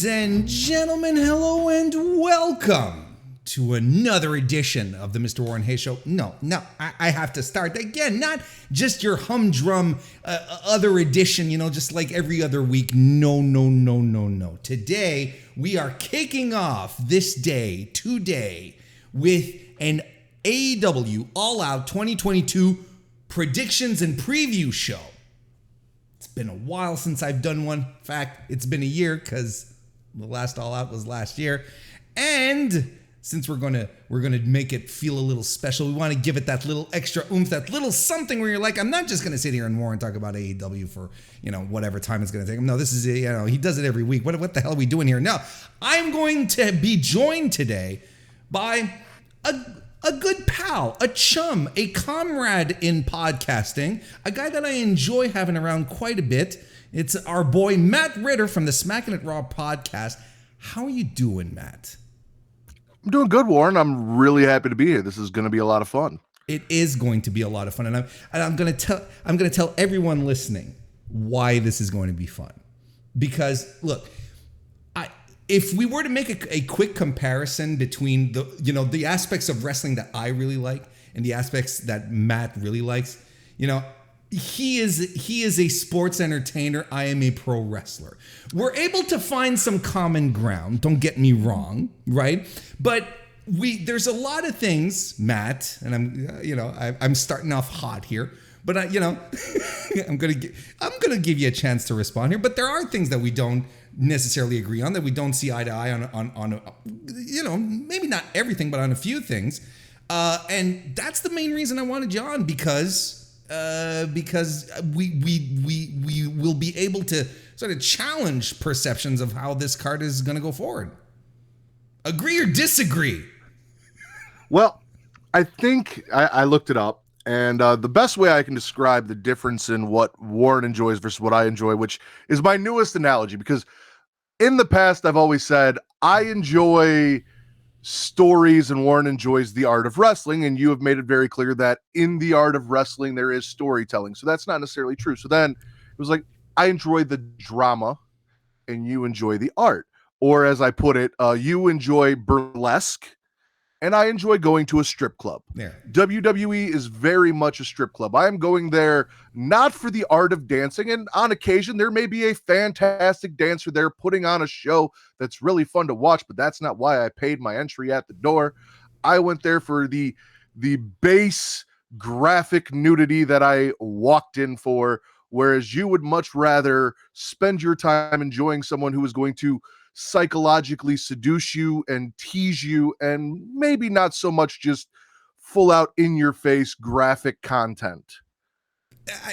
Ladies and gentlemen, hello and welcome to another edition of the MrWarrenHayes Show. No, I have to start again. Not just your humdrum other edition, just like every other week. No. Today, we are kicking off this day, today, with an AEW All Out 2022 predictions and preview show. It's been a while since I've done one. In fact, it's been a year because the last All Out was last year. And since we're gonna make it feel a little special, we want to give it that little extra oomph, that little something where you're like, I'm not just gonna sit here and more and talk about AEW for whatever time it's gonna take. No, this is he does it every week. What the hell are we doing here? No, I'm going to be joined today by a good pal, a chum, a comrade in podcasting, a guy that I enjoy having around quite a bit. It's our boy Mattritter from the Smackin It Raw podcast. How are you doing, Matt? I'm doing good, Warren. I'm really happy to be here. This is going to be a lot of fun. It is going to be a lot of fun, and I'm going to tell everyone listening why this is going to be fun. Because look, if we were to make a quick comparison between the aspects of wrestling that I really like and the aspects that Matt really likes, he is a sports entertainer. I am a pro wrestler. We're able to find some common ground. Don't get me wrong, right? But there's a lot of things, Matt, and I'm starting off hot here. But I'm gonna give you a chance to respond here. But there are things that we don't necessarily agree on, that we don't see eye to eye on maybe not everything, but on a few things. And that's the main reason I wanted you on, because we will be able to sort of challenge perceptions of how this card is going to go forward. Agree or disagree? Well, I think I looked it up. And the best way I can describe the difference in what Warren enjoys versus what I enjoy, which is my newest analogy, because in the past, I've always said I enjoy stories and Warren enjoys the art of wrestling. And you have made it very clear that in the art of wrestling, there is storytelling. So that's not necessarily true. So then it was like, I enjoy the drama and you enjoy the art. Or as I put it, you enjoy burlesque and I enjoy going to a strip club. Yeah. WWE is very much a strip club. I am going there not for the art of dancing, and on occasion there may be a fantastic dancer there putting on a show that's really fun to watch, but that's not why I paid my entry at the door. I went there for the base graphic nudity that I walked in for, whereas you would much rather spend your time enjoying someone who is going to psychologically seduce you and tease you, and maybe not so much just full out in your face graphic content.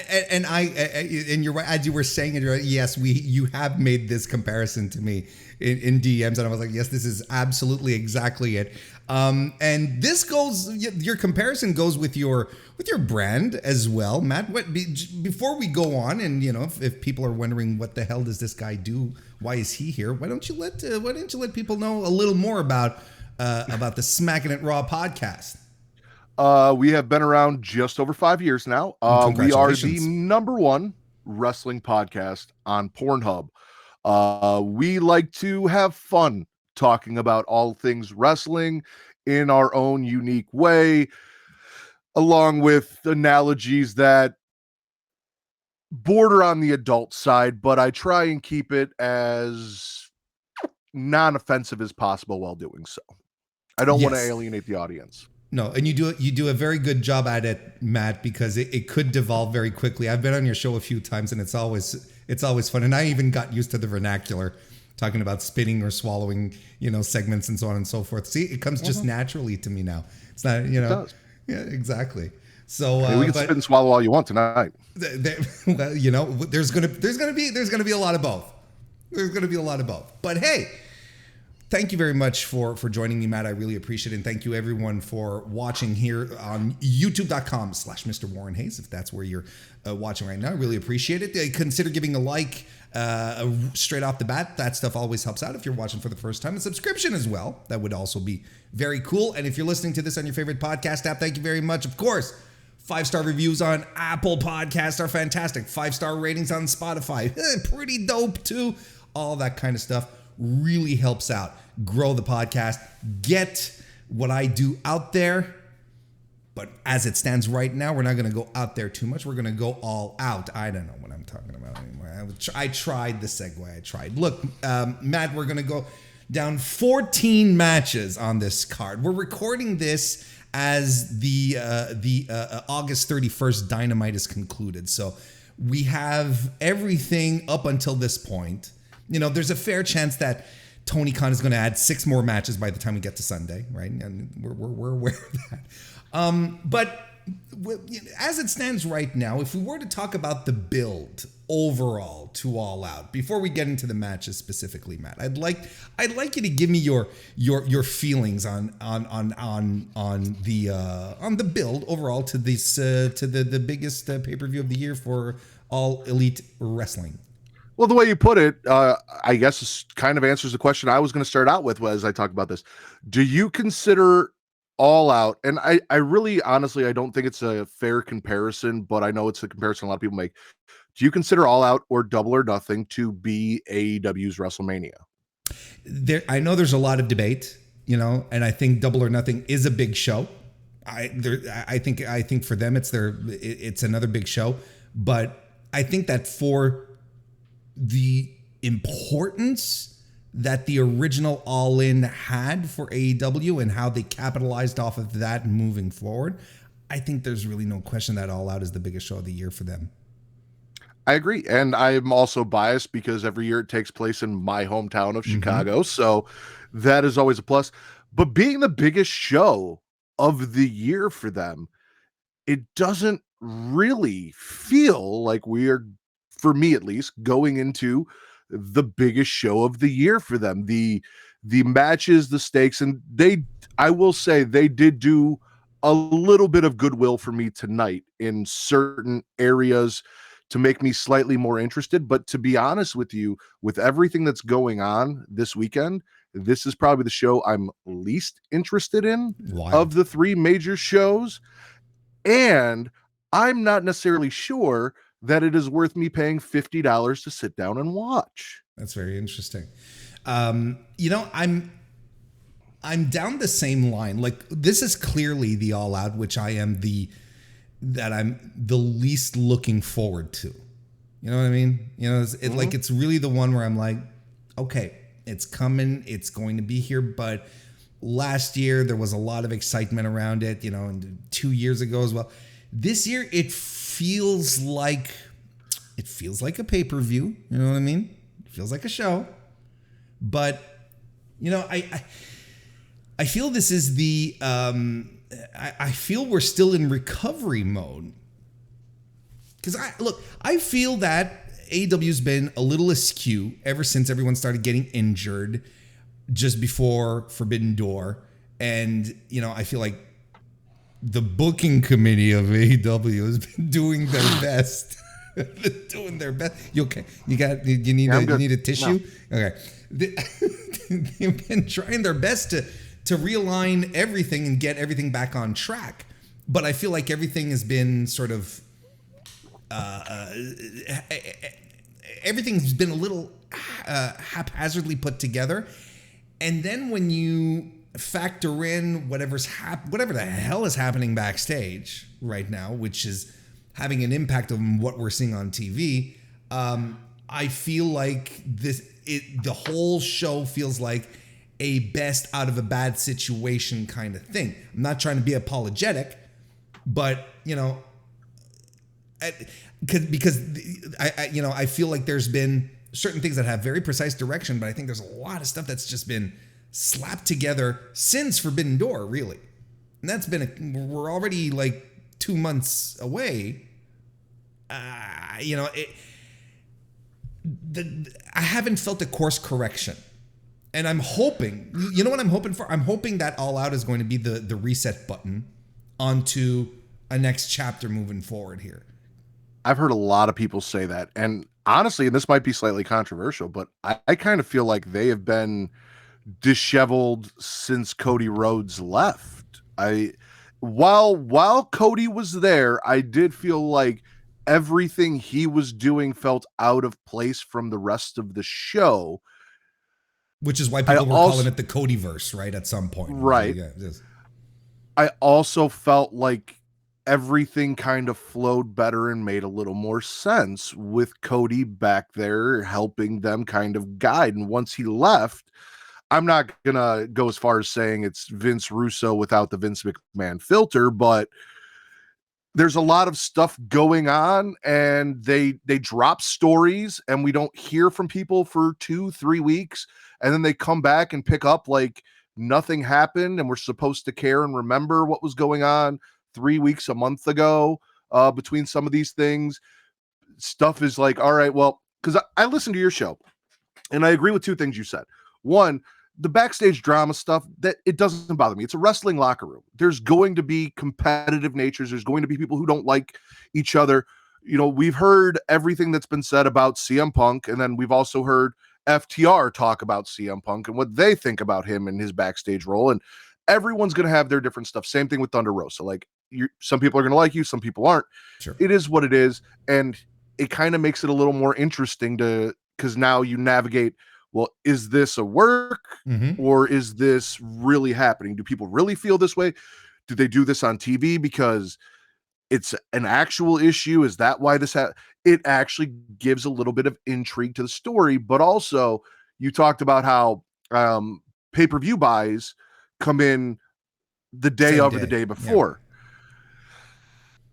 And you're right, as you were saying it, right, yes, you have made this comparison to me in DMs, and I was like, yes, this is absolutely exactly it. And this your comparison goes with your brand as well, Matt. Before we go on, and if people are wondering what the hell does this guy do, why is he here? Why don't you let people know a little more about the Smackin It Raw podcast? We have been around just over 5 years now. We are the #1 wrestling podcast on Pornhub. We like to have fun talking about all things wrestling in our own unique way, along with analogies that border on the adult side, but I try and keep it as non-offensive as possible while doing so. I don't want to alienate the audience. No, and you do a very good job at it, Matt, because it could devolve very quickly. I've been on your show a few times, and it's always fun. And I even got used to the vernacular, talking about spitting or swallowing, segments and so on and so forth. See, it comes just naturally to me now. It's not, It does. Yeah, exactly. So we can spit and swallow all you want tonight. There's gonna be a lot of both. There's gonna be a lot of both. But hey, thank you very much for joining me, Matt. I really appreciate it. And thank you everyone for watching here on youtube.com/MrWarrenHayes, if that's where you're watching right now. I really appreciate it. Consider giving a like straight off the bat. That stuff always helps out if you're watching for the first time. A subscription as well. That would also be very cool. And if you're listening to this on your favorite podcast app, thank you very much. Of course, 5-star reviews on Apple Podcasts are fantastic. 5-star ratings on Spotify, pretty dope too. All that kind of stuff really helps out grow the podcast, get what I do out there. But as it stands right now, we're not going to go out there too much. We're going to go all out. I don't know what I'm talking about anymore. I tried the segue. I tried. Look, Matt, we're going to go down 14 matches on this card. We're recording this as the August 31st Dynamite is concluded. So we have everything up until this point. You know, there's a fair chance that Tony Khan is going to add 6 more matches by the time we get to Sunday, right? And we're aware of that. But as it stands right now, if we were to talk about the build overall to All Out, before we get into the matches specifically, Matt, I'd like you to give me your feelings on the build overall to this to the biggest pay-per-view of the year for All Elite Wrestling. Well, the way you put it, I guess kind of answers the question I was going to start out with as I talk about this. Do you consider All Out, and I really honestly I don't think it's a fair comparison, but I know it's a comparison a lot of people make. Do you consider All Out or Double or Nothing to be AEW's WrestleMania? I know there's a lot of debate, you know, and I think Double or Nothing is a big show. I think for them it's another big show, but I think that for the importance that the original All In had for AEW and how they capitalized off of that moving forward, I think there's really no question that All Out is the biggest show of the year for them. I agree. And I'm also biased because every year it takes place in my hometown of Chicago. So that is always a plus. But being the biggest show of the year for them, it doesn't really feel like we are, for me at least, going into the biggest show of the year for them. The matches, the stakes, and I will say they did do a little bit of goodwill for me tonight in certain areas to make me slightly more interested. But to be honest with you, with everything that's going on this weekend, this is probably the show I'm least interested in of the 3 major shows. And I'm not necessarily sure that it is worth me paying $50 to sit down and watch. That's very interesting. You know, I'm down the same line. Like, this is clearly the All Out, which I'm the least looking forward to. You know what I mean? You know, it's really the one where I'm like, okay, it's coming, it's going to be here. But last year there was a lot of excitement around it, you know, and 2 years ago as well. This year it feels like a pay-per-view. You know what I mean? It feels like a show. But, you know, I feel this is the I feel we're still in recovery mode. Because I feel that AEW's been a little askew ever since everyone started getting injured just before Forbidden Door. And, you know, I feel like the booking committee of AEW has been doing their best. Doing their best. You okay? You need a tissue? No. Okay. They've been trying their best to realign everything and get everything back on track. But I feel like everything has been sort of everything's been a little haphazardly put together. And then when you factor in whatever the hell is happening backstage right now, which is having an impact on what we're seeing on TV, I feel like the whole show feels like a best out of a bad situation kind of thing. I'm not trying to be apologetic, but, you know, because I feel like there's been certain things that have very precise direction, but I think there's a lot of stuff that's just been slapped together since Forbidden Door, really. And that's been we're already like 2 months away. You know, I haven't felt a course correction. And I'm hoping, you know what I'm hoping for? I'm hoping that All Out is going to be the reset button onto a next chapter moving forward here. I've heard a lot of people say that. And honestly, and this might be slightly controversial, but I kind of feel like they have been disheveled since Cody Rhodes left. While Cody was there, I did feel like everything he was doing felt out of place from the rest of the show. Which is why people were calling it the Codyverse, right? At some point. Right. Yeah, just. I also felt like everything kind of flowed better and made a little more sense with Cody back there helping them kind of guide. And once he left, I'm not going to go as far as saying it's Vince Russo without the Vince McMahon filter, but there's a lot of stuff going on, and they drop stories and we don't hear from people for 2-3 weeks. And then they come back and pick up like nothing happened. And we're supposed to care and remember what was going on 3 weeks, a month ago, between some of these things. Stuff is like, all right, well, because I listened to your show and I agree with two things you said. One, the backstage drama stuff, that it doesn't bother me. It's a wrestling locker room. There's going to be competitive natures. There's going to be people who don't like each other. You know, we've heard everything that's been said about CM Punk, and then we've also heard FTR talk about CM Punk and what they think about him and his backstage role. And everyone's going to have their different stuff. Same thing with Thunder Rosa. Like, some people are going to like you, some people aren't. Sure. It is what it is. And it kind of makes it a little more interesting because now you navigate, well, is this a work or is this really happening? Do people really feel this way? Do they do this on TV because it's an actual issue? Is that why this it actually gives a little bit of intrigue to the story? But also, you talked about how pay-per-view buys come in the day of or the day before,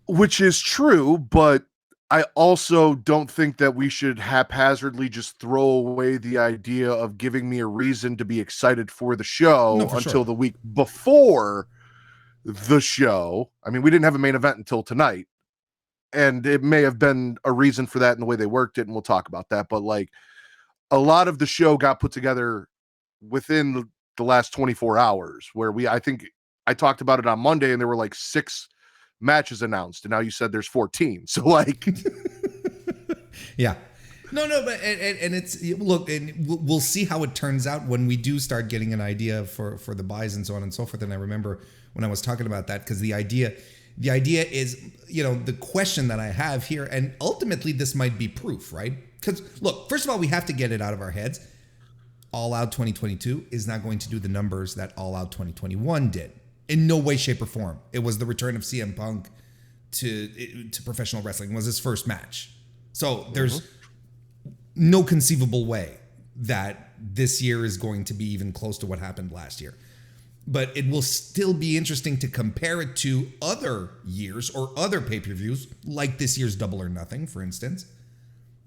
which is true, but I also don't think that we should haphazardly just throw away the idea of giving me a reason to be excited for the show until the week before the show. I mean, we didn't have a main event until tonight, and it may have been a reason for that in the way they worked it, and we'll talk about that. But like, a lot of the show got put together within the last 24 hours, where I think I talked about it on Monday, and there were like 6 matches announced, and now you said there's 14. So like, yeah, no, but and it's, look, and we'll see how it turns out when we do start getting an idea for the buys and so on and so forth. And I remember when I was talking about that, because the idea is, you know, the question that I have here, and ultimately this might be proof, right? Because look, first of all, we have to get it out of our heads. All Out 2022 is not going to do the numbers that All Out 2021 did. In no way, shape, or form. It was the return of CM Punk to professional wrestling. It was his first match. So there's no conceivable way that this year is going to be even close to what happened last year. But it will still be interesting to compare it to other years or other pay-per-views, like this year's Double or Nothing, for instance,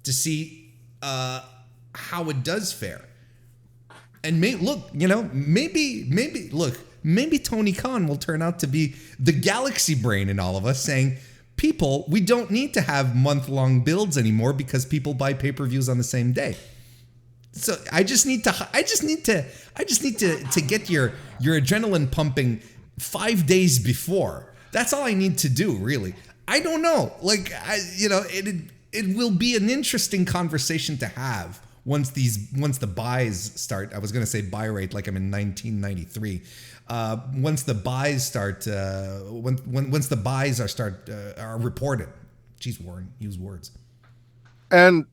to see how it does fare. And maybe Tony Khan will turn out to be the galaxy brain in all of us, saying, people, we don't need to have month-long builds anymore because people buy pay-per-views on the same day. So I just need to get your adrenaline pumping 5 days before. That's all I need to do, really. I don't know. Like, it will be an interesting conversation to have once the buys start. I was going to say buy rate like I'm in 1993. Once the buys start, once the buys are reported. Jeez, Warren, use words. And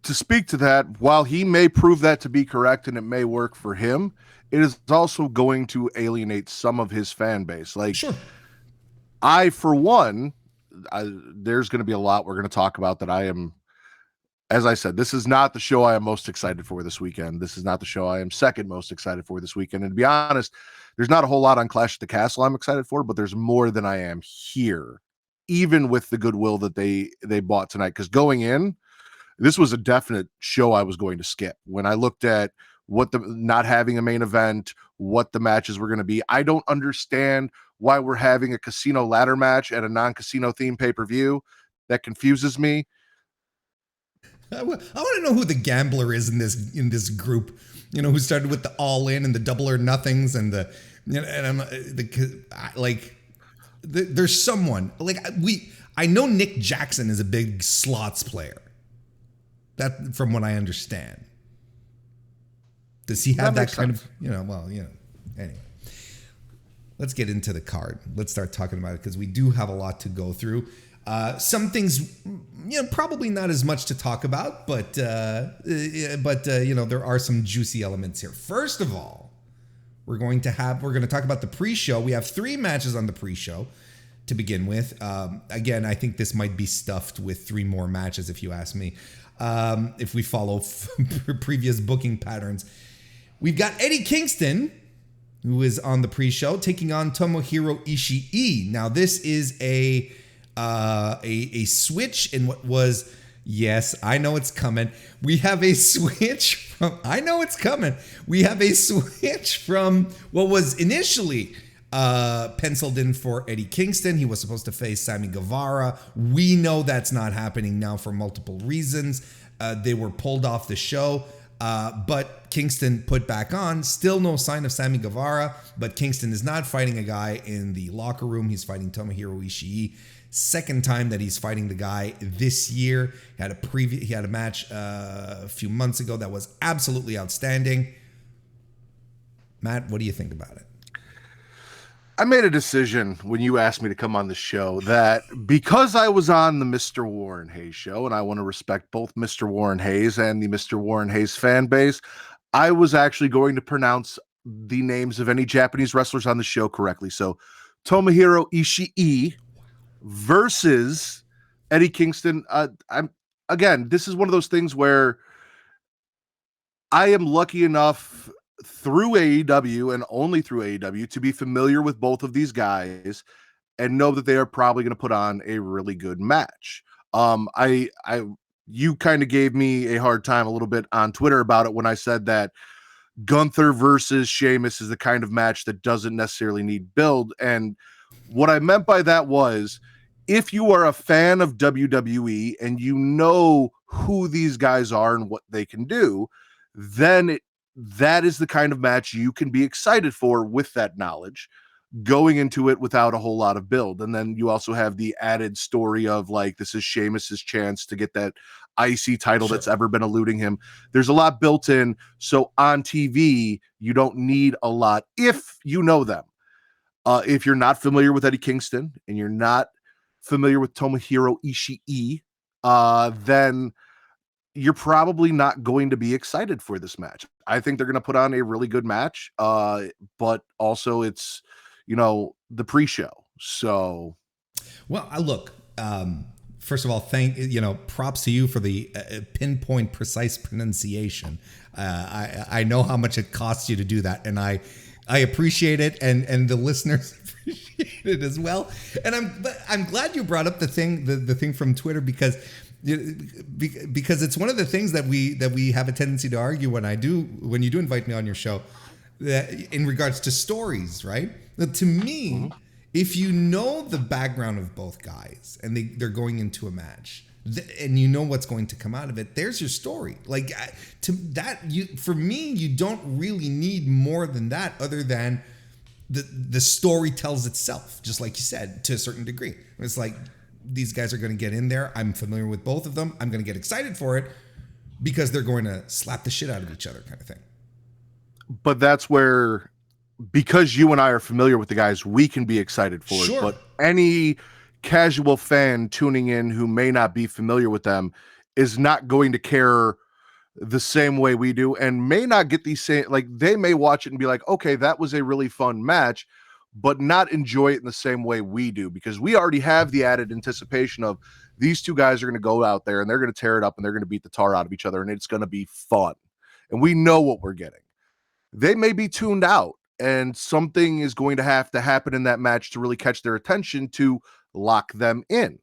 to speak to that, while he may prove that to be correct and it may work for him, it is also going to alienate some of his fan base. Like, sure. I, for one, there's going to be a lot we're going to talk about that I am. As I said, this is not the show I am most excited for this weekend. This is not the show I am second most excited for this weekend. And to be honest, there's not a whole lot on Clash at the Castle I'm excited for, but there's more than I am here, even with the goodwill that they bought tonight. Because going in, this was a definite show I was going to skip. When I looked at not having a main event, what the matches were going to be, I don't understand why we're having a casino ladder match at a non-casino themed pay-per-view. That confuses me. I want to know who the gambler is in this group, who started with the All In and the Double or Nothings and there's someone I know Nick Jackson is a big slots player. That, from what I understand. Does he have that kind of, anyway. let's get into the card. Let's start talking about it because we do have a lot to go through. Some things, probably not as much to talk about, but there are some juicy elements here. First of all, we're going to talk about the pre-show. We have 3 matches on the pre-show to begin with. Again, I think this might be stuffed with 3 more matches, if you ask me. If we follow previous booking patterns, we've got Eddie Kingston, who is on the pre-show, taking on Tomohiro Ishii. Now, this is a switch in what was, yes, I know it's coming. We have a switch from what was initially penciled in for Eddie Kingston. He was supposed to face Sammy Guevara. We know that's not happening now for multiple reasons. They were pulled off the show. But Kingston put back on. Still no sign of Sammy Guevara, but Kingston is not fighting a guy in the locker room. He's fighting Tomohiro Ishii. Second time that he's fighting the guy this year. He had a match a few months ago that was absolutely outstanding. Matt, what do you think about it? I made a decision when you asked me to come on the show that because I was on the MrWarrenHayes show, and I want to respect both MrWarrenHayes and the MrWarrenHayes fan base, I was actually going to pronounce the names of any Japanese wrestlers on the show correctly. So Tomohiro Ishii versus Eddie Kingston. This is one of those things where I am lucky enough through AEW and only through AEW to be familiar with both of these guys and know that they are probably going to put on a really good match. You kind of gave me a hard time a little bit on Twitter about it when I said that Gunther versus Sheamus is the kind of match that doesn't necessarily need build. And what I meant by that was, if you are a fan of WWE and you know who these guys are and what they can do, then that is the kind of match you can be excited for with that knowledge, going into it without a whole lot of build. And then you also have the added story of, like, this is Sheamus's chance to get that IC title that's ever been eluding him. There's a lot built in. So on TV, you don't need a lot if you know them. If you're not familiar with Eddie Kingston and you're not familiar with Tomohiro Ishii, then you're probably not going to be excited for this match. I think they're going to put on a really good match, but also it's, the pre-show. So, well, look, first of all, props to you for the pinpoint precise pronunciation. I know how much it costs you to do that, and I appreciate it, and the listeners appreciate it as well. And I'm glad you brought up the thing from Twitter because it's one of the things that we have a tendency to argue when you do invite me on your show, that in regards to stories, right? To me, if you know the background of both guys and they're going into a match and you know what's going to come out of it, there's your story. Like, for me, you don't really need more than that, other than the story tells itself, just like you said, to a certain degree. It's like, these guys are going to get in there. I'm familiar with both of them. I'm going to get excited for it because they're going to slap the shit out of each other, kind of thing. But that's where, because you and I are familiar with the guys, we can be excited for it. But any casual fan tuning in who may not be familiar with them is not going to care the same way we do, and may not get these same, like, they may watch it and be like, okay, that was a really fun match, but not enjoy it in the same way we do, because we already have the added anticipation of these two guys are going to go out there and they're going to tear it up and they're going to beat the tar out of each other and it's going to be fun. And we know what we're getting. They may be tuned out and something is going to have to happen in that match to really catch their attention to lock them in.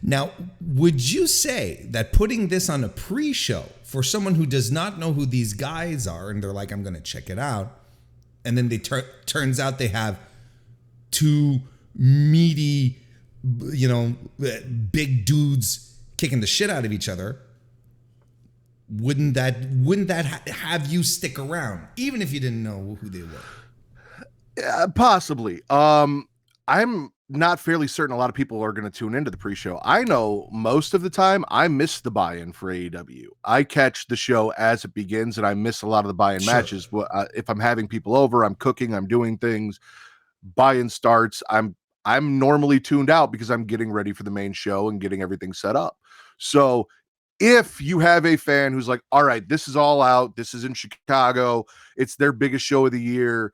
Now, would you say that putting this on a pre-show for someone who does not know who these guys are and they're like, I'm going to check it out, and then turns out they have two meaty, big dudes kicking the shit out of each other, wouldn't that have you stick around even if you didn't know who they were? Yeah, possibly. I'm not fairly certain a lot of people are going to tune into the pre-show. I know most of the time I miss the buy-in for AEW. I catch the show as it begins and I miss a lot of the buy-in matches. If I'm having people over, I'm cooking, I'm doing things. buy-in starts, I'm normally tuned out because I'm getting ready for the main show and getting everything set up. So if you have a fan who's like, all right, this is All Out, this is in Chicago, it's their biggest show of the year,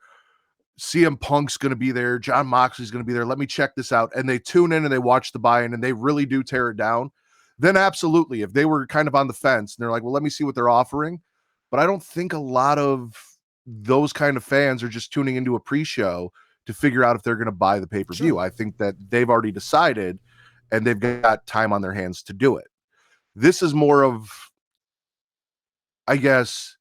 CM Punk's going to be there, John Moxley's going to be there, let me check this out, and they tune in and they watch the buy-in and they really do tear it down, then absolutely. If they were kind of on the fence and they're like, well, let me see what they're offering, but I don't think a lot of those kind of fans are just tuning into a pre-show to figure out if they're going to buy the pay-per-view. Sure. I think that they've already decided and they've got time on their hands to do it. This is more of, I guess,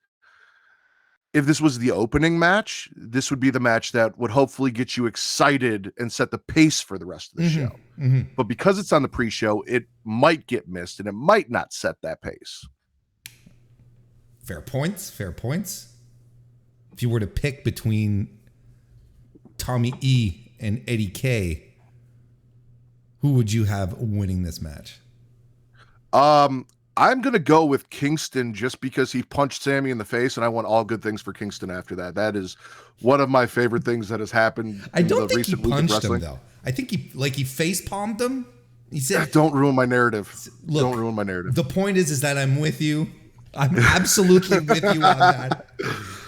if this was the opening match, this would be the match that would hopefully get you excited and set the pace for the rest of the show. Mm-hmm. But because it's on the pre-show, it might get missed and it might not set that pace. Fair points. If you were to pick between Tommy E and Eddie K, who would you have winning this match? I'm going to go with Kingston just because he punched Sammy in the face, and I want all good things for Kingston after that. That is one of my favorite things that has happened. I don't think he punched him, though. I think he face palmed him. He said, "Don't ruin my narrative." Look, don't ruin my narrative. The point is that I'm with you. I'm absolutely with you on that.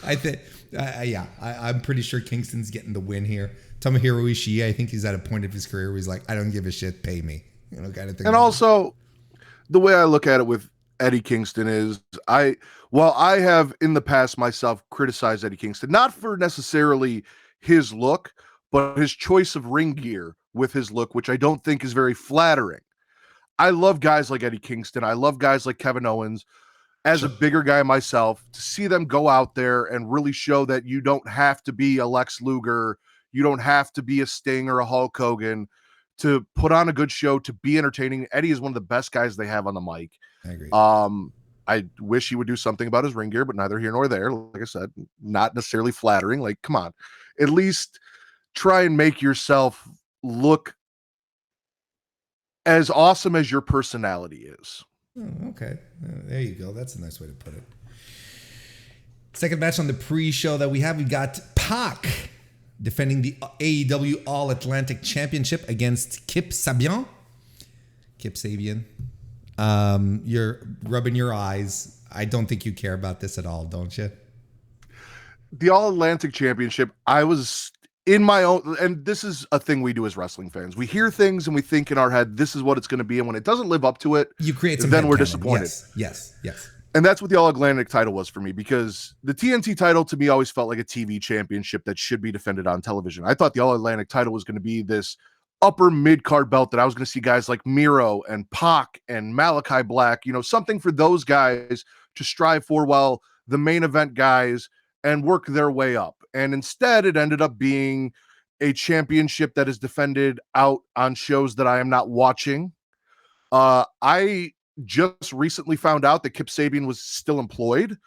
I think, I'm pretty sure Kingston's getting the win here. Tomohiro Ishii, I think he's at a point of his career where he's like, I don't give a shit, pay me, kind of thing. And also, the way I look at it with Eddie Kingston is I have in the past myself criticized Eddie Kingston, not for necessarily his look, but his choice of ring gear with his look, which I don't think is very flattering. I love guys like Eddie Kingston. I love guys like Kevin Owens. As a bigger guy myself, to see them go out there and really show that you don't have to be a Lex Luger, you don't have to be a Sting or a Hulk Hogan to put on a good show, to be entertaining. Eddie is one of the best guys they have on the mic. I agree. I wish he would do something about his ring gear, but neither here nor there. Like I said, not necessarily flattering. Like, come on, at least try and make yourself look as awesome as your personality is. Oh, okay. There you go. That's a nice way to put it. Second match on the pre-show that we got Pac defending the AEW All Atlantic Championship against Kip Sabian. You're rubbing your eyes. I don't think you care about this at all, don't you? The All Atlantic Championship, I was in my own, and this is a thing we do as wrestling fans. We hear things and we think in our head, this is what it's going to be. And when it doesn't live up to it, you create some then we're disappointed. Yes. And that's what the All Atlantic title was for me, because the TNT title to me always felt like a TV championship that should be defended on television. I thought the All Atlantic title was going to be this upper mid-card belt that I was going to see guys like Miro and Pac and Malachi Black, something for those guys to strive for, while the main event guys and work their way up. And instead, it ended up being a championship that is defended out on shows that I am not watching. I just recently found out that Kip Sabian was still employed,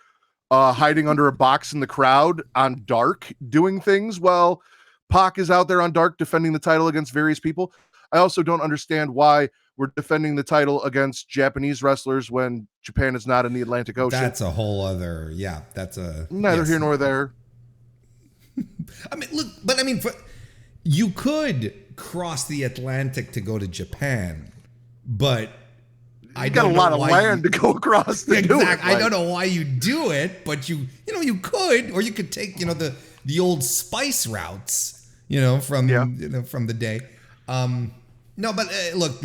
hiding under a box in the crowd on Dark, doing things while Pac is out there on Dark defending the title against various people. I also don't understand why we're defending the title against Japanese wrestlers when Japan is not in the Atlantic Ocean. That's a whole other, neither here nor there. You could cross the Atlantic to go to Japan, but I got a lot of land to go across to do it. I don't know why you do it, but you could, or you could take the old spice routes, from the day. No, but look,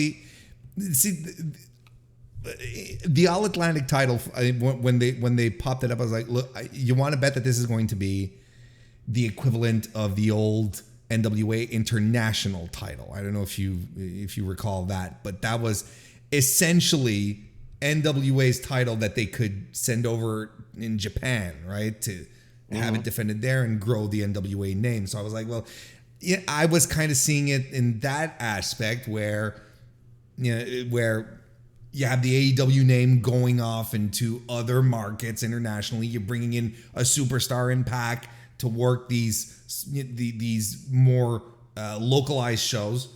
the All Atlantic title, when they popped it up, I was like, look, you want to bet that this is going to be the equivalent of the old NWA International title. I don't know if you recall that, but that was essentially NWA's title that they could send over in Japan, right? To have it defended there and grow the NWA name. So I was like, well, yeah, I was kind of seeing it in that aspect where you have the AEW name going off into other markets internationally. You're bringing in a superstar in Pac to work these more localized shows.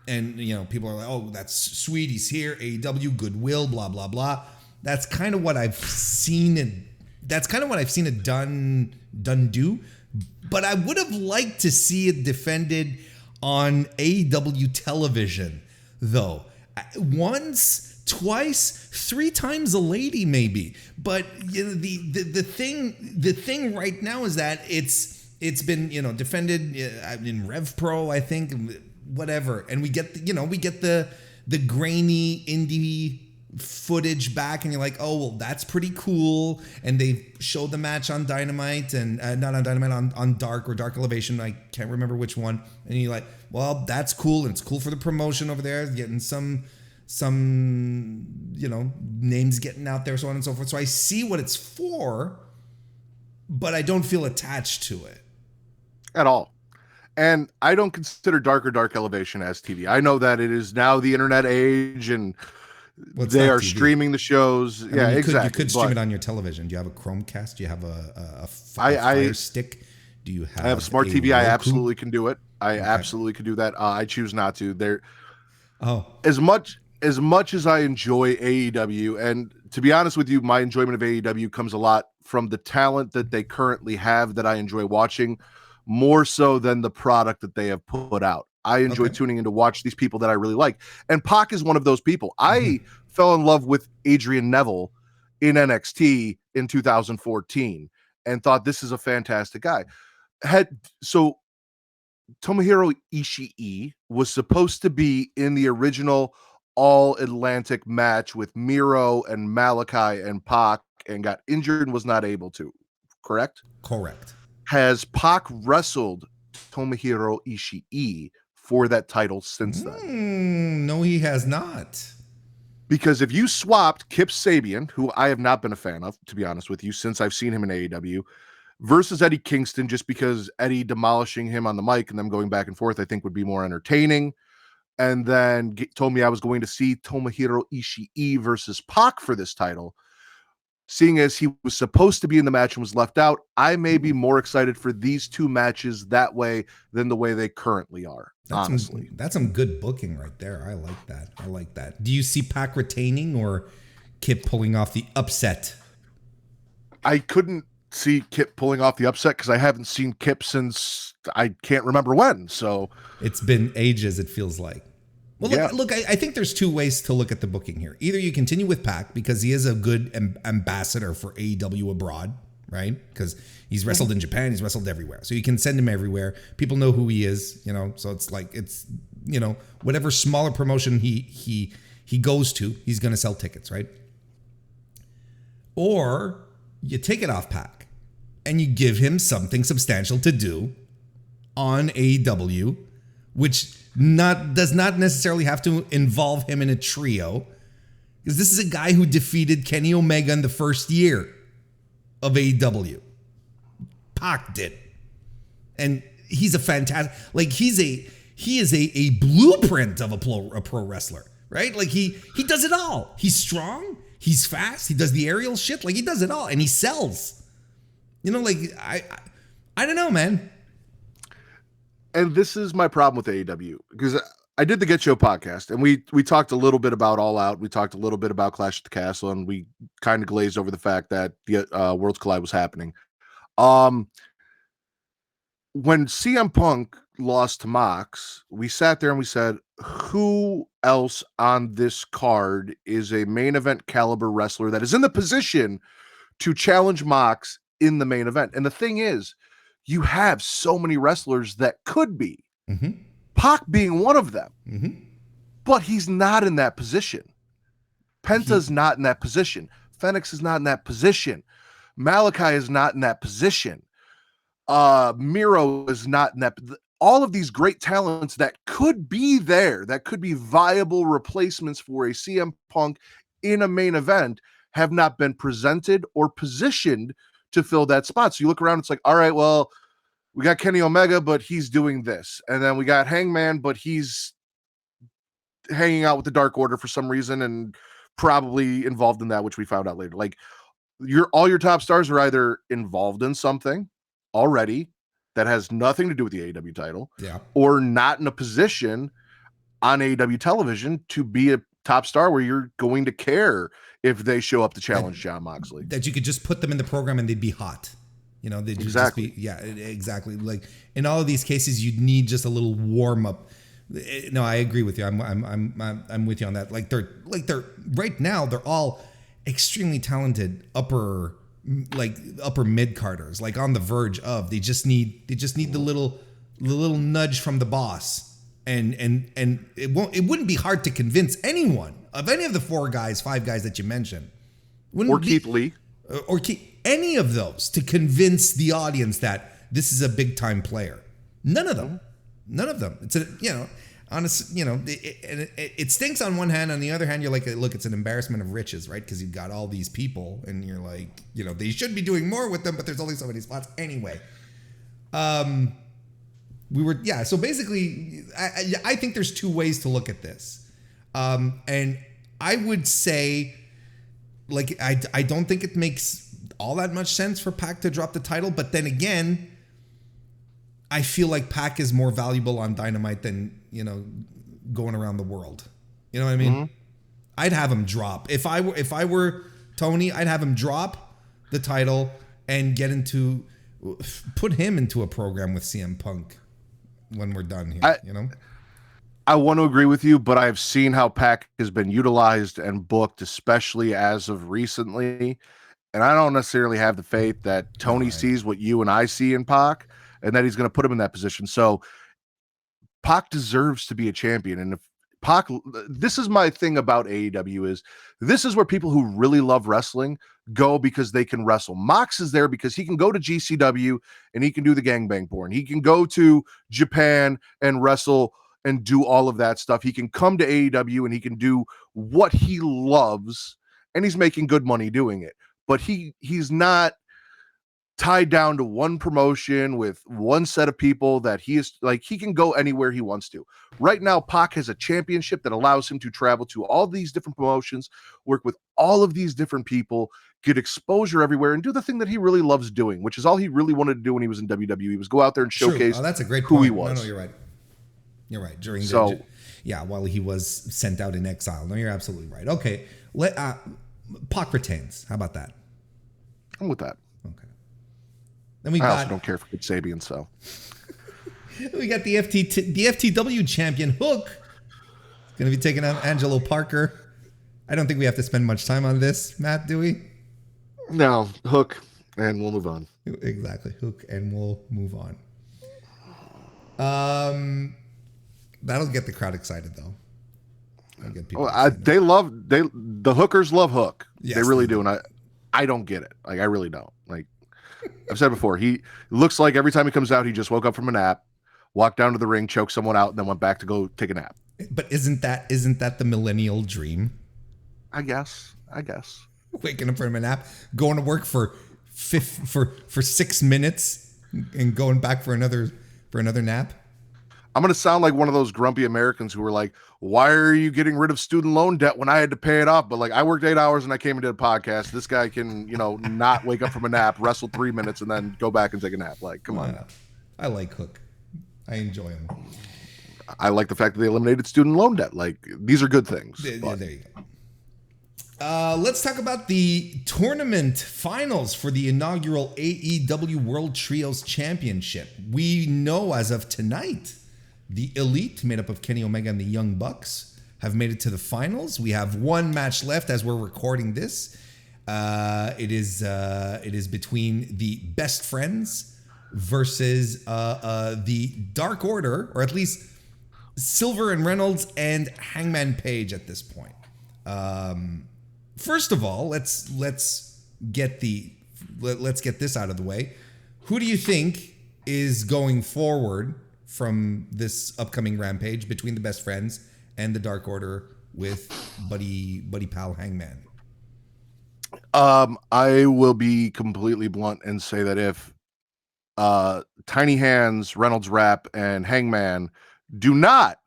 And, people are like, oh, that's sweet. He's here. AEW, goodwill, blah, blah, blah. That's kind of what I've seen it. That's kind of what I've seen it done do. But I would have liked to see it defended on AEW television, though. Once, twice, 3 times a lady, maybe. But you know, the thing right now is that it's been, you know, defended in Rev Pro, I think, whatever, and we get the grainy indie footage back, and you're like, oh well, that's pretty cool. And they showed the match on Dynamite, and not on Dynamite, on Dark or Dark Elevation, I can't remember which one. And you're like, well, that's cool, and it's cool for the promotion over there, getting some you know, names getting out there, so on and so forth. So I see what it's for, but I don't feel attached to it at all. And I don't consider Dark or Dark Elevation as TV. I know that it is now the internet age, and they are TV. Streaming the shows. Yeah, exactly. You could stream it on your television. Do you have a Chromecast? Do you have a Fire Stick? Do you have? I have a smart TV. I absolutely can do it. I absolutely can do that. I choose not to. As much as I enjoy AEW, and to be honest with you, my enjoyment of AEW comes a lot from the talent that they currently have that I enjoy watching, more so than the product that they have put out. I enjoy tuning in to watch these people that I really like. And Pac is one of those people. I fell in love with Adrian Neville in NXT in 2014 and thought this is a fantastic guy. So Tomohiro Ishii was supposed to be in the original All Atlantic match with Miro and Malachi and Pac, and got injured and was not able to. Correct? Correct. Has Pac wrestled Tomohiro Ishii for that title since then? No, he has not. Because if you swapped Kip Sabian, who I have not been a fan of, to be honest with you, since I've seen him in AEW, versus Eddie Kingston, just because Eddie demolishing him on the mic and them going back and forth, I think would be more entertaining. And then told me I was going to see Tomohiro Ishii versus Pac for this title. Seeing as he was supposed to be in the match and was left out, I may be more excited for these two matches that way than the way they currently are. Honestly, that's some good booking right there. I like that. Do you see Pac retaining or Kip pulling off the upset? I couldn't see Kip pulling off the upset because I haven't seen Kip since I can't remember when. So it's been ages, it feels like. Well, look, I think there's 2 ways to look at the booking here. Either you continue with Pac because he is a good ambassador for AEW abroad, right? Because he's wrestled in Japan, he's wrestled everywhere. So you can send him everywhere. People know who he is, you know. So it's like, it's, you know, whatever smaller promotion he goes to, he's going to sell tickets, right? Or you take it off Pac and you give him something substantial to do on AEW, which does not necessarily have to involve him in a trio, because this is a guy who defeated Kenny Omega in the first year of AEW. Pac did, and he's a fantastic, like he is a blueprint of a pro wrestler, right? Like he does it all. He's strong, he's fast, he does the aerial shit, like he does it all, and he sells. You know, like I don't know, man. And this is my problem with AEW, because I did the Get Show podcast, and we talked a little bit about All Out. We talked a little bit about Clash at the Castle, and we kind of glazed over the fact that the Worlds Collide was happening. When CM Punk lost to Mox, we sat there and we said, who else on this card is a main event caliber wrestler that is in the position to challenge Mox in the main event? And the thing is, you have so many wrestlers that could be. Pac being one of them. But he's not in that position. Penta's not in that position. Fenix is not in that position. Malachi is not in that position. Miro is not in that. All of these great talents that could be there, that could be viable replacements for a CM Punk in a main event, have not been presented or positioned to fill that spot. So you look around, it's like, all right, well, we got Kenny Omega, but he's doing this. And then we got Hangman, but he's hanging out with the Dark Order for some reason and probably involved in that, which we found out later. Like, all your top stars are either involved in something already that has nothing to do with the AEW title, or not in a position on AEW television to be a top star where you're going to care if they show up to challenge Jon Moxley. That you could just put them in the program and they'd be hot. You know, they Exactly. exactly. Like in all of these cases, you need just a little warm up. No, I agree with you. I'm with you on that. Like they're right now, they're all extremely talented upper mid carders, like on the verge of. They just need the little nudge from the boss, and it wouldn't be hard to convince anyone of any of the 5 guys that you mentioned. Keith Lee. Or any of those to convince the audience that this is a big time player. None of them. It's it stinks on one hand. On the other hand, you're like, look, it's an embarrassment of riches, right? Because you've got all these people, and you're like, they should be doing more with them, but there's only so many spots anyway. So basically, I think there's 2 ways to look at this, and I would say, like, I don't think it makes all that much sense for Pac to drop the title, but then again, I feel like Pac is more valuable on Dynamite than, going around the world. You know what I mean? Mm-hmm. I'd have him drop. If I were Tony, I'd have him drop the title and put him into a program with CM Punk when we're done here, I want to agree with you, but I've seen how Pac has been utilized and booked, especially as of recently. And I don't necessarily have the faith that Tony sees what you and I see in Pac, and that he's going to put him in that position. So Pac deserves to be a champion. And if Pac, this is my thing about AEW, is this is where people who really love wrestling go because they can wrestle. Mox is there because he can go to GCW and he can do the gangbang porn. He can go to Japan and wrestle and do all of that stuff. He can come to AEW and he can do what he loves, and he's making good money doing it. But he's not tied down to one promotion with one set of people that he can go anywhere he wants to. Right now, Pac has a championship that allows him to travel to all these different promotions, work with all of these different people, get exposure everywhere, and do the thing that he really loves doing, which is all he really wanted to do when he was in WWE, was go out there and showcase that's a great who point. he was. No, you're right. You're right. While he was sent out in exile. No, you're absolutely right. Okay. Pac retains. How about that? I'm with that. Okay. Then I also don't care for Kip Sabian, so. We got the FTW champion, Hook. Going to be taking on Angelo Parker. I don't think we have to spend much time on this, Matt, do we? No, Hook, and we'll move on. Exactly. Hook, and we'll move on. That'll get the crowd excited, though. Get people excited. The hookers love Hook. Yes, they really do, and I don't get it. Like, I really don't. Like, I've said before, he looks like every time he comes out, he just woke up from a nap, walked down to the ring, choked someone out, and then went back to go take a nap. But isn't that the millennial dream? I guess. Waking up from a nap, going to work for 6 minutes, and going back for another nap. I'm going to sound like one of those grumpy Americans who were like, why are you getting rid of student loan debt when I had to pay it off? But like, I worked 8 hours and I came and did a podcast. This guy can, not wake up from a nap, wrestle 3 minutes, and then go back and take a nap. Like, come on. I like Hook. I enjoy him. I like the fact that they eliminated student loan debt. Like, these are good things. There you go. Let's talk about the tournament finals for the inaugural AEW World Trios Championship. We know as of tonight, the Elite, made up of Kenny Omega and the Young Bucks, have made it to the finals. We have one match left as we're recording this. It is between the Best Friends versus the Dark Order, or at least Silver and Reynolds and Hangman Page at this point. First of all, let's get this out of the way. Who do you think is going forward from this upcoming Rampage between the Best Friends and the Dark Order with buddy pal Hangman? I will be completely blunt and say that if Tiny Hands, Reynolds Wrap, and Hangman do not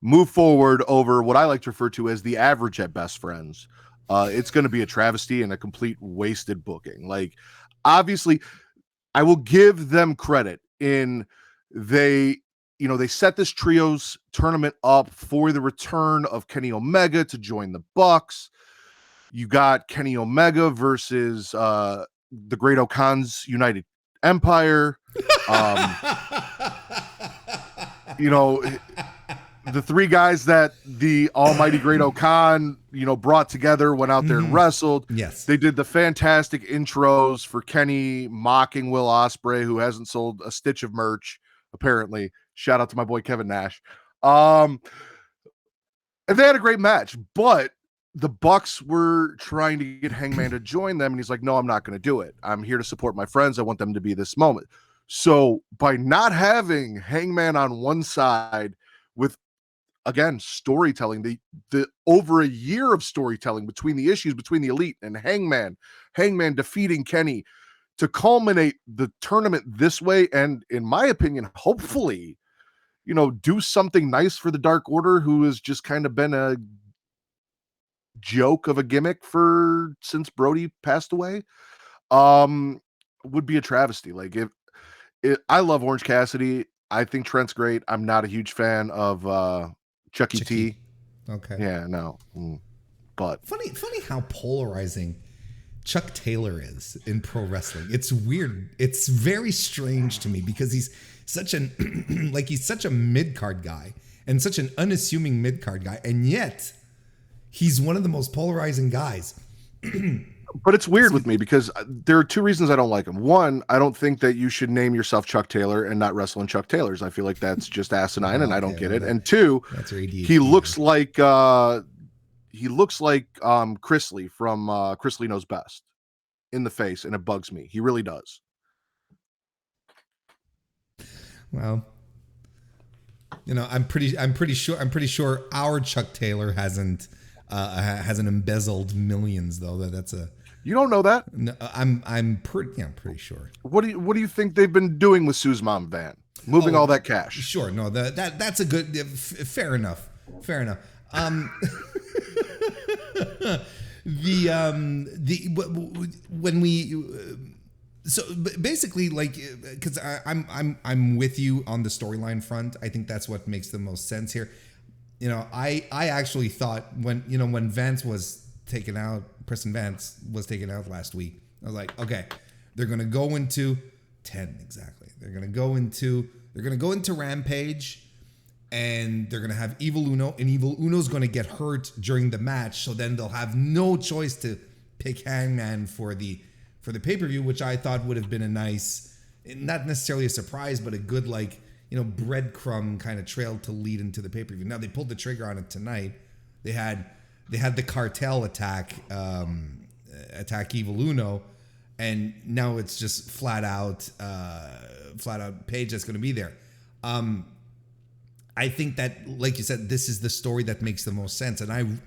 move forward over what I like to refer to as the average at Best Friends, it's going to be a travesty and a complete wasted booking. Like, obviously, I will give them credit in they set this trios tournament up for the return of Kenny Omega to join the Bucks. You got Kenny Omega versus the Great O'Khans United Empire. You know, the three guys that the almighty Great O'Khan, brought together, went out there and wrestled. Yes. They did the fantastic intros for Kenny mocking Will Ospreay, who hasn't sold a stitch of merch, apparently. Shout out to my boy Kevin Nash. And they had a great match, but the Bucks were trying to get Hangman to join them, and he's like, no, I'm not going to do it. I'm here to support my friends. I want them to be this moment. So by not having Hangman on one side with, again, storytelling, the over a year of storytelling between the issues between the Elite and Hangman defeating Kenny to culminate the tournament this way, and in my opinion, hopefully, do something nice for the Dark Order, who has just kind of been a joke of a gimmick since Brody passed away, would be a travesty. Like, I love Orange Cassidy. I think Trent's great. I'm not a huge fan of Chucky T. Okay. Yeah, no. But funny how polarizing Chuck Taylor is in pro wrestling. It's weird. It's very strange to me because he's such a mid-card guy and such an unassuming mid-card guy, and yet he's one of the most polarizing guys. But it's weird with me because there are two reasons I don't like him. One, I don't think that you should name yourself Chuck Taylor and not wrestle in Chuck Taylors. I feel like that's just asinine, and I don't get it. And two, he looks like Chris Lee from Chris Lee Knows Best in the face, and it bugs me. He really does. Well, I'm pretty sure our Chuck Taylor hasn't embezzled millions, though. That's a. You don't know that? No, I'm pretty sure. What do you think they've been doing with Sue's mom van? Moving all that cash. Sure, no, that's a good. Fair enough. When we. So basically, like, because I'm with you on the storyline front. I think that's what makes the most sense here. I actually thought when Vance was taken out, Preston Vance was taken out last week, I was like, okay, they're gonna go into 10 exactly. They're gonna go into Rampage, and they're gonna have Evil Uno, and Evil Uno's gonna get hurt during the match, so then they'll have no choice to pick Hangman for the pay-per-view, which I thought would have been a nice, not necessarily a surprise, but a good breadcrumb kind of trail to lead into the pay-per-view. Now they pulled the trigger on it tonight. They had the cartel attack Evil Uno, and now it's just flat out Paige that's going to be there. I think that, like you said, this is the story that makes the most sense, and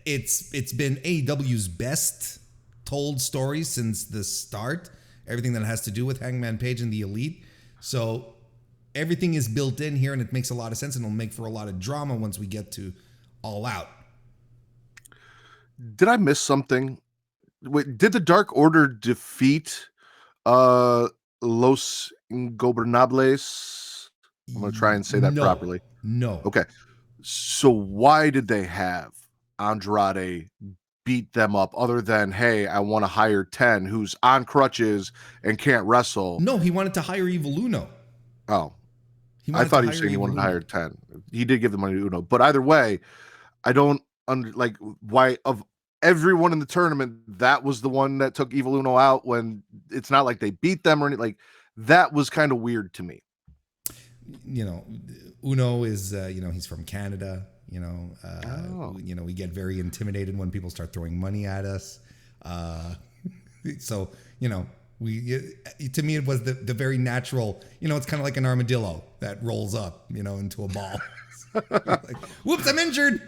it's been AEW's best told story since the start. Everything that has to do with Hangman Page and the Elite. So everything is built in here, and it makes a lot of sense, and it'll make for a lot of drama once we get to All Out. Did I miss something? Wait, did the Dark Order defeat Los Ingobernables? I'm going to try and say that properly. No. Okay. So why did they have Andrade beat them up other than, hey, I want to hire 10 who's on crutches and can't wrestle? No, he wanted to hire Evil Uno. Oh. I thought he was saying he wanted to hire 10. He did give the money to Uno. But either way, I don't why of everyone in the tournament, that was the one that took Evil Uno out, when it's not like they beat them or anything. Like, that was kind of weird to me. Uno is, he's from Canada. We get very intimidated when people start throwing money at us. So, to me, it was the very natural, it's kind of like an armadillo that rolls up, into a ball. Like, whoops, I'm injured.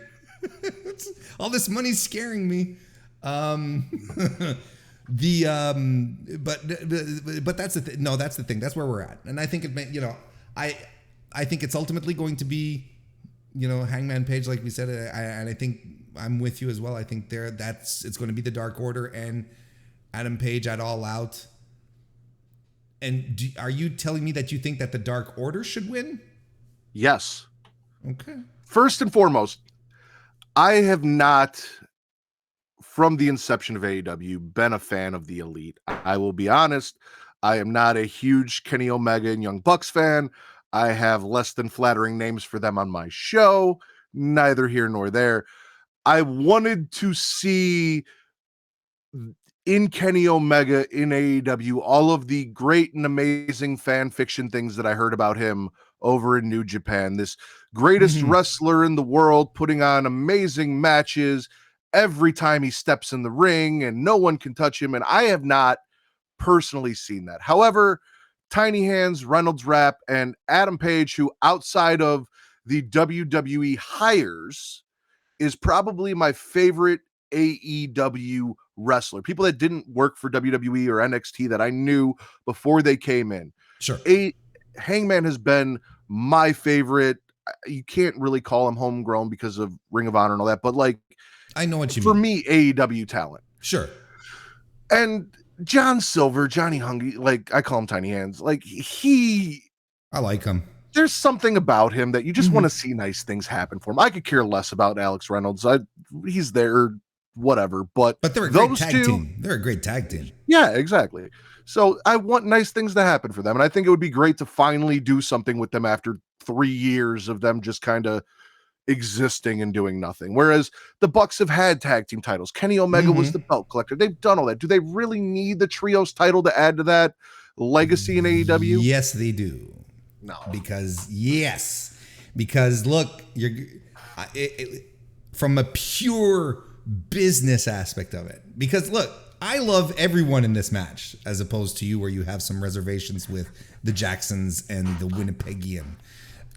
All this money's scaring me. But that's the thing. No, that's the thing. That's where we're at. And I think I think it's ultimately going to be, Hangman Page, like we said, and I think I'm with you as well. I think it's going to be the Dark Order and Adam Page at All Out. And are you telling me that you think that the Dark Order should win? Yes. Okay. First and foremost, I have not, from the inception of AEW, been a fan of the Elite. I will be honest. I am not a huge Kenny Omega and Young Bucks fan. I have less than flattering names for them on my show. Neither here nor there. I wanted to see in Kenny Omega in AEW all of the great and amazing fan fiction things that I heard about him over in New Japan. This greatest wrestler in the world, putting on amazing matches every time he steps in the ring, and no one can touch him. And I have not personally seen that. However, Tiny Hands, Reynolds Wrap, and Adam Page, who outside of the WWE hires, is probably my favorite AEW wrestler. People that didn't work for WWE or NXT that I knew before they came in. Sure. Hangman has been my favorite. You can't really call him homegrown because of Ring of Honor and all that, but like, I know what you mean. For me, AEW talent. Sure. And John Silver, Johnny Hungee, like I call him Tiny Hands, like I like him. There's something about him that you just want to see nice things happen for him. I could care less about Alex Reynolds. He's there, whatever. But they're a great tag team. They're a great tag team. Yeah, exactly. So I want nice things to happen for them. And I think it would be great to finally do something with them after 3 years of them just kind of existing and doing nothing. Whereas the Bucks have had tag team titles. Kenny Omega was the belt collector. They've done all that. Do they really need the trios title to add to that legacy in AEW? Yes, they do. No, because look, from a pure business aspect of it, because look, I love everyone in this match as opposed to you where you have some reservations with the Jacksons and the Winnipegian.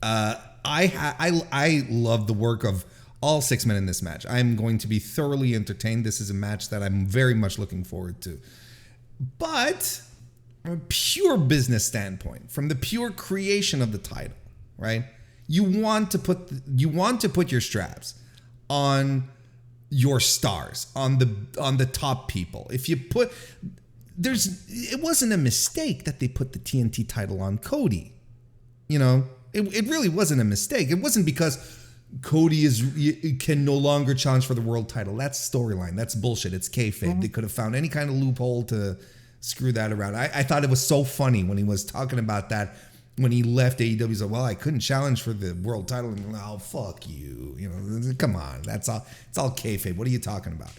I love the work of all 6 men in this match. I'm going to be thoroughly entertained. This is a match that I'm very much looking forward to. But from a pure business standpoint, from the pure creation of the title, right? You want to put your straps on your stars, on the top people. If you put it wasn't a mistake that they put the TNT title on Cody. You know, it really wasn't a mistake. It wasn't because Cody can no longer challenge for the world title. That's storyline. That's bullshit. It's kayfabe. They could have found any kind of loophole to screw that around. I thought it was so funny when he was talking about that when he left AEW. He's like, well, I couldn't challenge for the world title. And oh, fuck you. You know, come on. That's all. It's all kayfabe. What are you talking about?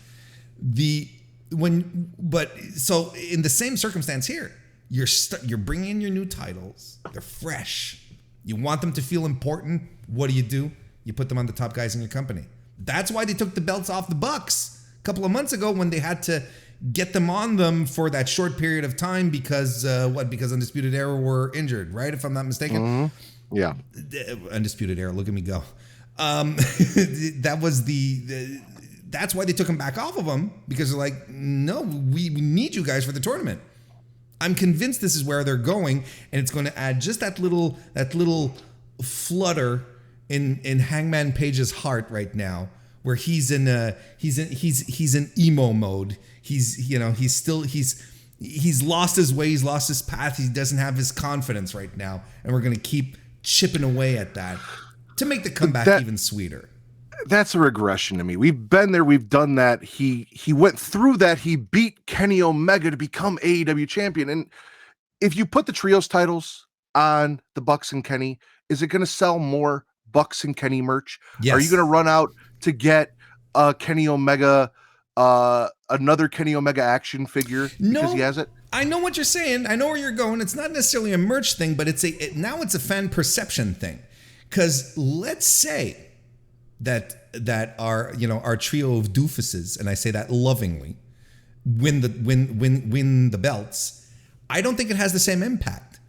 So in the same circumstance here, you're bringing in your new titles. They're fresh. You want them to feel important. What do? You put them on the top guys in your company. That's why they took the belts off the Bucks a couple of months ago when they had to get them on them for that short period of time because Undisputed Era were injured, right? If I'm not mistaken. Yeah. Undisputed Era, look at me go. That's why they took them back off of them, because they're like, no, we need you guys for the tournament. I'm convinced this is where they're going, and it's going to add just that little flutter in Hangman Page's heart right now, where he's in emo mode. He's lost his way, he's lost his path, he doesn't have his confidence right now, and we're going to keep chipping away at that to make the comeback even sweeter. That's a regression to me. We've been there, we've done that. He went through that. He beat Kenny Omega to become AEW champion. And if you put the trios titles on the Bucks and Kenny, is it going to sell more Bucks and Kenny merch? Yes. Are you going to run out to get Kenny Omega, another Kenny Omega action figure because he has it? I know what you're saying. I know where you're going. It's not necessarily a merch thing, but now it's a fan perception thing. Because let's say that our trio of doofuses, and I say that lovingly, win the belts. I don't think it has the same impact.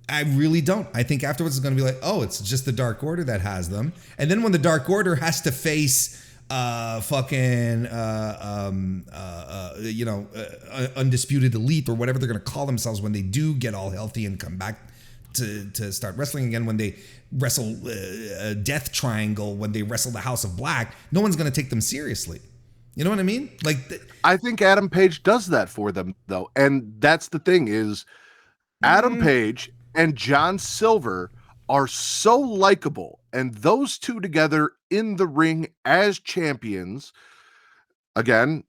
I really don't. I think afterwards it's going to be like, oh, it's just the Dark Order that has them. And then when the Dark Order has to face Undisputed Elite or whatever they're going to call themselves when they do get all healthy and come back to start wrestling again, when they wrestle Death Triangle, when they wrestle the House of Black, no one's going to take them seriously. You know what I mean? I think Adam Page does that for them, though. And that's the thing is Adam Page and John Silver are so likable, and those two together in the ring as champions, again,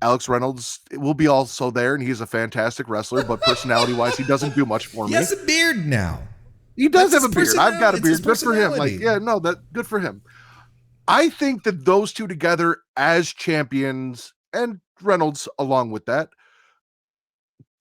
Alex Reynolds will be also there, and he's a fantastic wrestler, but personality-wise, he doesn't do much for me. He has a beard now. He does That's have a his beard. I've got a personality. It's beard. his Good for him. Like, personality. yeah, no, that good for him. I think that those two together as champions, and Reynolds along with that,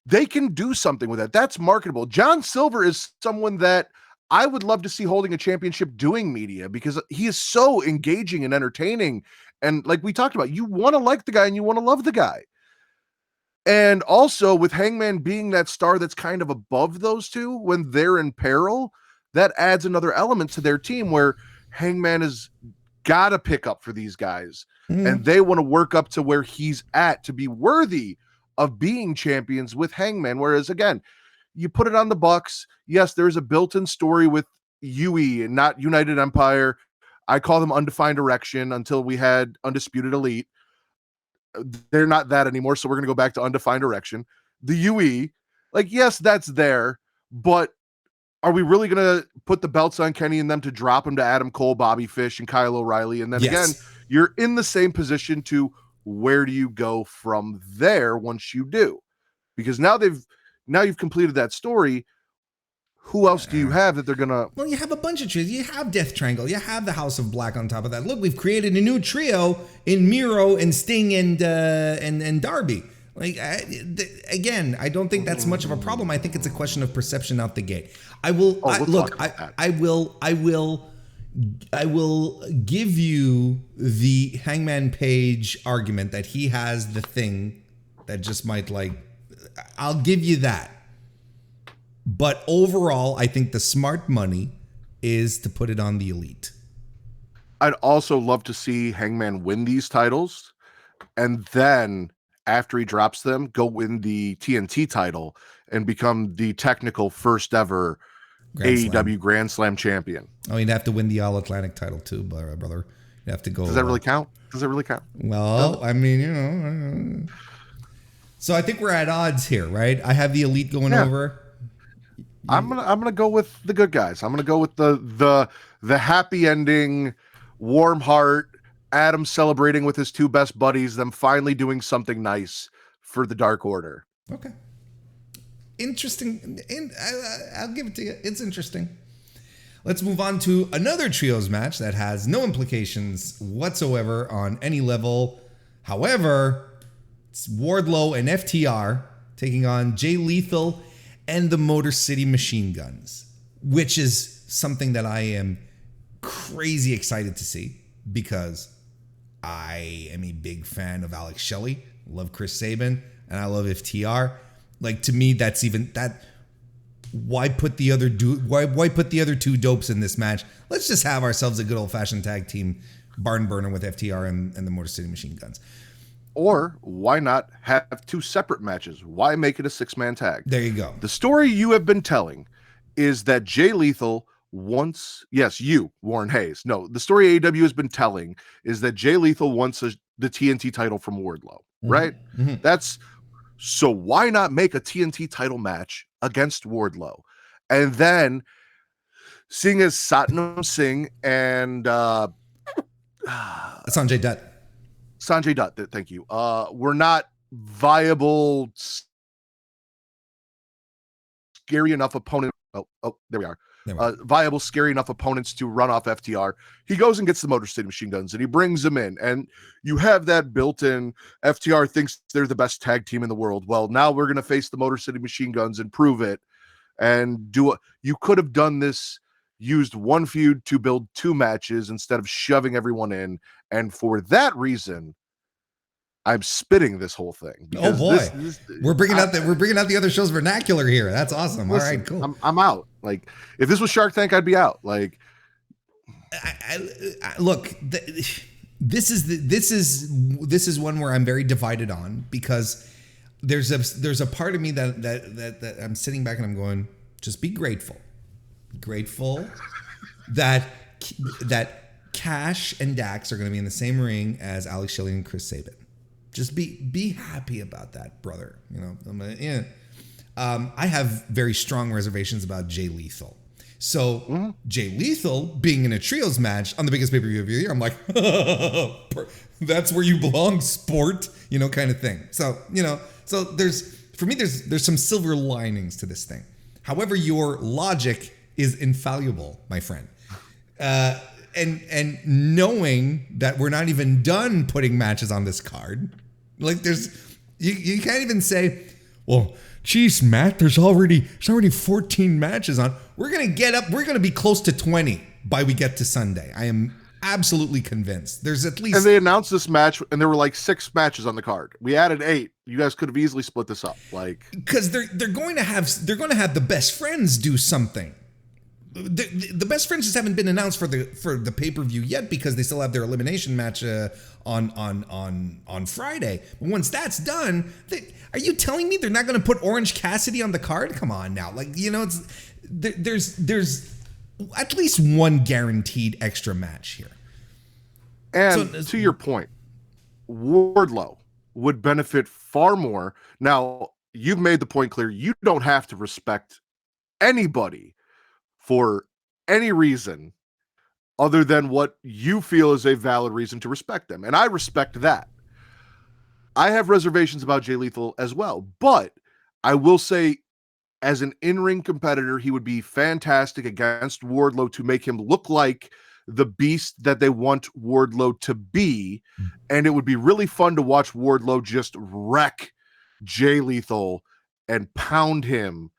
they can do something with that. That's marketable. John Silver is someone that I would love to see holding a championship doing media, because he is so engaging and entertaining. And like we talked about, you want to like the guy and you want to love the guy. And also with Hangman being that star that's kind of above those two when they're in peril, that adds another element to their team where Hangman has got to pick up for these guys. And they want to work up to where he's at to be worthy of being champions with Hangman. Whereas again, you put it on the Bucks. Yes, there's a built-in story with UE and not United Empire. I call them Undefined Erection until we had Undisputed Elite. They're not that anymore, so we're going to go back to Undefined Erection. The UE, like, yes, that's there, but are we really going to put the belts on Kenny and them to drop him to Adam Cole, Bobby Fish, and Kyle O'Reilly? And then again, you're in the same position to where do you go from there once you do? Because now you've completed that story. Who else do you have that they're going to... Well, you have a bunch of trios. You have Death Triangle. You have the House of Black on top of that. Look, we've created a new trio in Miro and Sting and Darby. Like, again, I don't think that's much of a problem. I think it's a question of perception out the gate. I will give you the Hangman Page argument that he has the thing that just might, like, I'll give you that. But overall, I think the smart money is to put it on the Elite. I'd also love to see Hangman win these titles, and then after he drops them, go win the TNT title and become the technical first ever AEW Grand Slam champion. Oh, you'd have to win the All Atlantic title too, brother. You'd have to go. Does that really count? Does it really count? Well, I mean, you know. So I think we're at odds here, right? I have the Elite going over. I'm gonna go with the good guys. I'm gonna go with the happy ending, warm heart, Adam celebrating with his two best buddies, them finally doing something nice for the Dark Order. Okay. Interesting. I'll give it to you. It's interesting. Let's move on to another trios match that has no implications whatsoever on any level. However, it's Wardlow and FTR taking on Jay Lethal and the Motor City Machine Guns, which is something that I am crazy excited to see because I am a big fan of Alex Shelley, love Chris Sabin, and I love FTR. Like, to me, that's even that. Why put the other two dopes in this match? Let's just have ourselves a good old fashioned tag team barn burner with FTR and the Motor City Machine Guns. Or why not have two separate matches? Why make it a 6-man tag? There you go. The story you have been telling is that Jay Lethal wants, yes, you, Warren Hayes. No, the story AEW has been telling is that Jay Lethal wants the TNT title from Wardlow, right? Mm-hmm. So why not make a TNT title match against Wardlow? And then seeing as Satnam Singh and Sanjay Dutt, thank you. We're not viable, scary enough opponent. Oh, there we are. Viable, scary enough opponents to run off FTR. He goes and gets the Motor City Machine Guns and he brings them in. And you have that built-in. FTR thinks they're the best tag team in the world. Well, now we're going to face the Motor City Machine Guns and prove it. And you could have done this, used one feud to build two matches instead of shoving everyone in. And for that reason, I'm spitting this whole thing. Oh boy, we're bringing out the other show's vernacular here. That's awesome. Listen, all right, cool. I'm out. Like, if this was Shark Tank, I'd be out. Like, look, this is one where I'm very divided on because there's a part of me that I'm sitting back and I'm going, just be grateful that Cash and Dax are going to be in the same ring as Alex Shelley and Chris Sabin. Just be happy about that, brother. You know, I have very strong reservations about Jay Lethal. So Jay Lethal being in a trios match on the biggest pay-per-view of the year, I'm like, that's where you belong, sport, kind of thing. So, so for me, there's some silver linings to this thing. However, your logic is infallible, my friend. And knowing that we're not even done putting matches on this card, like you can't even say, well, geez, Matt, there's already 14 matches on. We're gonna be close to 20 by we get to Sunday. I am absolutely convinced. There's at least. And they announced this match, and there were like 6 matches on the card. We added 8. You guys could have easily split this up, because they're going to have the best friends do something. The best friends just haven't been announced for the pay-per-view yet because they still have their elimination match on Friday. But once that's done, are you telling me they're not going to put Orange Cassidy on the card? Come on now, there's at least one guaranteed extra match here. And so, to your point, Wardlow would benefit far more. Now, you've made the point clear. You don't have to respect anybody for any reason other than what you feel is a valid reason to respect them. And I respect that. I have reservations about Jay Lethal as well, but I will say as an in-ring competitor, he would be fantastic against Wardlow to make him look like the beast that they want Wardlow to be. And it would be really fun to watch Wardlow just wreck Jay Lethal and pound him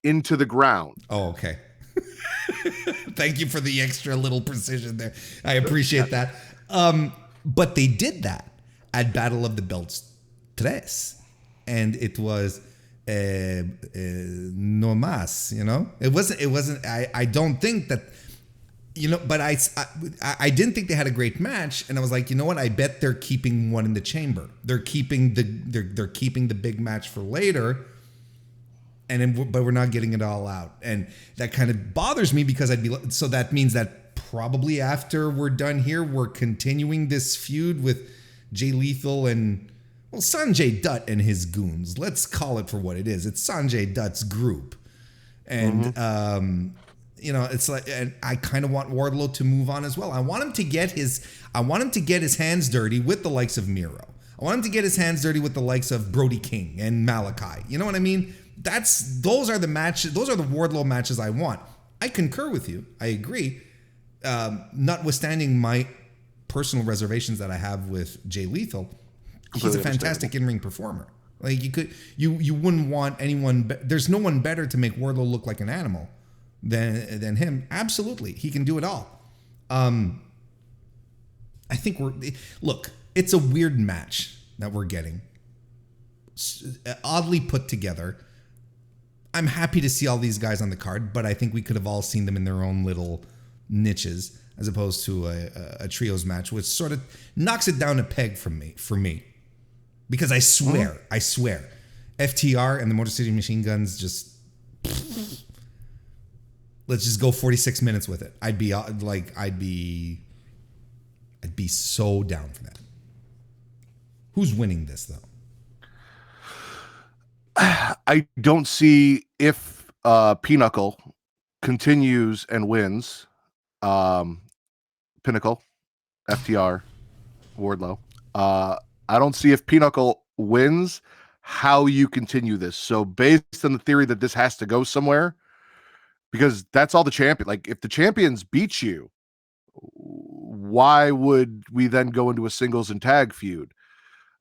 into the ground. Oh, okay. Thank you for the extra little precision there. I appreciate that. But they did that at Battle of the Belts 3. And it was no mas, It wasn't, I don't think that, but I didn't think they had a great match. And I was like, you know what? I bet they're keeping one in the chamber. They're keeping the big match for later. But we're not getting it all out. And that kind of bothers me because so that means that probably after we're done here, we're continuing this feud with Jay Lethal and, Sanjay Dutt and his goons. Let's call it for what it is. It's Sanjay Dutt's group. And, it's like, and I kind of want Wardlow to move on as well. I want him to get his hands dirty with the likes of Miro. I want him to get his hands dirty with the likes of Brody King and Malachi. You know what I mean? Those are the matches. Those are the Wardlow matches I want. I concur with you. I agree. Notwithstanding my personal reservations that I have with Jay Lethal, he's a fantastic in-ring performer. Like you wouldn't want anyone. There's no one better to make Wardlow look like an animal than him. Absolutely, he can do it all. I think it's a weird match that we're getting. Oddly put together. I'm happy to see all these guys on the card, but I think we could have all seen them in their own little niches as opposed to a trios match, which sort of knocks it down a peg for me. Because I swear, FTR and the Motor City Machine Guns let's just go 46 minutes with it. I'd be so down for that. Who's winning this though? I don't see if Pinnacle continues and wins. Pinnacle, FTR, Wardlow. I don't see if Pinnacle wins how you continue this. So based on the theory that this has to go somewhere, because that's all the champion. Like if the champions beat you, why would we then go into a singles and tag feud?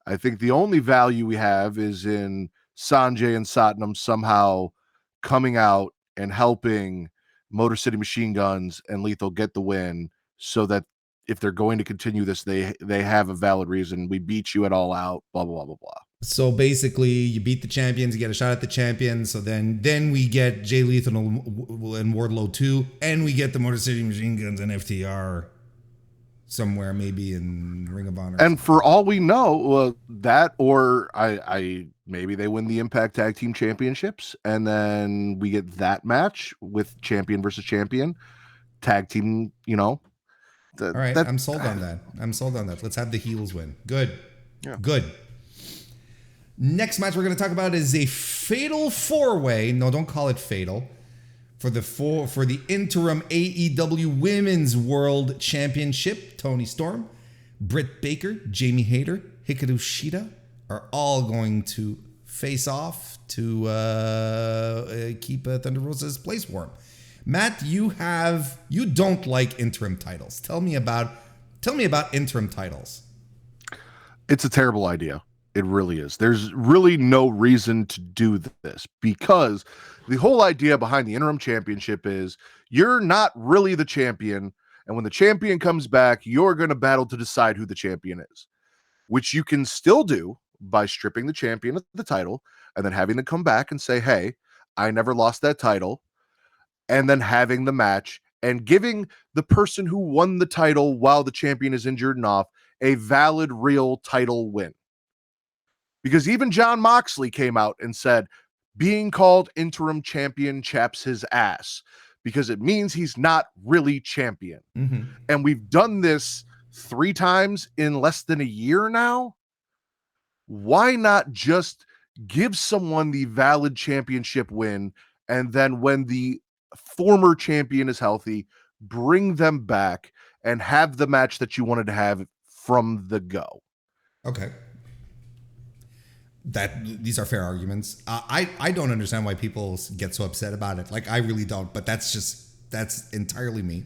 I think the only value we have is in Sanjay and Satnam somehow coming out and helping Motor City Machine Guns and Lethal get the win, so that if they're going to continue this, they have a valid reason. We beat you at All Out, blah, blah, blah, blah, blah. So basically, you beat the champions, you get a shot at the champions. So then we get Jay Lethal and Wardlow 2, and we get the Motor City Machine Guns and FTR somewhere, maybe in Ring of Honor. And for all we know, that or I maybe they win the Impact Tag Team Championships, and then we get that match with champion versus champion tag team. All right, I'm sold on that. Let's have the heels win. Good. Yeah. Good. Next match we're going to talk about is a fatal 4-way. No, don't call it fatal. for the interim AEW Women's World Championship. Toni Storm, Britt Baker, Jamie Hayter, Hikaru Shida are all going to face off to keep Thunder Rosa's place warm. Matt, you don't like interim titles. Tell me about interim titles. It's a terrible idea. It really is. There's really no reason to do this, because the whole idea behind the interim championship is you're not really the champion. And when the champion comes back, you're going to battle to decide who the champion is, which you can still do by stripping the champion of the title and then having them come back and say, hey, I never lost that title. And then having the match and giving the person who won the title while the champion is injured and off a valid, real title win. Because even Jon Moxley came out and said, being called interim champion chaps his ass because it means he's not really champion. Mm-hmm. And we've done this 3 times in less than a year now. Why not just give someone the valid championship win, and then when the former champion is healthy, bring them back and have the match that you wanted to have from the go? Okay. These are fair arguments. I don't understand why people get so upset about it. Like, I really don't, but that's entirely me.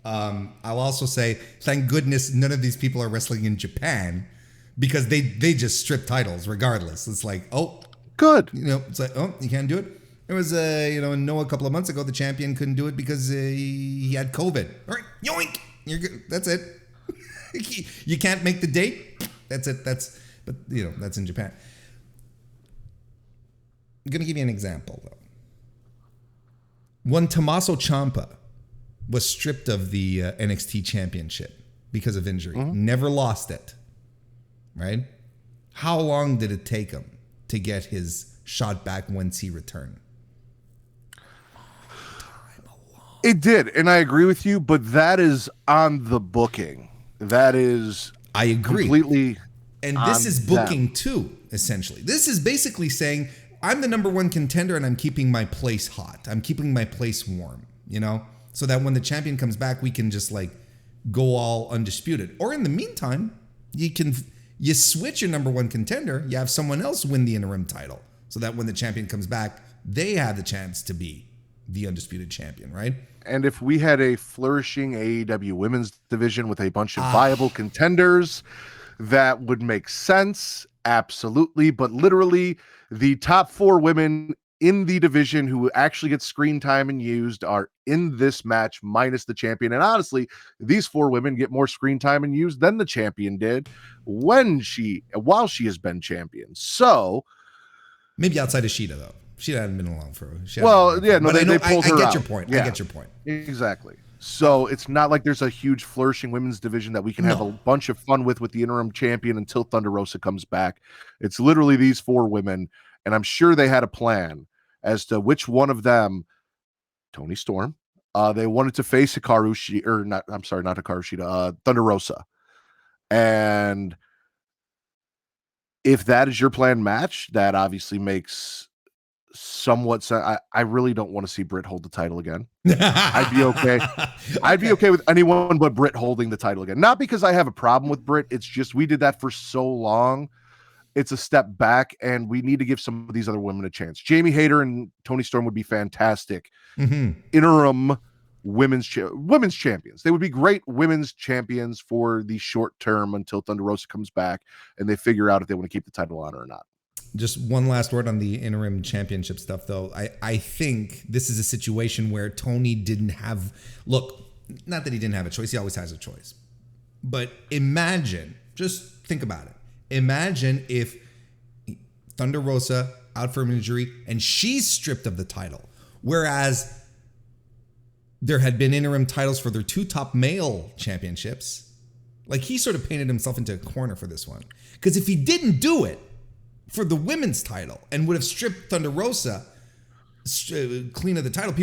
I'll also say, thank goodness none of these people are wrestling in Japan, because they just strip titles regardless. It's like, oh, good. It's like, oh, you can't do it. There was a couple of months ago, the champion couldn't do it because he had COVID. All right, yoink, you're good. That's it. You can't make the date. That's it. That's in Japan. I'm going to give you an example, though. When Tommaso Ciampa was stripped of the NXT championship because of injury, never lost it, right? How long did it take him to get his shot back once he returned? It did, and I agree with you, but that is on the booking. That is, I agree, completely. And this is booking too, essentially. This is basically saying, I'm the number one contender and I'm keeping my place hot. I'm keeping my place warm, so that when the champion comes back, we can just like go all undisputed. Or in the meantime, you switch your number one contender. You have someone else win the interim title, so that when the champion comes back, they have the chance to be the undisputed champion, right? And if we had a flourishing AEW women's division with a bunch of viable contenders, that would make sense. Absolutely. But literally, the top 4 women in the division who actually get screen time and used are in this match, minus the champion. And honestly, these 4 women get more screen time and used than the champion did while she has been champion. So maybe outside of Shida, though. She hadn't been along for. They pulled her out. I get your point. Yeah, I get your point. Exactly. So it's not like there's a huge flourishing women's division that we can have a bunch of fun with the interim champion until Thunder Rosa comes back. It's literally these 4 women, and I'm sure they had a plan as to which one of them, Toni Storm, they wanted to face not Hikaru Shida, Thunder Rosa. And if that is your planned match, that obviously makes somewhat sense. I really don't want to see Britt hold the title again. I'd be okay. I'd be okay with anyone but Britt holding the title again. Not because I have a problem with Britt. It's just we did that for so long. It's a step back, and we need to give some of these other women a chance. Jamie Hayter and Toni Storm would be fantastic. Interim women's champions. They would be great women's champions for the short term until Thunder Rosa comes back and they figure out if they want to keep the title on or not. Just one last word on the interim championship stuff, though. I think this is a situation where Tony didn't have... Look, not that he didn't have a choice. He always has a choice. But imagine, just think about it. Imagine if Thunder Rosa out for an injury and she's stripped of the title. Whereas there had been interim titles for their 2 top male championships. Like, he sort of painted himself into a corner for this one. Because if he didn't do it for the women's title and would have stripped Thunder Rosa clean of the title,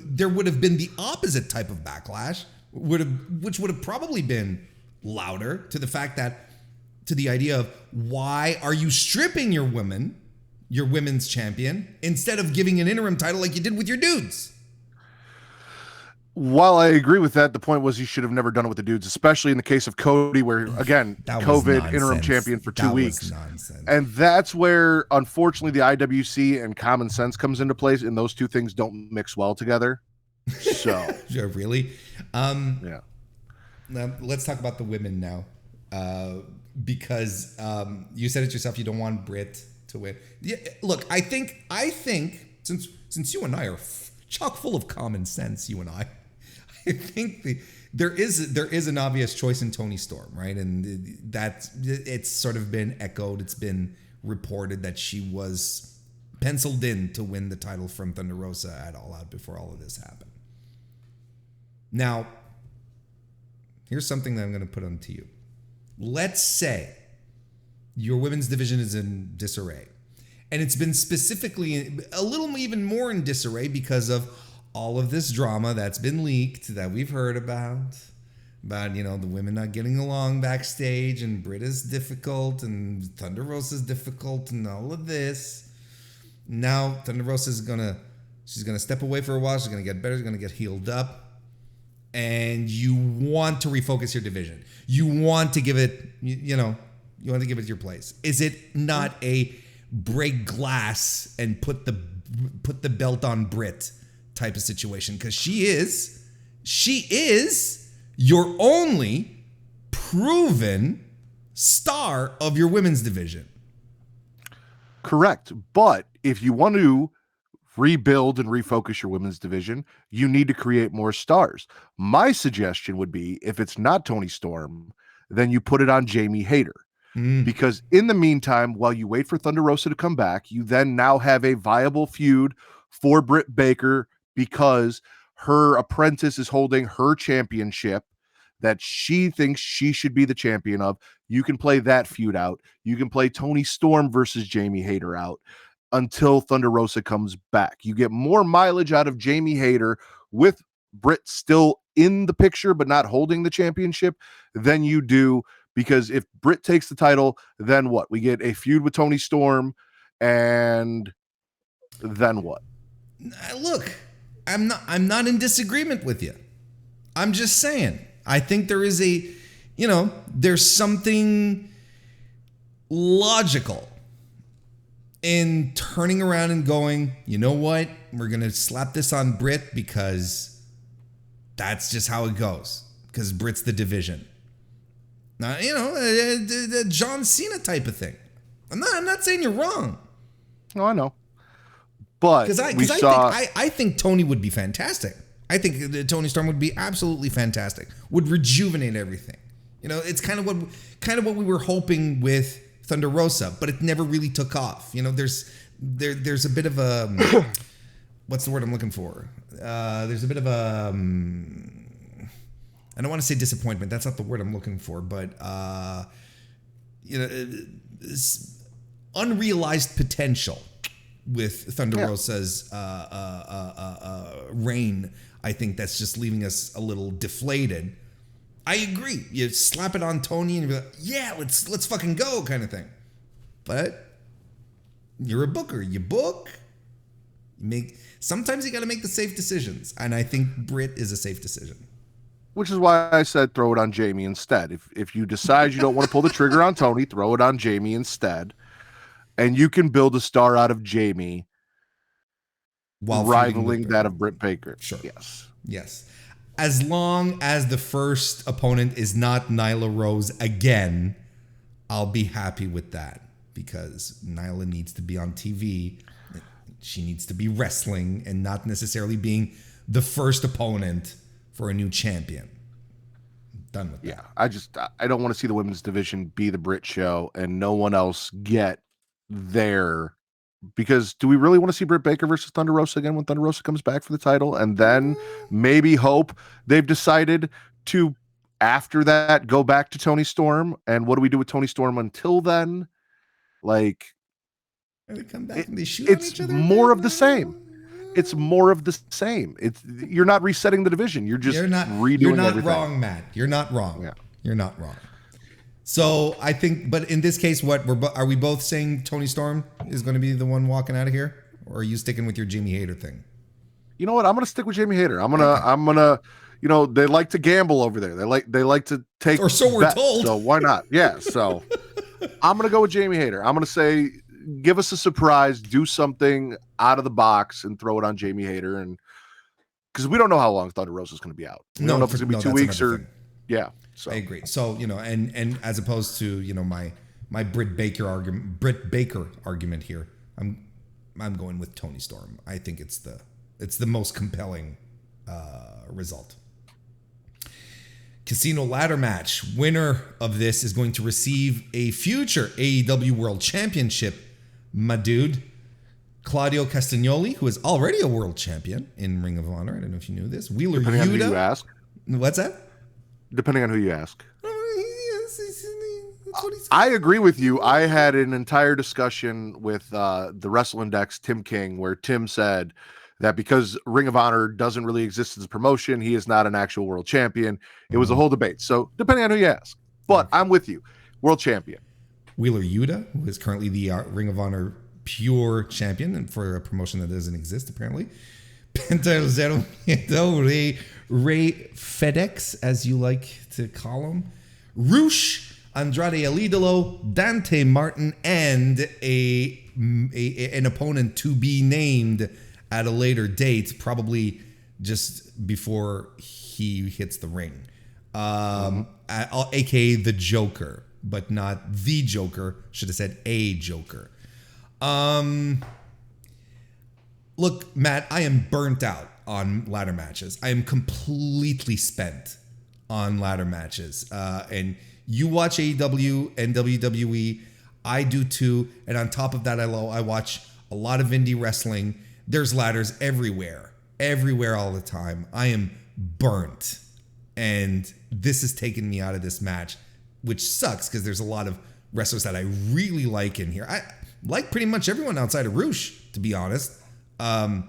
there would have been the opposite type of backlash, which would have probably been louder to the fact that, to the idea of, why are you stripping your women's champion instead of giving an interim title like you did with your dudes? While I agree with that, the point was he should have never done it with the dudes, especially in the case of Cody, where, again, COVID, interim champion for 2 weeks. And that's where, unfortunately, the IWC and common sense comes into place, and those two things don't mix well together. So. Really? Yeah. Now, let's talk about the women now. Because you said it yourself, you don't want Britt to win. Yeah, look, I think since you and I are chock full of common sense, you and I think there is an obvious choice in Toni Storm, right? And it's sort of been echoed. It's been reported that she was penciled in to win the title from Thunder Rosa at All Out before all of this happened. Now, here's something that I'm going to put onto you. Let's say your women's division is in disarray. And it's been specifically a little even more in disarray because of all of this drama that's been leaked that we've heard about, the women not getting along backstage, and Britt is difficult and Thunder Rosa is difficult and all of this. Now Thunder Rosa she's gonna step away for a while. She's gonna get better. She's gonna get healed up, and you want to refocus your division. You want to give it, you want to give it your place. Is it not a break glass and put the belt on Britt type of situation? Because she is your only proven star of your women's division. Correct. But if you want to rebuild and refocus your women's division, you need to create more stars. My suggestion would be, if it's not Toni Storm, then you put it on Jamie Hayter. Because in the meantime, while you wait for Thunder Rosa to come back, you then now have a viable feud for Britt Baker, because her apprentice is holding her championship that she thinks she should be the champion of. You can play that feud out. You can play Toni Storm versus Jamie Hayter out until Thunder Rosa comes back. You get more mileage out of Jamie Hayter with Britt still in the picture but not holding the championship than you do. Because if Britt takes the title, then what? We get a feud with Toni Storm, and then what? Look, I'm not in disagreement with you. I'm just saying, I think there is there's something logical in turning around and going, you know what? We're going to slap this on Britt because that's just how it goes. Because Britt's the division. Now, the John Cena type of thing. I'm not saying you're wrong. No, I know. But I think Toni would be fantastic. I think Toni Storm would be absolutely fantastic. Would rejuvenate everything. It's kind of what we were hoping with Thunder Rosa, but it never really took off. There's a bit of a what's the word I'm looking for? There's a bit of a I don't want to say disappointment. That's not the word I'm looking for, but unrealized potential with Thunder Rosa's reign. I think that's just leaving us a little deflated. I agree. You slap it on Toni and you're like, yeah, let's fucking go kind of thing. But you're a booker. You book. Sometimes you got to make the safe decisions, and I think Britt is a safe decision. Which is why I said throw it on Jamie instead. If you decide you don't want to pull the trigger on Toni, throw it on Jamie instead. And you can build a star out of Jamie while rivaling that of Britt Baker. Sure. Yes. As long as the first opponent is not Nyla Rose again, I'll be happy with that. Because Nyla needs to be on TV. She needs to be wrestling and not necessarily being the first opponent for a new champion. Done with that. Yeah, I don't want to see the women's division be the Britt show and no one else get there. Because do we really want to see Britt Baker versus Thunder Rosa again when Thunder Rosa comes back for the title? And then maybe hope they've decided to, after that, go back to Toni Storm. And what do we do with Toni Storm until then? Like, they come back and they shoot on each other. It's more of the same. It's more of the same. You're not resetting the division. You're just redoing You're not everything. Wrong, Matt. You're not wrong. Yeah. You're not wrong. So I think, but in this case, are we both saying Toni Storm is going to be the one walking out of here? Or are you sticking with your Jamie Hayter thing? You know what? I'm gonna stick with Jamie Hayter. I'm gonna, they like to gamble over there. They like to take, or so we're bets, told. so why not? Yeah. So I'm gonna go with Jamie Hayter. I'm gonna say, give us a surprise, do something out of the box, and throw it on Jamie Hayter, and because we don't know how long Thunder Rosa is gonna be out. We don't know if it's gonna be 2 weeks or thing. Yeah. So I agree. So and as opposed to my Britt Baker argument here, I'm going with Toni Storm. I think it's the most compelling result. Casino ladder match. Winner of this is going to receive a future AEW World Championship, my dude. Claudio Castagnoli, who is already a world champion in Ring of Honor. I don't know if you knew this. Wheeler Depending on Yuta. who you ask. What's that? Depending on who you ask. I agree with you. I had an entire discussion with the Wrestle Index, Tim King, where Tim said that because Ring of Honor doesn't really exist as a promotion, he is not an actual world champion. It was a whole debate. So depending on who you ask. But I'm with you. World champion. Wheeler Yuta, who is currently the Ring of Honor pure champion and for a promotion that doesn't exist, apparently. Penta Zero Ray FedEx, as you like to call him. Roosh, Andrade El Idolo, Dante Martin, and an opponent to be named at a later date, probably just before he hits the ring. AKA the Joker, but not the Joker. Should have said a Joker. Look, Matt, I am burnt out on ladder matches. I am completely spent on ladder matches. And you watch AEW and WWE. I do too. And on top of that, I watch a lot of indie wrestling. There's ladders everywhere all the time. I am burnt. And this has taken me out of this match, which sucks because there's a lot of wrestlers that I really like in here. I like pretty much everyone outside of Roosh, to be honest. But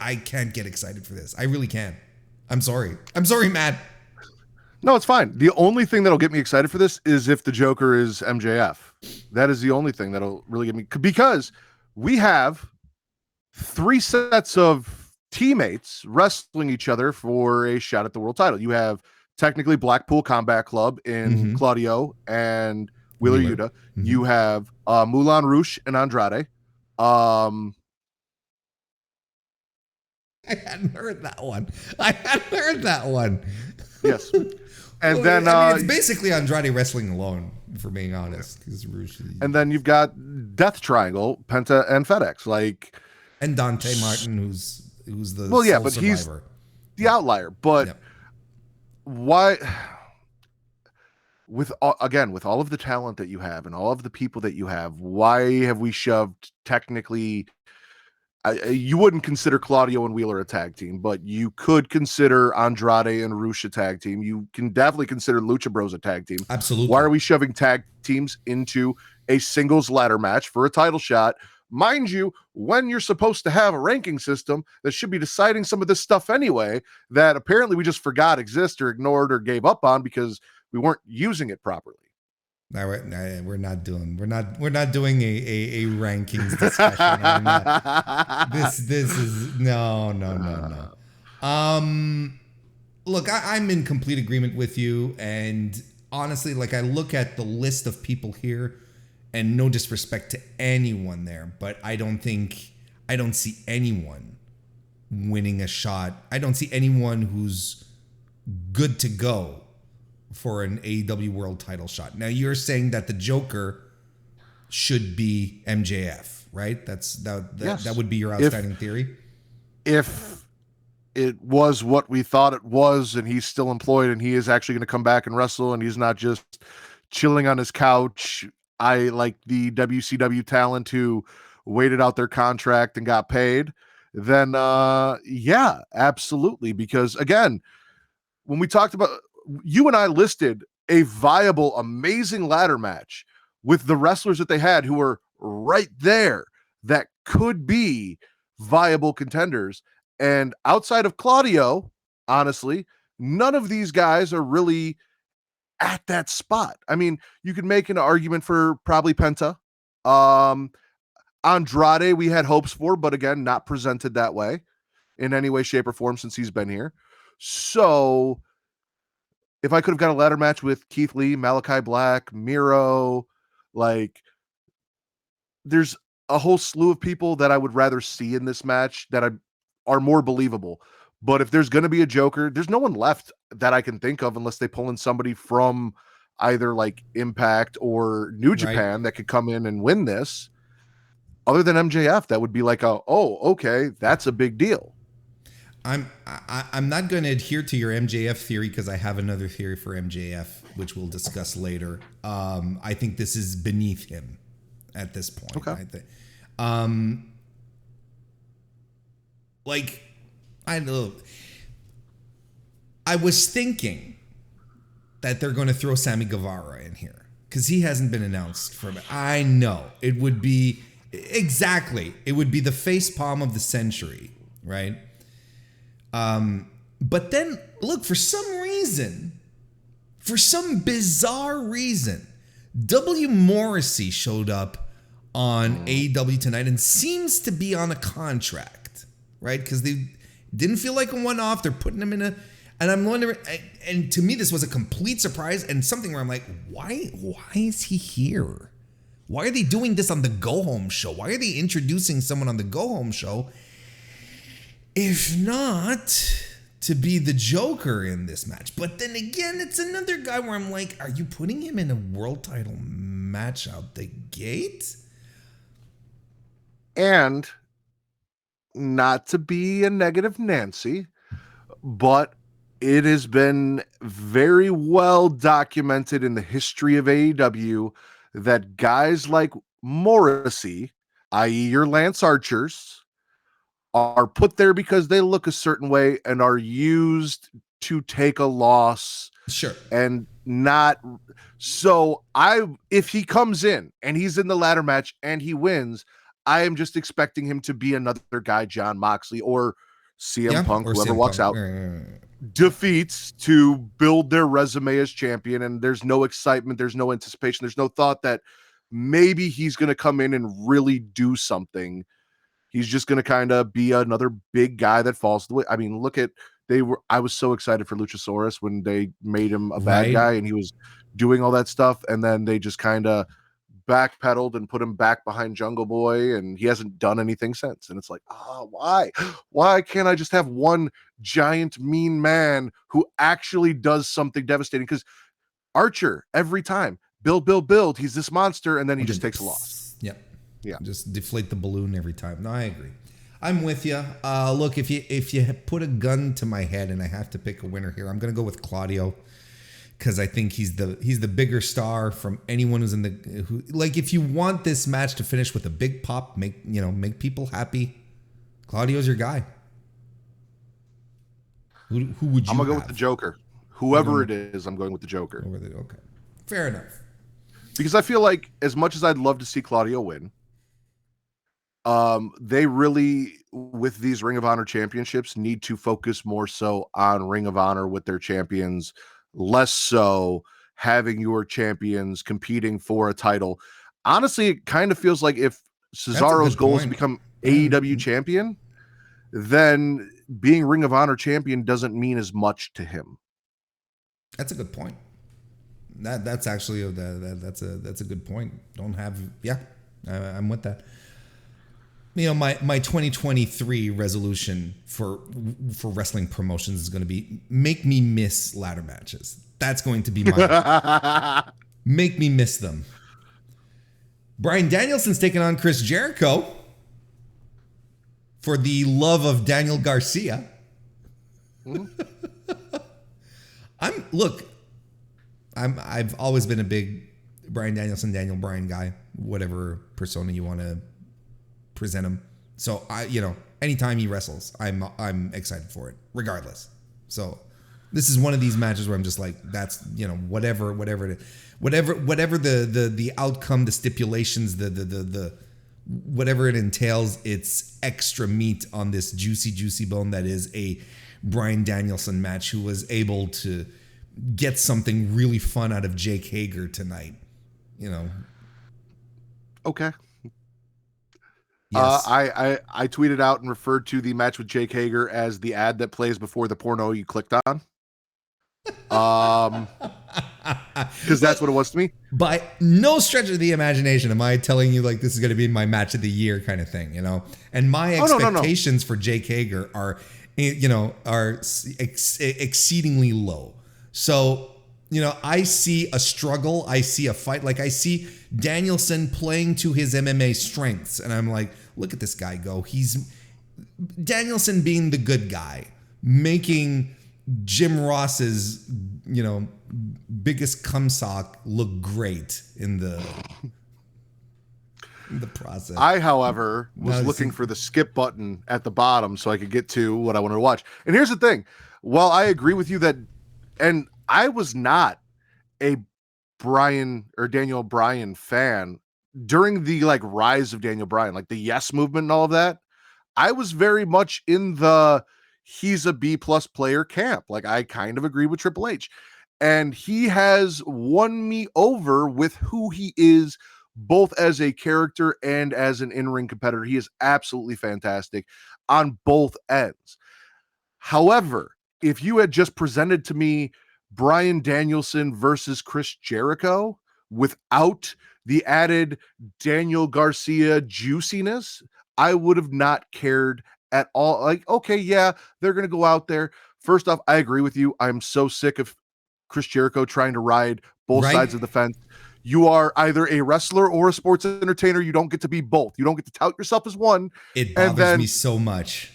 I can't get excited for this. I really can't. I'm sorry, Matt. No, it's fine. The only thing that'll get me excited for this is if the Joker is MJF. That is the only thing that'll really get me, because we have 3 sets of teammates wrestling each other for a shot at the world title. You have technically Blackpool Combat Club in Claudio and Wheeler Yuta. Mm-hmm. You have Moulin Rouge and Andrade. I hadn't heard that one. Yes. And then it's basically Andrade wrestling alone, for being honest. And then you've got Death Triangle, Penta and FedEx, and Dante Martin, who's the but survivor. He's the outlier. But why? With all of the talent that you have and all of the people that you have, why have we shoved technically? You wouldn't consider Claudio and Wheeler a tag team, but you could consider Andrade and Roosh a tag team. You can definitely consider Lucha Bros a tag team. Absolutely. Why are we shoving tag teams into a singles ladder match for a title shot? Mind you, when you're supposed to have a ranking system that should be deciding some of this stuff anyway, that apparently we just forgot exists or ignored or gave up on because we weren't using it properly. No, we're not doing a rankings discussion. This is no. Look, I'm in complete agreement with you, and honestly, I look at the list of people here, and no disrespect to anyone there, but I don't see anyone winning a shot. I don't see anyone who's good to go for an AEW world title shot. Now you're saying that the Joker should be MJF, right? Yes. That would be your outstanding theory. If it was what we thought it was, and he's still employed, and he is actually going to come back and wrestle, and he's not just chilling on his couch. I like the WCW talent who waited out their contract and got paid. Then, yeah, absolutely. Because again, when we talked about, you and I listed a viable, amazing ladder match with the wrestlers that they had who were right there that could be viable contenders. And outside of Claudio, honestly, none of these guys are really at that spot. I mean, you could make an argument for probably Penta. Andrade we had hopes for, but again, not presented that way in any way, shape, or form since he's been here. So if I could have got a ladder match with Keith Lee, Malachi Black, Miro, like there's a whole slew of people that I would rather see in this match that are more believable. But if there's going to be a Joker, there's no one left that I can think of unless they pull in somebody from either like Impact or New Japan that could come in and win this. Other than MJF, that would be like okay, that's a big deal. I'm not going to adhere to your MJF theory because I have another theory for MJF, which we'll discuss later. I think this is beneath him at this point. Okay. I think. Like, I know. I was thinking that they're going to throw Sammy Guevara in here because he hasn't been announced for. I know it would be it would be the face palm of the century, right? But then look, for some bizarre reason, W. Morrissey showed up on AEW tonight and seems to be on a contract, right? Because they didn't feel like a one-off. They're putting him in a, and I'm wondering, and to me, this was a complete surprise and something where I'm like, why is he here? Why are they doing this on the Go Home show? Why are they introducing someone on the Go Home show? If not to be the Joker in this match. But then again, it's another guy where I'm like, are you putting him in a world title match out the gate? And not to be a negative Nancy, but it has been very well documented in the history of AEW that guys like Morrissey, i.e. your Lance Archers, are put there because they look a certain way and are used to take a loss. Sure. And not so if he comes in and he's in the ladder match and he wins, I am just expecting him to be another guy, John Moxley or CM Punk, or whoever walks out, defeats to build their resume as champion. And there's no excitement, there's no anticipation, there's no thought that maybe he's going to come in and really do something. He's just going to kind of be another big guy that falls the way. I mean, I was so excited for Luchasaurus when they made him a bad guy and he was doing all that stuff. And then they just kind of backpedaled and put him back behind Jungle Boy. And he hasn't done anything since. And it's like, why can't I just have one giant mean man who actually does something devastating? Because Archer, every time, build. He's this monster. And then he just takes a loss. Yep. Yeah. Just deflate the balloon every time. No, I agree. I'm with you. Look, if you put a gun to my head and I have to pick a winner here, I'm going to go with Claudio because I think he's the bigger star from anyone who's like, if you want this match to finish with a big pop, make people happy, Claudio's your guy. Who would you? I'm going to go with the Joker. Whoever it is, I'm going with the Joker. Okay. Fair enough. Because I feel like as much as I'd love to see Claudio win, they really, with these Ring of Honor championships, need to focus more so on Ring of Honor with their champions, less so having your champions competing for a title. Honestly, it kind of feels like if Cesaro's goal is to become AEW champion, then being Ring of Honor champion doesn't mean as much to him. That's a good point. That's actually that's a good point. I'm with that. My 2023 resolution for wrestling promotions is going to be make me miss ladder matches. That's going to be my make me miss them. Bryan Danielson's taking on Chris Jericho for the love of Daniel Garcia. I've always been a big Bryan Danielson, Daniel Bryan guy, whatever persona you want to present him. So anytime he wrestles, I'm excited for it, regardless. So this is one of these matches where I'm just like, that's whatever the outcome, the stipulations, the whatever it entails, it's extra meat on this juicy bone that is a Bryan Danielson match, who was able to get something really fun out of Jake Hager tonight. Okay. Yes. I tweeted out and referred to the match with Jake Hager as the ad that plays before the porno you clicked on. Because that's what it was to me. By no stretch of the imagination am I telling you like this is going to be my match of the year kind of thing, And my expectations for Jake Hager are exceedingly low. So, I see a struggle. I see a fight. Like I see Danielson playing to his MMA strengths. And I'm like, look at this guy go. He's Danielson being the good guy, making Jim Ross's, biggest cumsock look great in the process. I, however, was looking for the skip button at the bottom so I could get to what I wanted to watch. And here's the thing. While I agree with you that, and I was not a Daniel Bryan fan during the rise of Daniel Bryan, like the Yes movement and all of that. I was very much in the he's a B+ player camp. Like I kind of agree with Triple H, and he has won me over with who he is, both as a character and as an in-ring competitor. He is absolutely fantastic on both ends. However, if you had just presented to me Bryan Danielson versus Chris Jericho without the added Daniel Garcia juiciness, I would have not cared at all. Like, okay, yeah, they're going to go out there. First off, I agree with you. I'm so sick of Chris Jericho trying to ride both sides of the fence. You are either a wrestler or a sports entertainer. You don't get to be both. You don't get to tout yourself as one. It bothers me so much.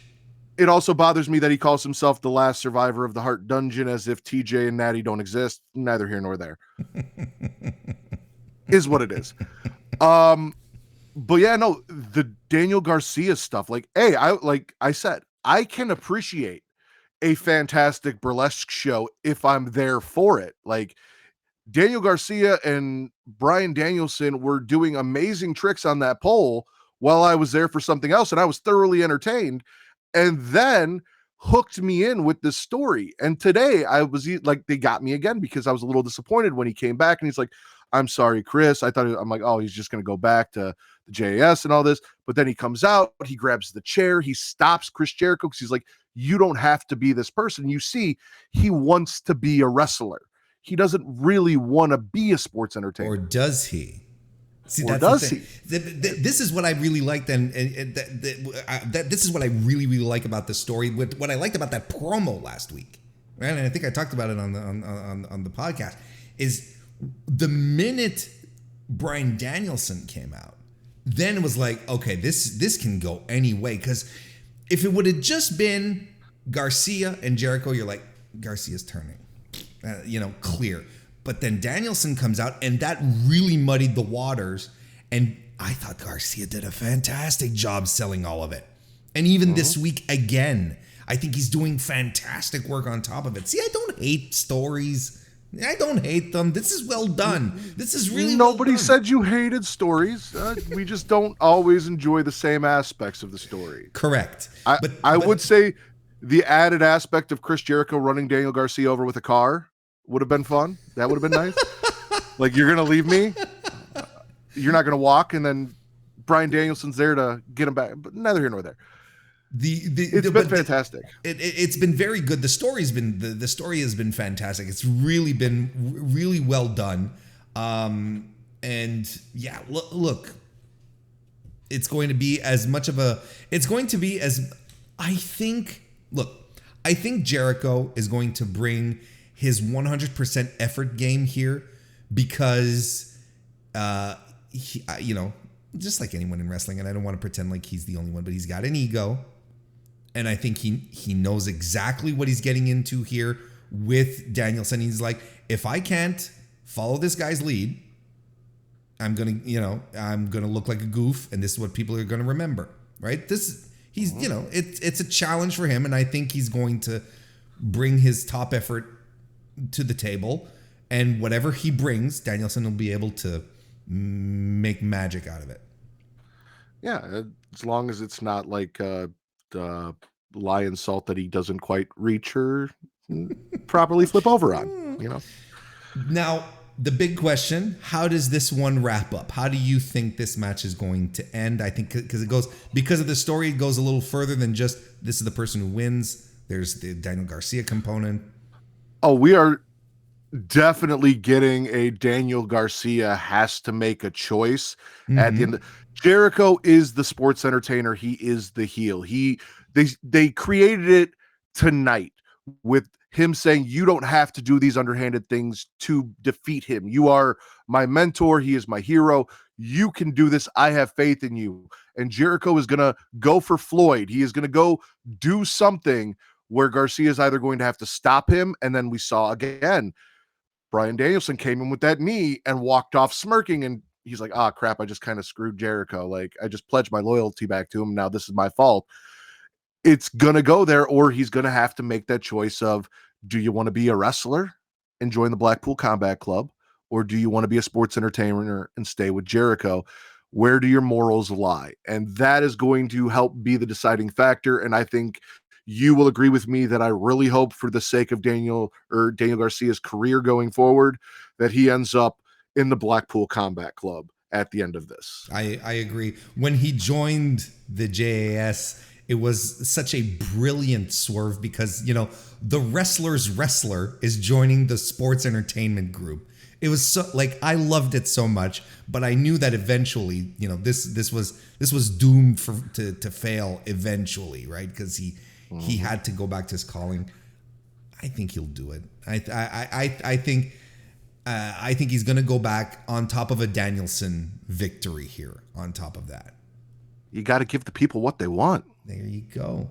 It also bothers me that he calls himself the last survivor of the Heart Dungeon, as if TJ and Natty don't exist. Neither here nor there. Is what it is. But yeah, no, the Daniel Garcia stuff, I said, I can appreciate a fantastic burlesque show if I'm there for it. Like Daniel Garcia and Bryan Danielson were doing amazing tricks on that pole while I was there for something else, and I was thoroughly entertained, and then hooked me in with this story. And today I was like, they got me again because I was a little disappointed when he came back and he's like, I'm sorry, Chris. I'm like, oh, he's just going to go back to the JAS and all this. But then he comes out, he grabs the chair, he stops Chris Jericho because he's like, you don't have to be this person. You see, he wants to be a wrestler. He doesn't really want to be a sports entertainer. Or does he? See, or does he? This is what I really liked, and this is what I really, really like about the story. What I liked about that promo last week, right? And I think I talked about it on the podcast, is the minute Bryan Danielson came out, then it was like, okay, this can go any way. Because if it would have just been Garcia and Jericho, you're like, Garcia's turning, clear. But then Danielson comes out, and that really muddied the waters. And I thought Garcia did a fantastic job selling all of it. And even this week again, I think he's doing fantastic work on top of it. See, I don't hate stories. I don't hate them. This is well done. This is really Nobody well done. said you hated stories. We just don't always enjoy the same aspects of the story. Correct. I would say the added aspect of Chris Jericho running Daniel Garcia over with a car would have been fun. That would have been nice. Like, you're going to leave me? You're not going to walk? And then Bryan Danielson's there to get him back. But neither here nor there. It's been fantastic. It's been very good. The story has been fantastic. It's really been really well done. And yeah, look, it's going to be as much of a. It's going to be as I think. Look, I think Jericho is going to bring his 100% effort game here because, just like anyone in wrestling, and I don't want to pretend like he's the only one, but he's got an ego. And I think he knows exactly what he's getting into here with Danielson. He's like, if I can't follow this guy's lead, I'm gonna look like a goof, and this is what people are gonna remember, right? It's a challenge for him, and I think he's going to bring his top effort to the table, and whatever he brings, Danielson will be able to make magic out of it. Yeah, as long as it's not like the lion salt that he doesn't quite reach or properly flip over on, Now, the big question, how does this one wrap up? How do you think this match is going to end? I think because of the story, it goes a little further than just this is the person who wins. There's the Daniel Garcia component. Oh, we are definitely getting a Daniel Garcia has to make a choice at the end. Jericho is the sports entertainer. He is the heel. They created it tonight with him saying, you don't have to do these underhanded things to defeat him. You are my mentor. He is my hero. You can do this. I have faith in you. And Jericho is going to go for Floyd. He is going to go do something where Garcia is either going to have to stop him. And then we saw again, Bryan Danielson came in with that knee and walked off smirking. And he's like, ah, crap, I just kind of screwed Jericho. Like, I just pledged my loyalty back to him. Now this is my fault. It's going to go there, or he's going to have to make that choice of, do you want to be a wrestler and join the Blackpool Combat Club? Or do you want to be a sports entertainer and stay with Jericho? Where do your morals lie? And that is going to help be the deciding factor. And I think you will agree with me that I really hope, for the sake of Daniel Garcia's career going forward, that he ends up in the Blackpool Combat Club at the end of this. I agree. When he joined the JAS, it was such a brilliant swerve because, the wrestler's wrestler is joining the sports entertainment group. It was so, like, I loved it so much, but I knew that eventually, this was doomed to fail eventually, right? Because he had to go back to his calling. I think he'll do it. I think he's going to go back on top of a Danielson victory here. On top of that, you got to give the people what they want. There you go.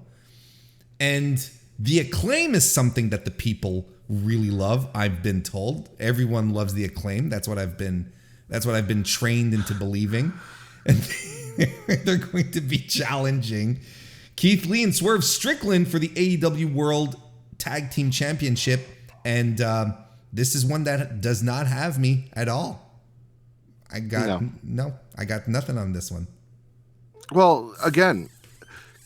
And the Acclaim is something that the people really love. I've been told everyone loves the Acclaim. That's what I've been trained into believing. And they're going to be challenging Keith Lee and Swerve Strickland for the AEW World Tag Team Championship. And this is one that does not have me at all. I got nothing on this one. Well, again,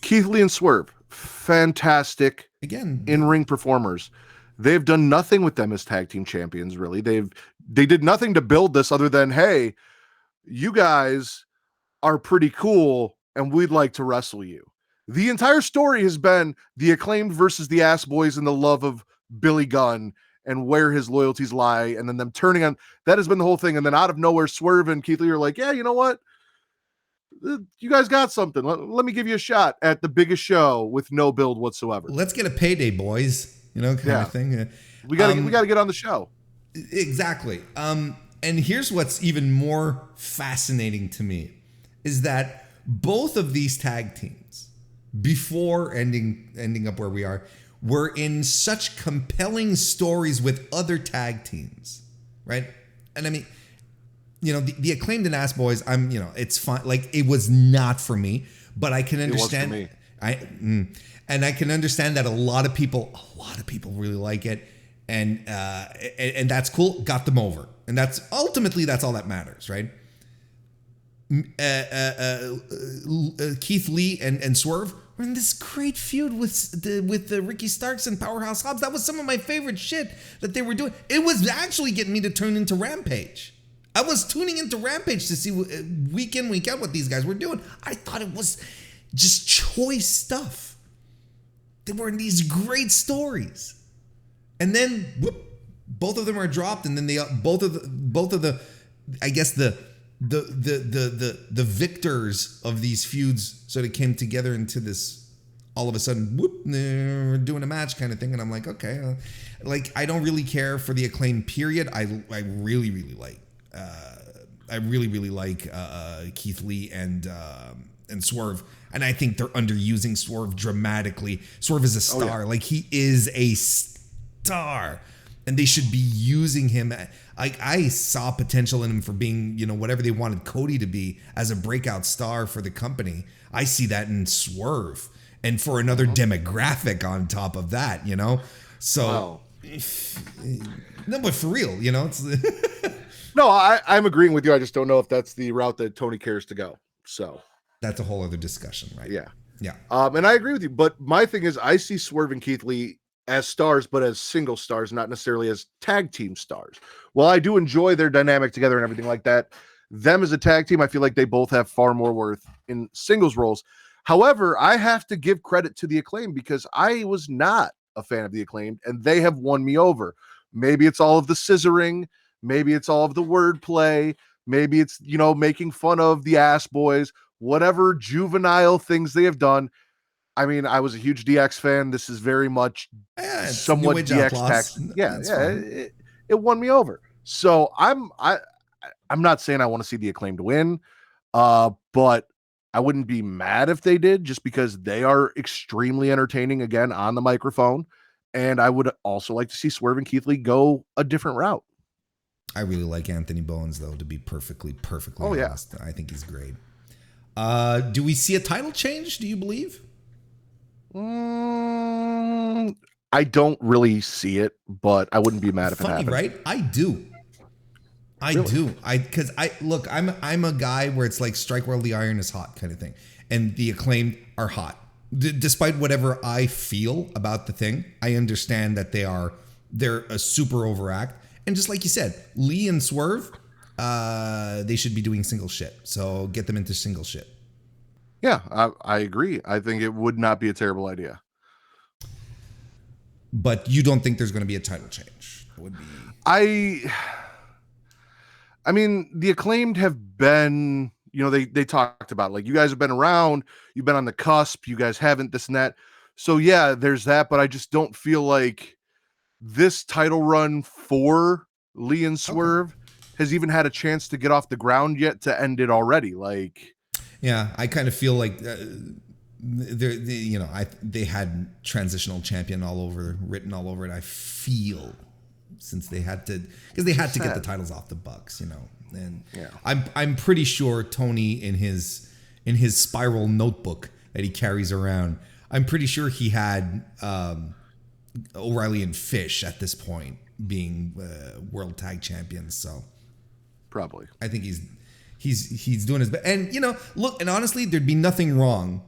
Keith Lee and Swerve, fantastic in-ring performers. They've done nothing with them as tag team champions, really. They did nothing to build this other than, hey, you guys are pretty cool and we'd like to wrestle you. The entire story has been the Acclaimed versus the Ass Boys and the love of Billy Gunn and where his loyalties lie, and then them turning on. That has been the whole thing. And then out of nowhere, Swerve and Keith Lee are like, yeah, you know what? You guys got something. Let me give you a shot at the biggest show with no build whatsoever. Let's get a payday, boys. Kind of thing. We got to get on the show. Exactly. And here's what's even more fascinating to me is that both of these tag teams, before ending up where we are, were in such compelling stories with other tag teams, right? And I mean, the Acclaimed and Ass Boys, it's fine. Like, it was not for me, but I can understand. It was for me. And I can understand that a lot of people really like it, and that's cool. Got them over, and that's ultimately all that matters, right? Keith Lee and Swerve were in this great feud with the Ricky Starks and Powerhouse Hobbs. That was some of my favorite shit that they were doing. It was actually getting me to turn into Rampage. I was tuning into Rampage to see week in, week out what these guys were doing. I thought it was just choice stuff. They were in these great stories, and then both of them are dropped, and then both of the I guess the victors of these feuds sort of came together into this all of a sudden they're doing a match kind of thing, and I'm like, okay, like, I don't really care for the Acclaim period. I really like Keith Lee and Swerve. And I think they're underusing Swerve dramatically. Swerve is a star. Like, he is a star. And they should be using him. I saw potential in him for being, whatever they wanted Cody to be as a breakout star for the company. I see that in Swerve. And for another demographic on top of that, So, wow. No, but for real, it's... No, I'm agreeing with you. I just don't know if that's the route that Tony cares to go. So... That's a whole other discussion, right? Yeah. Yeah. And I agree with you. But my thing is, I see Swerve and Keith Lee as stars, but as single stars, not necessarily as tag team stars. Well, I do enjoy their dynamic together and everything like that. Them as a tag team, I feel like they both have far more worth in singles roles. However, I have to give credit to the Acclaimed because I was not a fan of the Acclaimed, and they have won me over. Maybe it's all of the scissoring, maybe it's all of the wordplay, maybe it's, making fun of the ass boys, whatever juvenile things they have done. I mean, I was a huge DX fan. This is very much somewhat DX tax. Yeah, it won me over. So I'm not saying I want to see the Acclaimed win, but I wouldn't be mad if they did, just because they are extremely entertaining again on the microphone. And I would also like to see Swerve and Keith Lee go a different route. I really like Anthony Bowens, though, to be perfectly honest. I think he's great. Do we see a title change, do you believe? I don't really see it, but I wouldn't be mad if it happened. Right? I do. Because I'm a guy where it's like strike while the iron is hot kind of thing, and the Acclaimed are hot. Despite whatever I feel about the thing, I understand that they're a super overact, and just like you said, Lee and Swerve, they should be doing single shit. So get them into single shit. Yeah, I agree. I think it would not be a terrible idea. But you don't think there's going to be a title change? It would be. I mean, the Acclaimed have been, they talked about, like, you guys have been around, you've been on the cusp, you guys haven't, this and that. So yeah, there's that, but I just don't feel like this title run for Lee and Swerve has even had a chance to get off the ground yet to end it already. Like, yeah, I kind of feel like they had transitional champion written all over it. I feel since they had to, because they had to get the titles off the Bucks, and yeah. I'm pretty sure Tony in his spiral notebook that he carries around, I'm pretty sure he had O'Reilly and Fish at this point being world tag champions. So probably, I think he's doing his best. And look, and honestly, there'd be nothing wrong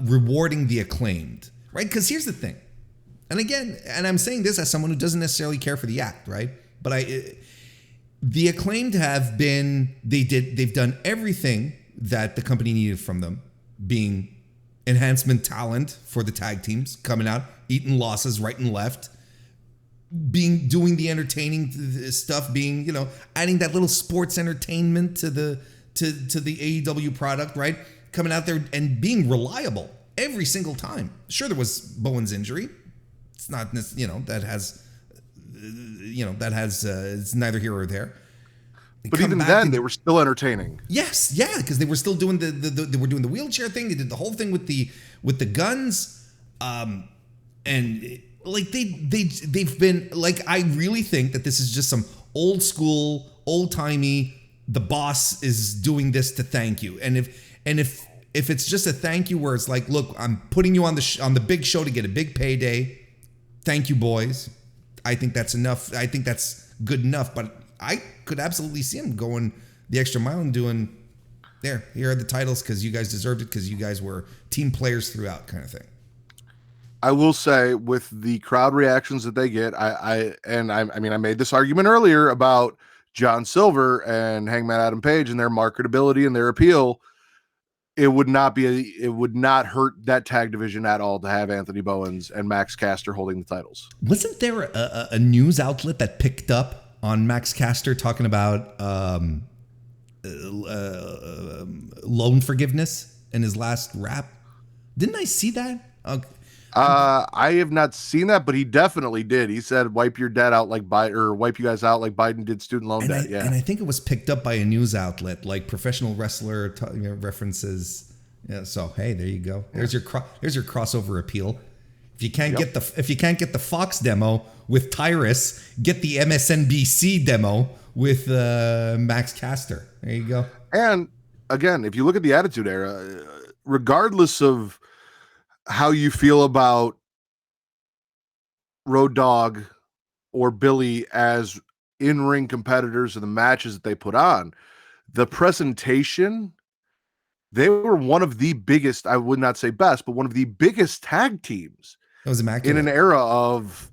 rewarding the Acclaimed, right? Because here's the thing, and again, and I'm saying this as someone who doesn't necessarily care for the act, right? But the Acclaimed have been, they've done everything that the company needed from them, being enhancement talent for the tag teams, coming out, eating losses right and left, doing the entertaining stuff, adding that little sports entertainment to the AEW product, right? Coming out there and being reliable every single time. Sure, there was Bowen's injury. It's not, it's neither here or there. But even then, they were still entertaining. Yes, yeah, because they were still doing they were doing the wheelchair thing. They did the whole thing with the guns, and like they've been like, I really think that this is just some old school, old timey. The boss is doing this to thank you, and if it's just a thank you where it's like, look, I'm putting you on the big show to get a big payday. Thank you, boys. I think that's enough. I think that's good enough. But I could absolutely see him going the extra mile and doing, here are the titles because you guys deserved it, because you guys were team players throughout, kind of thing. I will say, with the crowd reactions that they get, I made this argument earlier about John Silver and Hangman Adam Page and their marketability and their appeal. It would not hurt that tag division at all to have Anthony Bowens and Max Caster holding the titles. Wasn't there a news outlet that picked up on Max Caster talking about loan forgiveness in his last rap? Didn't I see that? I have not seen that, but he definitely did. He said, wipe your debt out wipe you guys out like Biden did student loan debt. Yeah. And I think it was picked up by a news outlet, like Professional Wrestler references. Yeah. So, hey, there you go. There's your crossover appeal. If you can't get the Fox demo with Tyrus, get the MSNBC demo with Max Caster. There you go. And again, if you look at the Attitude Era, regardless of how you feel about Road Dogg or Billy as in-ring competitors in the matches that they put on, the presentation, they were one of the biggest, I would not say best, but one of the biggest tag teams It was immaculate. in an era of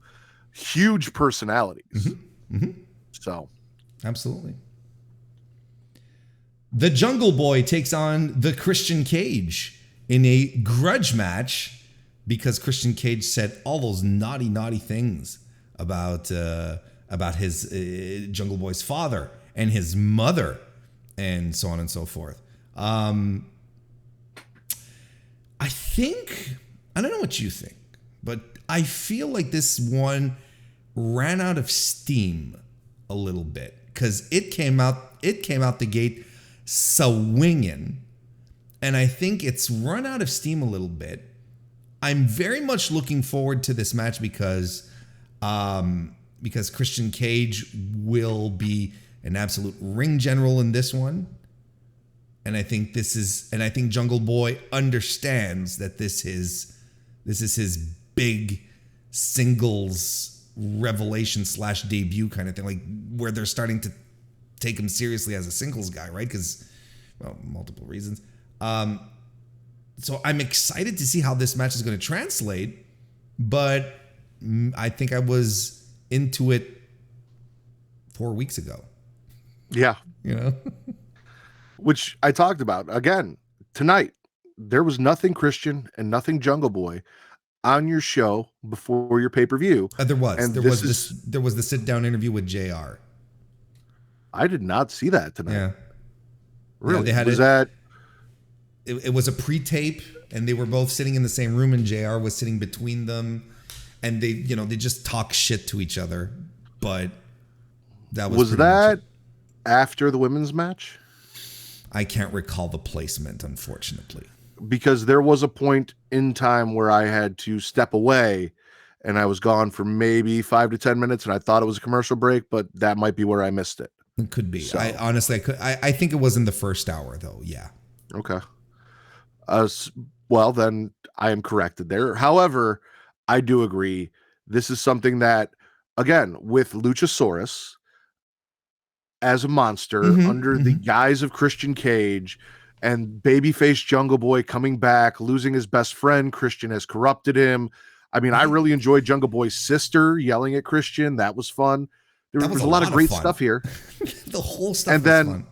huge personalities. So, absolutely. The Jungle Boy takes on the Christian Cage in a grudge match because Christian Cage said all those naughty things about his Jungle Boy's father and his mother and so on and so forth. I don't know what you think, but I feel like this one ran out of steam a little bit because it came out the gate swinging, and I think it's run out of steam a little bit. I'm very much looking forward to this match because Christian Cage will be an absolute ring general in this one. And I think Jungle Boy understands that this is his big singles revelation / debut kind of thing, like where they're starting to take him seriously as a singles guy, right? Because, well, multiple reasons. So I'm excited to see how this match is going to translate, but I think I was into it 4 weeks ago. Yeah. You know? Which I talked about. Again, tonight, there was nothing Christian and nothing Jungle Boy on your show before your pay-per-view. There was the sit-down interview with JR. I did not see that tonight. Yeah. Really? Yeah, they had it was a pre-tape, and they were both sitting in the same room, and JR was sitting between them, and they just talk shit to each other. But that was that after the women's match? I can't recall the placement, unfortunately. Because there was a point in time where I had to step away, and I was gone for maybe 5 to 10 minutes, and I thought it was a commercial break, but that might be where I missed it. It could be. So. I think it was in the first hour, though. Yeah. Okay. Well, then I am corrected there. However, I do agree. This is something that, again, with Luchasaurus as a monster under the guise of Christian Cage and babyface Jungle Boy coming back, losing his best friend, Christian has corrupted him. I mean, I really enjoyed Jungle Boy's sister yelling at Christian. That was fun. There was a lot of great stuff here. The whole stuff and was then fun.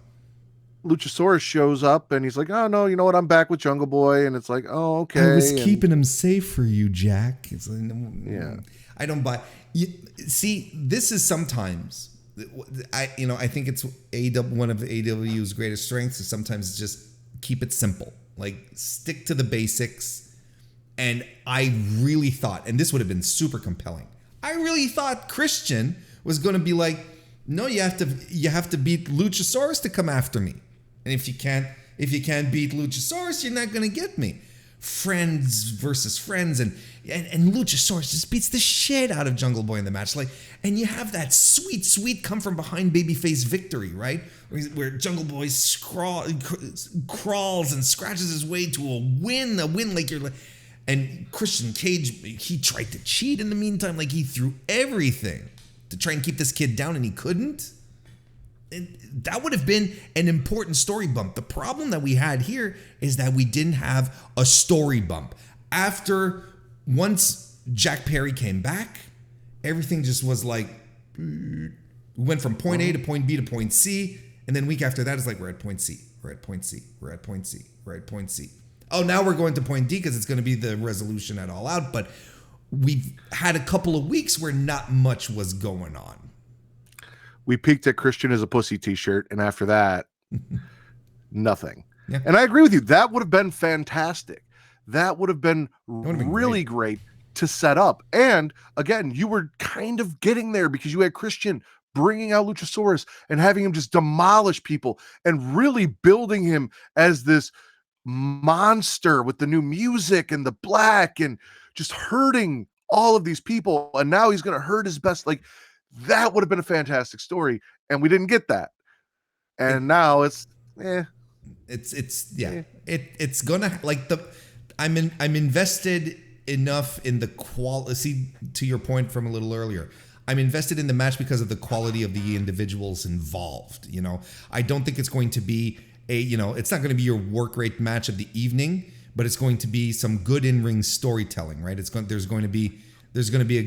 Luchasaurus shows up and he's like, oh no, you know what? I'm back with Jungle Boy. And it's like, oh, okay. I was keeping him safe for you, Jack. It's like, yeah. I don't buy. See, this is sometimes, I think it's one of AEW's greatest strengths is sometimes just keep it simple. Like stick to the basics. And I really thought, and this would have been super compelling. I really thought Christian was going to be like, no, you have to beat Luchasaurus to come after me. And if you can't beat Luchasaurus, you're not going to get me. Friends versus friends, and Luchasaurus just beats the shit out of Jungle Boy in the match. Like, and you have that sweet come from behind babyface victory, right? Where Jungle Boy crawls and scratches his way to a win like you're like. And Christian Cage, he tried to cheat in the meantime, like he threw everything to try and keep this kid down, and he couldn't. And that would have been an important story bump. The problem that we had here is that we didn't have a story bump. Once Jack Perry came back, everything just was like, we went from point A to point B to point C, and then week after that is like, we're at point C, we're at point C, we're at point C, we're at point C. Oh, now we're going to point D because it's going to be the resolution at All Out, but we've had a couple of weeks where not much was going on. We peaked at Christian as a pussy t-shirt, and after that, nothing. Yeah. And I agree with you. That would have been fantastic. That would have been really great to set up. And again, you were kind of getting there because you had Christian bringing out Luchasaurus and having him just demolish people and really building him as this monster with the new music and the black and just hurting all of these people. And now he's going to hurt his best. Like, that would have been a fantastic story, and we didn't get that. And now it's gonna like I'm invested enough in the quality. See, to your point from a little earlier, I'm invested in the match because of the quality of the individuals involved. I don't think it's going to be it's not going to be your work rate match of the evening, but it's going to be some good in-ring storytelling, right? There's going to be a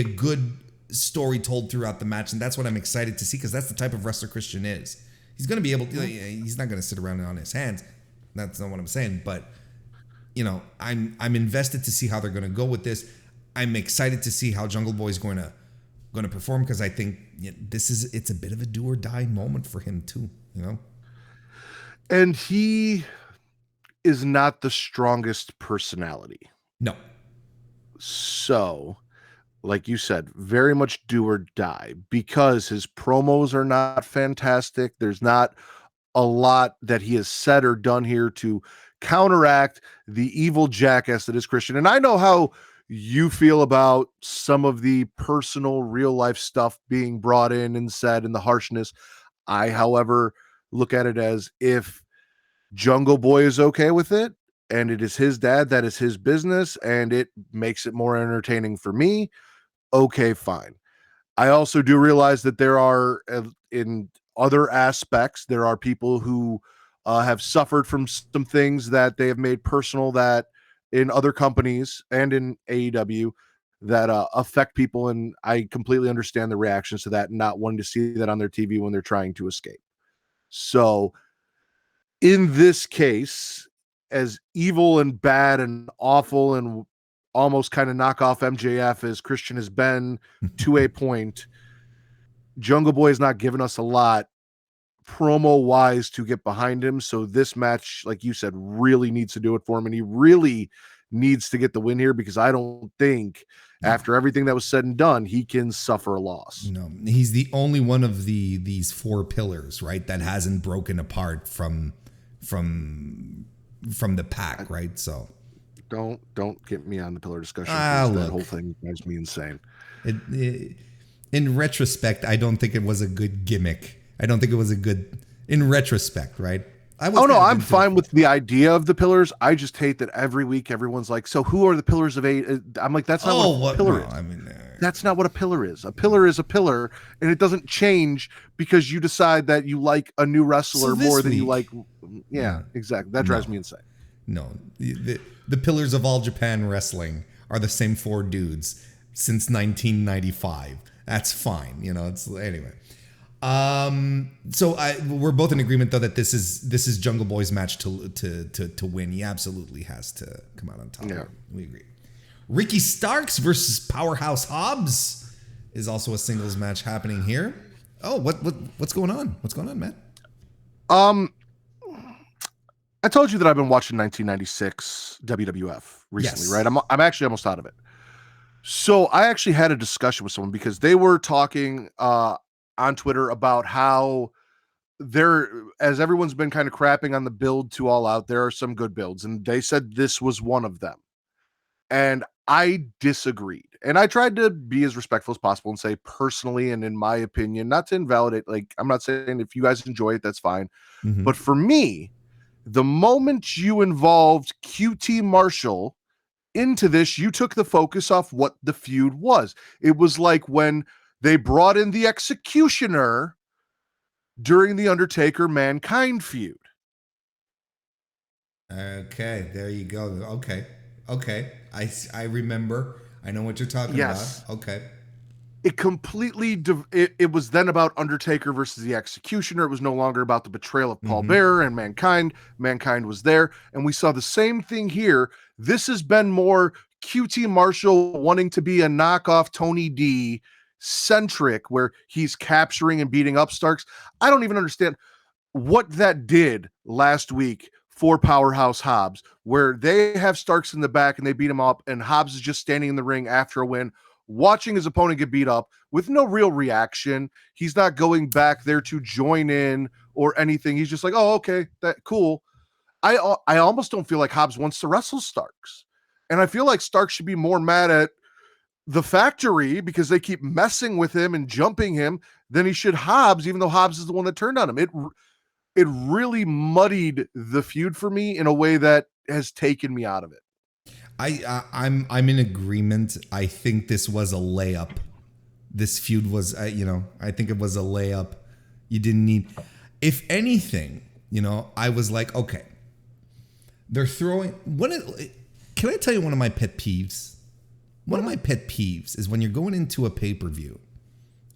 good story told throughout the match, and that's what I'm excited to see, because that's the type of wrestler Christian is. He's going to be able to. He's not going to sit around on his hands. That's not what I'm saying, but I'm invested to see how they're going to go with this. I'm excited to see how Jungle Boy is going to perform, because I think it's a bit of a do or die moment for him too. And he is not the strongest personality. No. So, like you said, very much do or die, because his promos are not fantastic. There's not a lot that he has said or done here to counteract the evil jackass that is Christian. And I know how you feel about some of the personal real life stuff being brought in and said, and the harshness. I, however, look at it as, if Jungle Boy is okay with it, and it is his dad, that is his business, and it makes it more entertaining for me, okay, fine. I also do realize that there are, in other aspects, there are people who have suffered from some things that they have made personal, that in other companies and in AEW, that affect people, and I completely understand the reactions to that, and not wanting to see that on their TV when they're trying to escape. So in this case, as evil and bad and awful and almost kind of knockoff MJF as Christian has been to a point, Jungle Boy has not given us a lot promo wise to get behind him. So this match, like you said, really needs to do it for him, and he really needs to get the win here, because I don't think after everything that was said and done, he can suffer a loss. No, he's the only one of these four pillars, right, that hasn't broken apart from the pack, right? So don't get me on the pillar discussion. That whole thing drives me insane. In retrospect, I don't think it was a good gimmick. I don't think it was a good, in retrospect, right? I'm fine with the idea of the pillars. I just hate that every week everyone's like, so who are the pillars of eight? I'm like, that's not what a pillar is. I mean, that's not what a pillar is. A pillar is a pillar, and it doesn't change because you decide that you like a new wrestler more than you like. Yeah, exactly. That drives me insane. No, the pillars of All Japan Wrestling are the same four dudes since 1995. That's fine. It's anyway. So we're both in agreement, though, that this is Jungle Boy's match to win. He absolutely has to come out on top. Yeah, we agree. Ricky Starks versus Powerhouse Hobbs is also a singles match happening here. Oh, what's going on? What's going on, Matt? I told you that I've been watching 1996 WWF recently, yes. Right? I'm actually almost out of it. So I actually had a discussion with someone, because they were talking on Twitter about how as everyone's been kind of crapping on the build to All Out, there are some good builds, and they said this was one of them. And I disagreed. And I tried to be as respectful as possible and say, personally, and in my opinion, not to invalidate, like, I'm not saying if you guys enjoy it, that's fine. Mm-hmm. But for me, the moment you involved QT Marshall into this, you took the focus off what the feud was. It was like when they brought in the Executioner during the Undertaker Mankind feud. Okay, there you go. Okay. I remember. I know what you're talking about. Okay. It completely, it was then about Undertaker versus the Executioner. It was no longer about the betrayal of Paul Bearer and Mankind. Mankind was there. And we saw the same thing here. This has been more QT Marshall wanting to be a knockoff Tony D centric, where he's capturing and beating up Starks. I don't even understand what that did last week for Powerhouse Hobbs, where they have Starks in the back and they beat him up, and Hobbs is just standing in the ring after a win, watching his opponent get beat up with no real reaction. He's not going back there to join in or anything. He's just like, oh, okay, that cool. I almost don't feel like Hobbs wants to wrestle Starks. And I feel like Starks should be more mad at the factory because they keep messing with him and jumping him than he should Hobbs, even though Hobbs is the one that turned on him. It really muddied the feud for me in a way that has taken me out of it. I'm in agreement. I think this was a layup. This feud was, I think it was a layup. You didn't need, if anything, I was like, okay, they're throwing. Can I tell you one of my pet peeves? One of my pet peeves is when you're going into a pay-per-view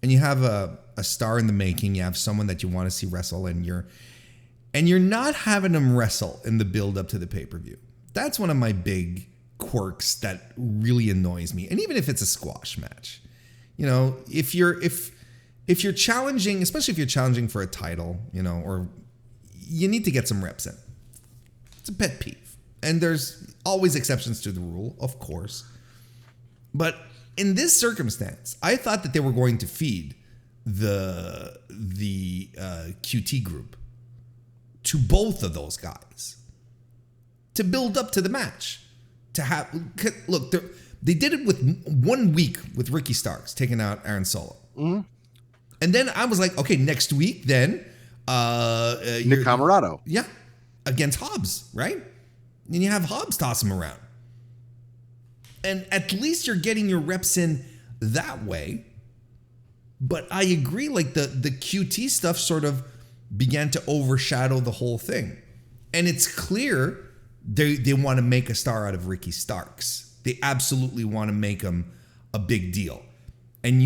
and you have a star in the making, you have someone that you want to see wrestle, and you're not having them wrestle in the build up to the pay-per-view. That's one of my big quirks that really annoys me. And even if it's a squash match, if you're challenging, especially if you're challenging for a title, or you need to get some reps in. It's a pet peeve. And there's always exceptions to the rule, of course. But in this circumstance, I thought that they were going to feed the QT group to both of those guys to build up to the match. Look, they did it with 1 week with Ricky Starks taking out Aaron Solo. Mm-hmm. And then I was like, okay, next week then. Nick Camarado. Yeah, against Hobbs, right? And you have Hobbs toss him around. And at least you're getting your reps in that way. But I agree, like the QT stuff sort of began to overshadow the whole thing. And it's clear they want to make a star out of Ricky Starks. They absolutely want to make him a big deal. And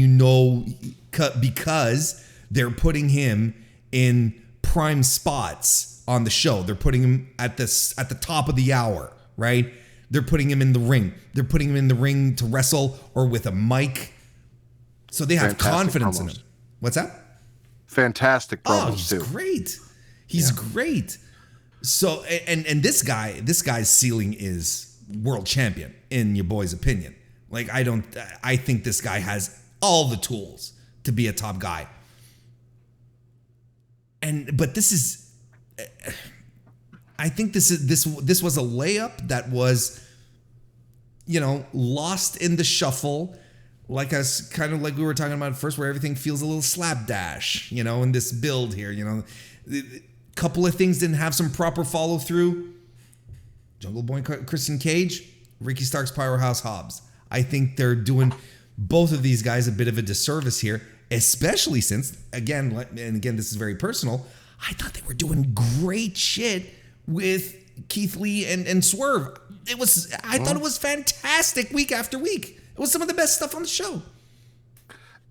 because they're putting him in prime spots on the show. They're putting him at the top of the hour, right? They're putting him in the ring. They're putting him in the ring to wrestle or with a mic. So they have confidence in him. What's that? Fantastic promos he's too. Great. He's great. So and this guy's ceiling is world champion in your boy's opinion. Like I think this guy has all the tools to be a top guy. But this is, I think this was a layup that was, lost in the shuffle, like us, kind of like we were talking about first, where everything feels a little slapdash, in this build here. A couple of things didn't have some proper follow through. Jungle Boy, Christian Cage, Ricky Starks, Powerhouse Hobbs. I think they're doing both of these guys a bit of a disservice here, especially since, again, this is very personal, I thought they were doing great shit with Keith Lee and Swerve. I thought it was fantastic week after week. It was some of the best stuff on the show.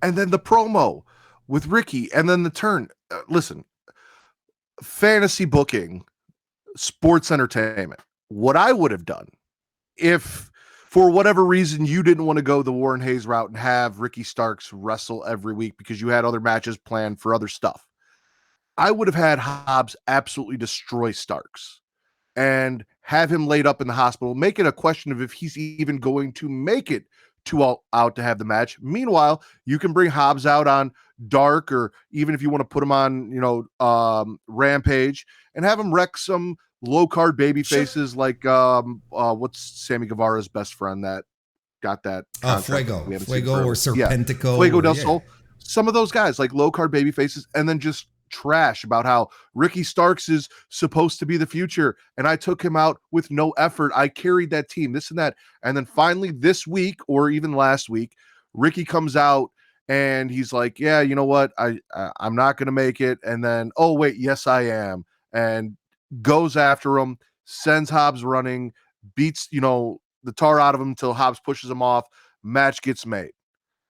And then the promo with Ricky, and then the turn. Listen, fantasy booking, sports entertainment. What I would have done if, for whatever reason, you didn't want to go the WarrenHayes route and have Ricky Starks wrestle every week because you had other matches planned for other stuff, I would have had Hobbs absolutely destroy Starks and have him laid up in the hospital, make it a question of if he's even going to make it to All Out to have the match. Meanwhile, you can bring Hobbs out on Dark, or even if you want to put him on, Rampage, and have him wreck some low-card baby faces like what's Sammy Guevara's best friend that got that Fuego or Serpentico. Fuego del Sol. Some of those guys, like low-card baby faces, and then just trash about how Ricky Starks is supposed to be the future, and I took him out with no effort. I carried that team, this and that. And then finally this week, or even last week, Ricky comes out and he's like, yeah, you know what? I'm not going to make it. And then, oh wait, yes, I am. And goes after him, sends Hobbs running, beats, the tar out of him until Hobbs pushes him off. Match gets made.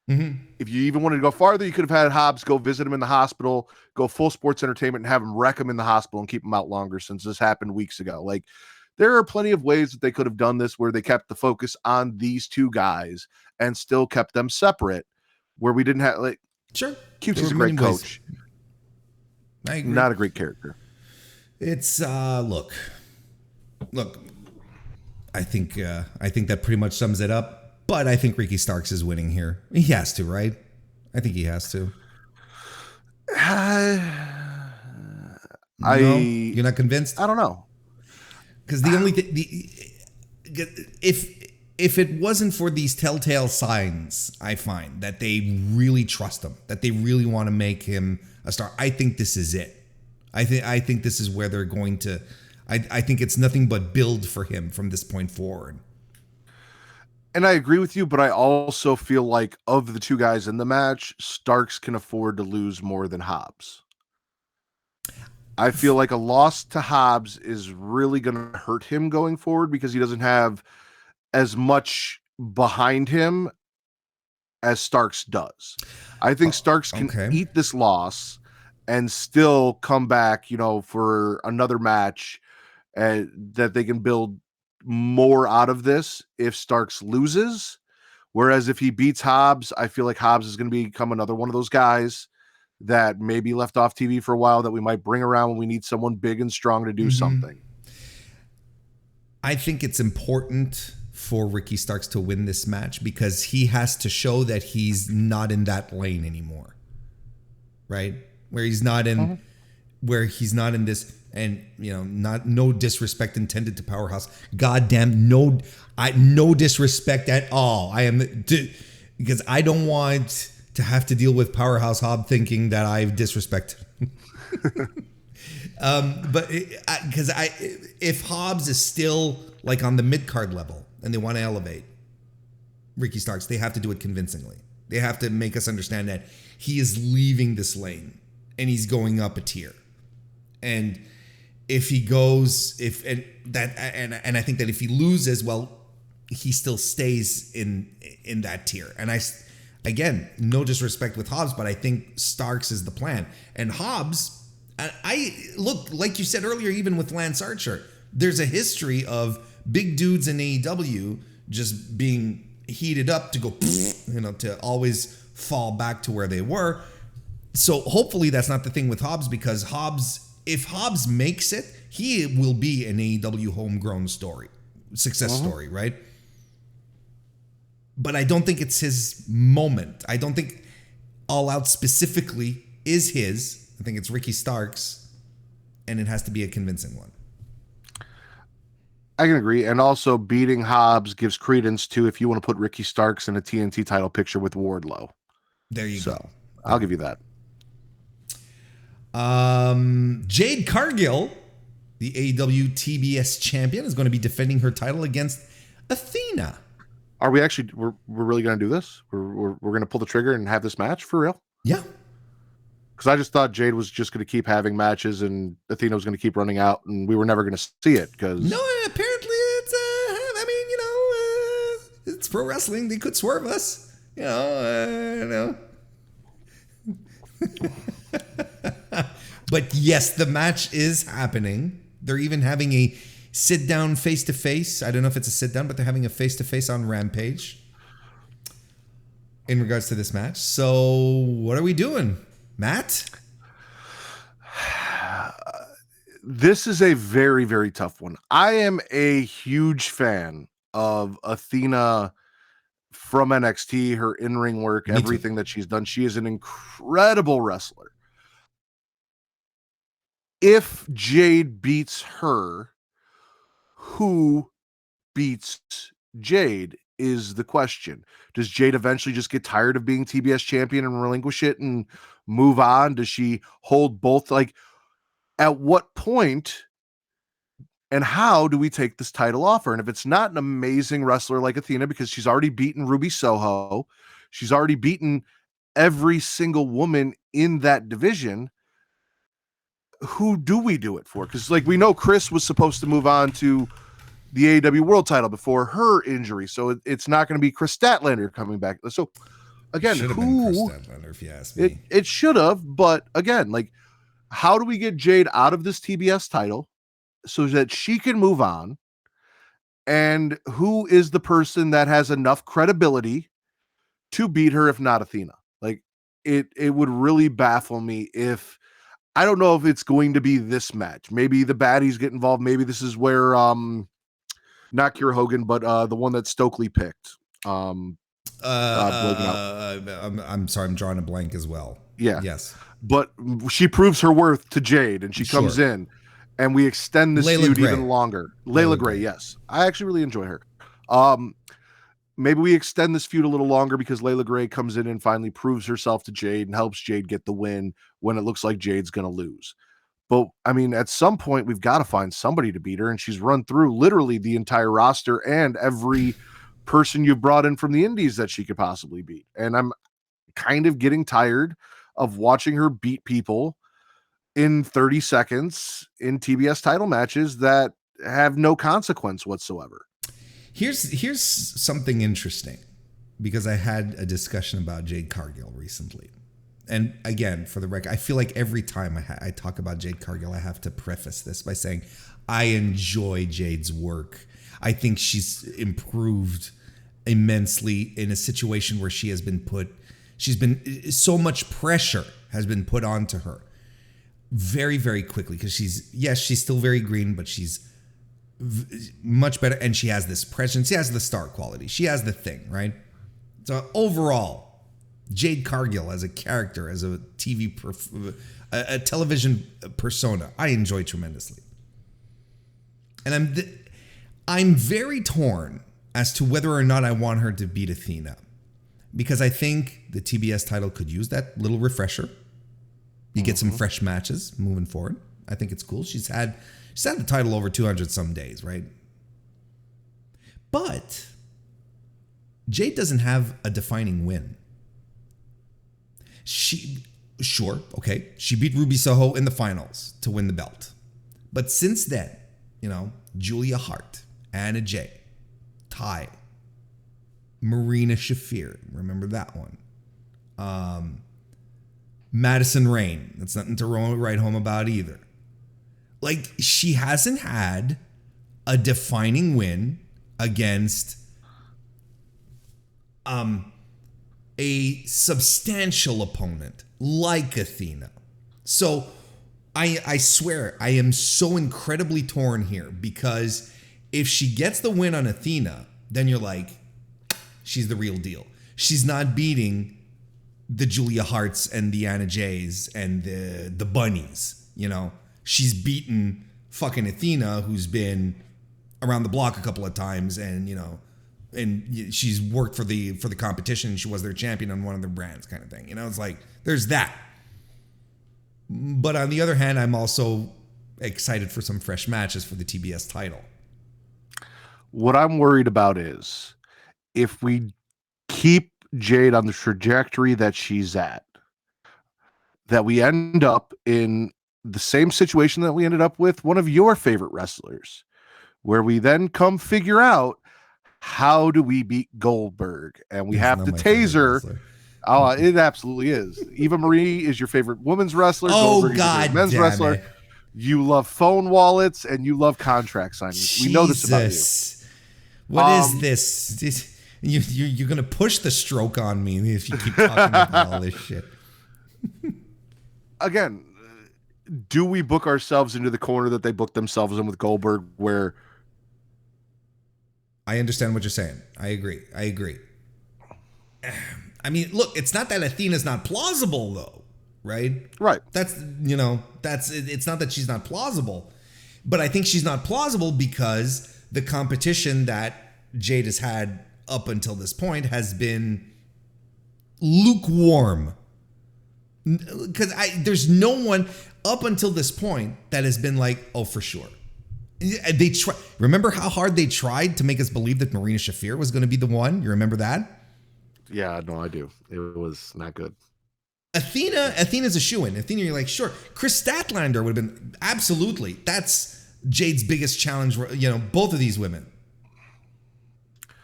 Mm-hmm. If you even wanted to go farther, you could have had Hobbs go visit him in the hospital, go full sports entertainment, and have him wreck him in the hospital and keep him out longer, since this happened weeks ago. Like, there are plenty of ways that they could have done this where they kept the focus on these two guys and still kept them separate, where we didn't have, like, sure, QT's a great coach. I agree. Not a great character. It's look. I think that pretty much sums it up. But I think Ricky Starks is winning here. He has to, right? I think he has to. You're not convinced? I don't know. Because the only thing, if it wasn't for these telltale signs, I find that they really trust him, that they really want to make him a star. I think this is it. I think this is where they're going to. I think it's nothing but build for him from this point forward. And I agree with you, but I also feel like of the two guys in the match, Starks can afford to lose more than Hobbs. I feel like a loss to Hobbs is really going to hurt him going forward because he doesn't have as much behind him as Starks does. I think Starks can eat this loss and still come back, for another match, that they can build more out of this if Starks loses. Whereas if he beats Hobbs, I feel like Hobbs is going to become another one of those guys that may be left off TV for a while that we might bring around when we need someone big and strong to do something. I think it's important for Ricky Starks to win this match because he has to show that he's not in that lane anymore. Right? Where he's not in this, and no disrespect intended to Powerhouse. Goddamn, no disrespect at all. Because I don't want to have to deal with Powerhouse Hobb thinking that I've disrespected. But because if Hobbs is still like on the mid card level and they want to elevate Ricky Starks, they have to do it convincingly. They have to make us understand that he is leaving this lane and he's going up a tier. And if he goes, and I think that if he loses, well, he still stays in that tier. And again, no disrespect with Hobbs, but I think Starks is the plan. And Hobbs, I look, like you said earlier, even with Lance Archer, there's a history of big dudes in AEW just being heated up to go, to always fall back to where they were. So hopefully that's not the thing with Hobbs, because if Hobbs makes it, he will be an AEW homegrown success story, right? But I don't think it's his moment. I don't think All Out specifically is his. I think it's Ricky Starks, and it has to be a convincing one. I can agree. And also beating Hobbs gives credence to if you want to put Ricky Starks in a TNT title picture with Wardlow. There you go. I'll give you that. Jade Cargill, the AEW TBS champion, is going to be defending her title against Athena. Are we actually, we're really going to do this? We're going to pull the trigger and have this match for real? Yeah. Because I just thought Jade was just going to keep having matches and Athena was going to keep running out and we were never going to see it. Because no, apparently it's, it's pro wrestling. They could swerve us. But yes, the match is happening. They're even having a sit-down face-to-face. I don't know if it's a sit-down, but they're having a face-to-face on Rampage in regards to this match. So what are we doing, Matt? This is a very, very tough one. I am a huge fan of Athena from NXT, her in-ring work, everything that she's done. She is an incredible wrestler. If Jade beats her, who beats Jade is the question. Does Jade eventually just get tired of being TBS champion and relinquish it and move on? Does she hold both? Like, at what point and how do we take this title off her? And if it's not an amazing wrestler like Athena, because she's already beaten Ruby Soho, she's already beaten every single woman in that division, who do we do it for? Because we know Chris was supposed to move on to the AEW World title before her injury, so it's not going to be Chris Statlander coming back. So again, Chris Statlander, if you ask me. It should have, but again, how do we get Jade out of this TBS title so that she can move on? And who is the person that has enough credibility to beat her, if not Athena? It would really baffle me if, I don't know if it's going to be this match. Maybe the baddies get involved. Maybe this is where, not Kiera Hogan, but the one that Stokely picked. I'm sorry, I'm drawing a blank as well. Yeah. Yes. But she proves her worth to Jade, and she comes in, and we extend this feud even longer. Layla Gray, yes. I actually really enjoy her. Maybe we extend this feud a little longer because Layla Gray comes in and finally proves herself to Jade and helps Jade get the win when it looks like Jade's going to lose. But, at some point, we've got to find somebody to beat her, and she's run through literally the entire roster and every person you've brought in from the indies that she could possibly beat. And I'm kind of getting tired of watching her beat people in 30 seconds in TBS title matches that have no consequence whatsoever. Here's something interesting, because I had a discussion about Jade Cargill recently. And again, for the record, I feel like every time I talk about Jade Cargill, I have to preface this by saying I enjoy Jade's work. I think she's improved immensely in a situation where she's been so much pressure has been put onto her very, very quickly, because she's still very green, but she's much better, and she has this presence. She has the star quality. She has the thing, right? So overall, Jade Cargill as a character, as a a television persona, I enjoy tremendously. And I'm very torn as to whether or not I want her to beat Athena, because I think the TBS title could use that little refresher. You get some fresh matches moving forward. I think it's cool. She's had the title over 200 some days, right? But Jade doesn't have a defining win. She beat Ruby Soho in the finals to win the belt. But since then, Julia Hart, Anna Jay, Ty, Marina Shafir, remember that one? Madison Rain, that's nothing to write home about either. Like, she hasn't had a defining win against a substantial opponent like Athena. So I swear I am so incredibly torn here, because if she gets the win on Athena, then you're like, she's the real deal. She's not beating the Julia Harts and the Anna Jays and the Bunnies, She's beaten fucking Athena, who's been around the block a couple of times, and and she's worked for the competition. She was their champion on one of their brands, kind of thing. It's like, there's that. But on the other hand, I'm also excited for some fresh matches for the TBS title. What I'm worried about is if we keep Jade on the trajectory that she's at, that we end up in the same situation that we ended up with one of your favorite wrestlers, where we then come figure out, how do we beat Goldberg? And we have to taser. Oh, it absolutely is. Eva Marie is your favorite women's wrestler. Oh, Goldberg God, is your men's wrestler. It. You love phone wallets and you love contract signings. Jesus. We know this about you. What is this? You're gonna push the stroke on me if you keep talking about all this shit. Again, do we book ourselves into the corner that they booked themselves in with Goldberg, where I understand what you're saying. I agree. I mean, look, it's not that Athena's not plausible, though, right? Right. It's not that she's not plausible, but I think she's not plausible because the competition that Jade has had up until this point has been lukewarm. Because there's no one up until this point that has been like, oh, for sure. They remember how hard they tried to make us believe that Marina Shafir was going to be the one? You remember that? Yeah, no, I do. It was not good. Athena's a shoo-in. Athena, you're like, sure. Chris Statlander would have been, absolutely. That's Jade's biggest challenge. Both of these women.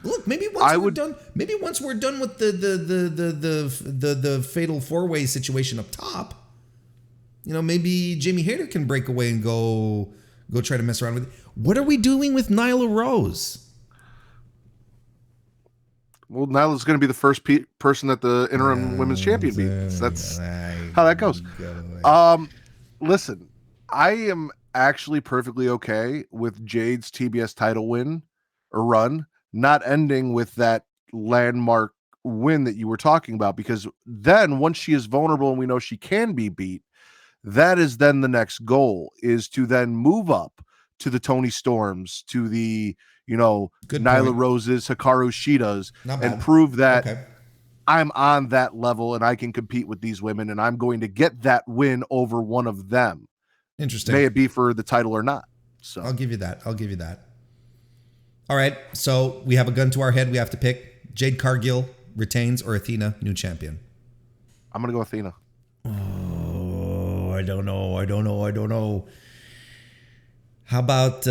Look, maybe once we're done with the fatal four-way situation up top, maybe Jamie Hayter can break away and go try to mess around with it. What are we doing with Nyla Rose? Well, Nyla's going to be the first person that the interim women's champion beats. That's how that goes. Listen, I am actually perfectly okay with Jade's TBS title win or run not ending with that landmark win that you were talking about, because then once she is vulnerable and we know she can be beat, that is then the next goal, is to then move up to the Toni Storms, to the Nyla Roses, Hikaru Shidas, and prove that I'm on that level and I can compete with these women, and I'm going to get that win over one of them. Interesting. May it be for the title or not. So I'll give you that. All right. So we have a gun to our head. We have to pick. Jade Cargill retains or Athena, new champion. I'm going to go Athena. Oh, I don't know. How about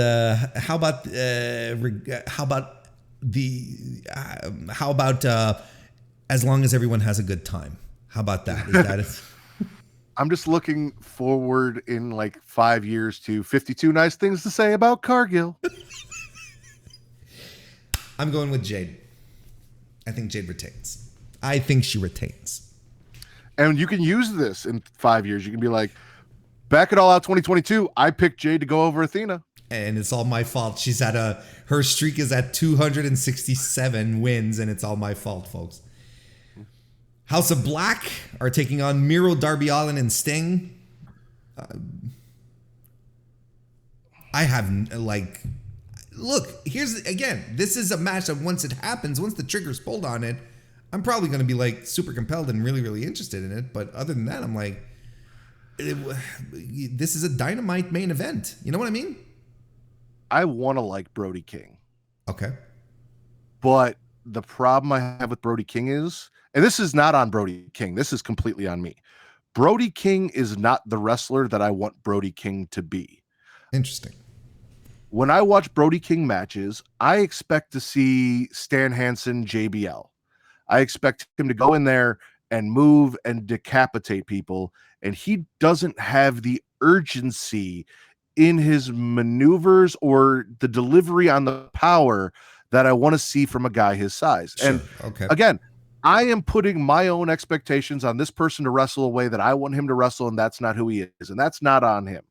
as long as everyone has a good time? How about that? Is that it? I'm just looking forward in like 5 years to 52 nice things to say about Cargill. I'm going with Jade. I think Jade retains. I think she retains. And you can use this in 5 years. You can be like, back at All Out 2022, I picked Jade to go over Athena. And it's all my fault. She's at her streak is at 267 wins, and it's all my fault, folks. House of Black are taking on Miro, Darby Allin, and Sting. I have look, this is a match that once it happens, once the trigger's pulled on it, I'm probably going to be like super compelled and really, really interested in it. But other than that, I'm like, this is a Dynamite main event. You know what I mean? I want to like Brody King. Okay. But the problem I have with Brody King is, and this is not on Brody King, this is completely on me. Brody King is not the wrestler that I want Brody King to be. Interesting. When I watch Brody King matches, I expect to see Stan Hansen JBL. I expect him to go in there and move and decapitate people, and he doesn't have the urgency in his maneuvers or the delivery on the power that I want to see from a guy his size. Sure. And okay. Again, I am putting my own expectations on this person to wrestle a way that I want him to wrestle, and that's not who he is, and that's not on him.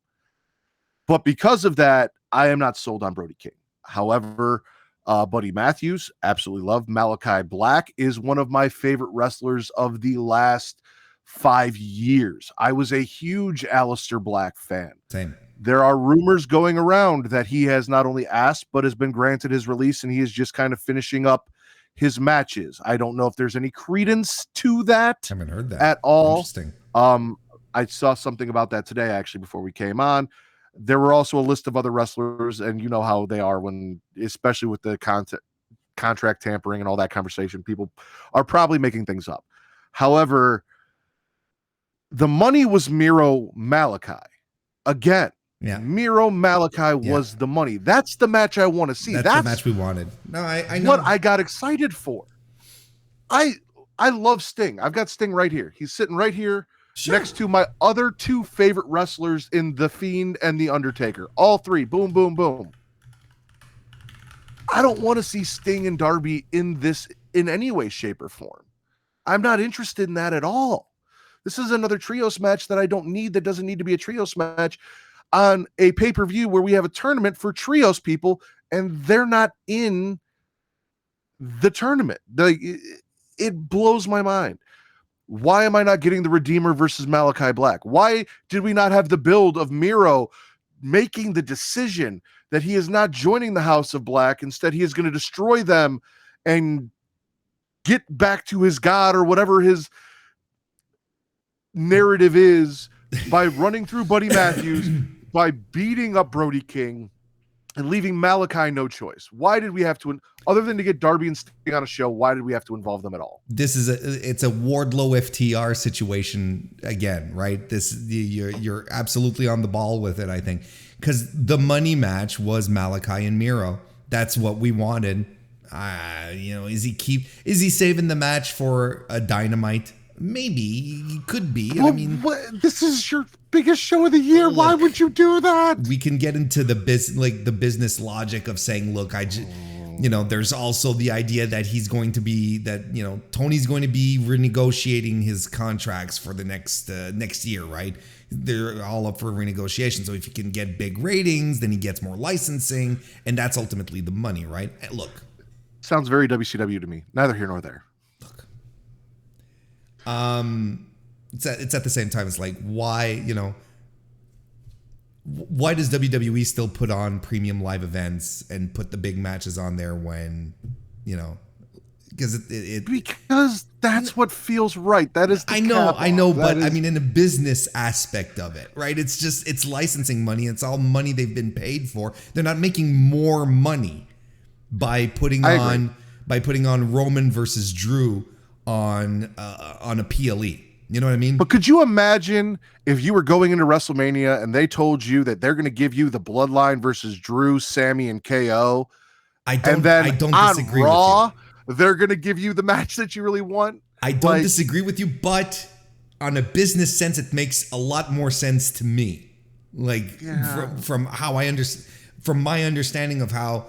But because of that, I am not sold on Brody King. However, Buddy Matthews, absolutely love. Malachi Black is one of my favorite wrestlers of the last 5 years. I was a huge Aleister Black fan. Same. There are rumors going around that he has not only asked, but has been granted his release, and he is just kind of finishing up his matches. I don't know if there's any credence to that. I haven't heard that at all. Interesting. I saw something about that today, actually, before we came on. There were also a list of other wrestlers, and you know how they are when, especially with the contract tampering and all that conversation, people are probably making things up. However, the money was Miro Malachi. Again, yeah. Miro Malachi was the money. That's the match I want to see. That's the match we wanted. No, I know what I got excited for. I love Sting. I've got Sting right here. He's sitting right here. Sure. Next to my other two favorite wrestlers in The Fiend and The Undertaker. All three. Boom, boom, boom. I don't want to see Sting and Darby in this in any way, shape, or form. I'm not interested in that at all. This is another trios match that I don't need, that doesn't need to be a trios match on a pay-per-view where we have a tournament for trios people, and they're not in the tournament. It blows my mind. Why am I not getting the Redeemer versus Malachi Black? Why did we not have the build of Miro making the decision that he is not joining the House of Black? Instead, he is going to destroy them and get back to his God or whatever his narrative is by running through Buddy Matthews, by beating up Brody King, and leaving Malachi no choice. Why did we have to, other than to get Darby and Sting on a show, why did we have to involve them at all? It's a Wardlow FTR situation again, right? You're absolutely on the ball with it, I think, because the money match was Malachi and Miro. That's what we wanted. Is he saving the match for a Dynamite? Maybe he could be. Well, this is your biggest show of the year. Look, why would you do that? We can get into the business logic of saying, look, there's also the idea that he's going to be Tony's going to be renegotiating his contracts for the next year, right? They're all up for renegotiation. So if he can get big ratings, then he gets more licensing, and that's ultimately the money, right? Look, sounds very WCW to me. Neither here nor there. It's at the same time, it's like, why does WWE still put on premium live events and put the big matches on there when, because that's what feels right. That is, I know, but I mean, in a business aspect of it, right? It's licensing money. It's all money they've been paid for. They're not making more money by putting on Roman versus Drew on a PLE. You know what I mean? But could you imagine if you were going into WrestleMania and they told you that they're going to give you the Bloodline versus Drew, Sammy, and KO, I don't on disagree Raw, with they're going to give you the match that you really want? I don't disagree with you, but on a business sense, it makes a lot more sense to me. From how I understand, from my understanding of how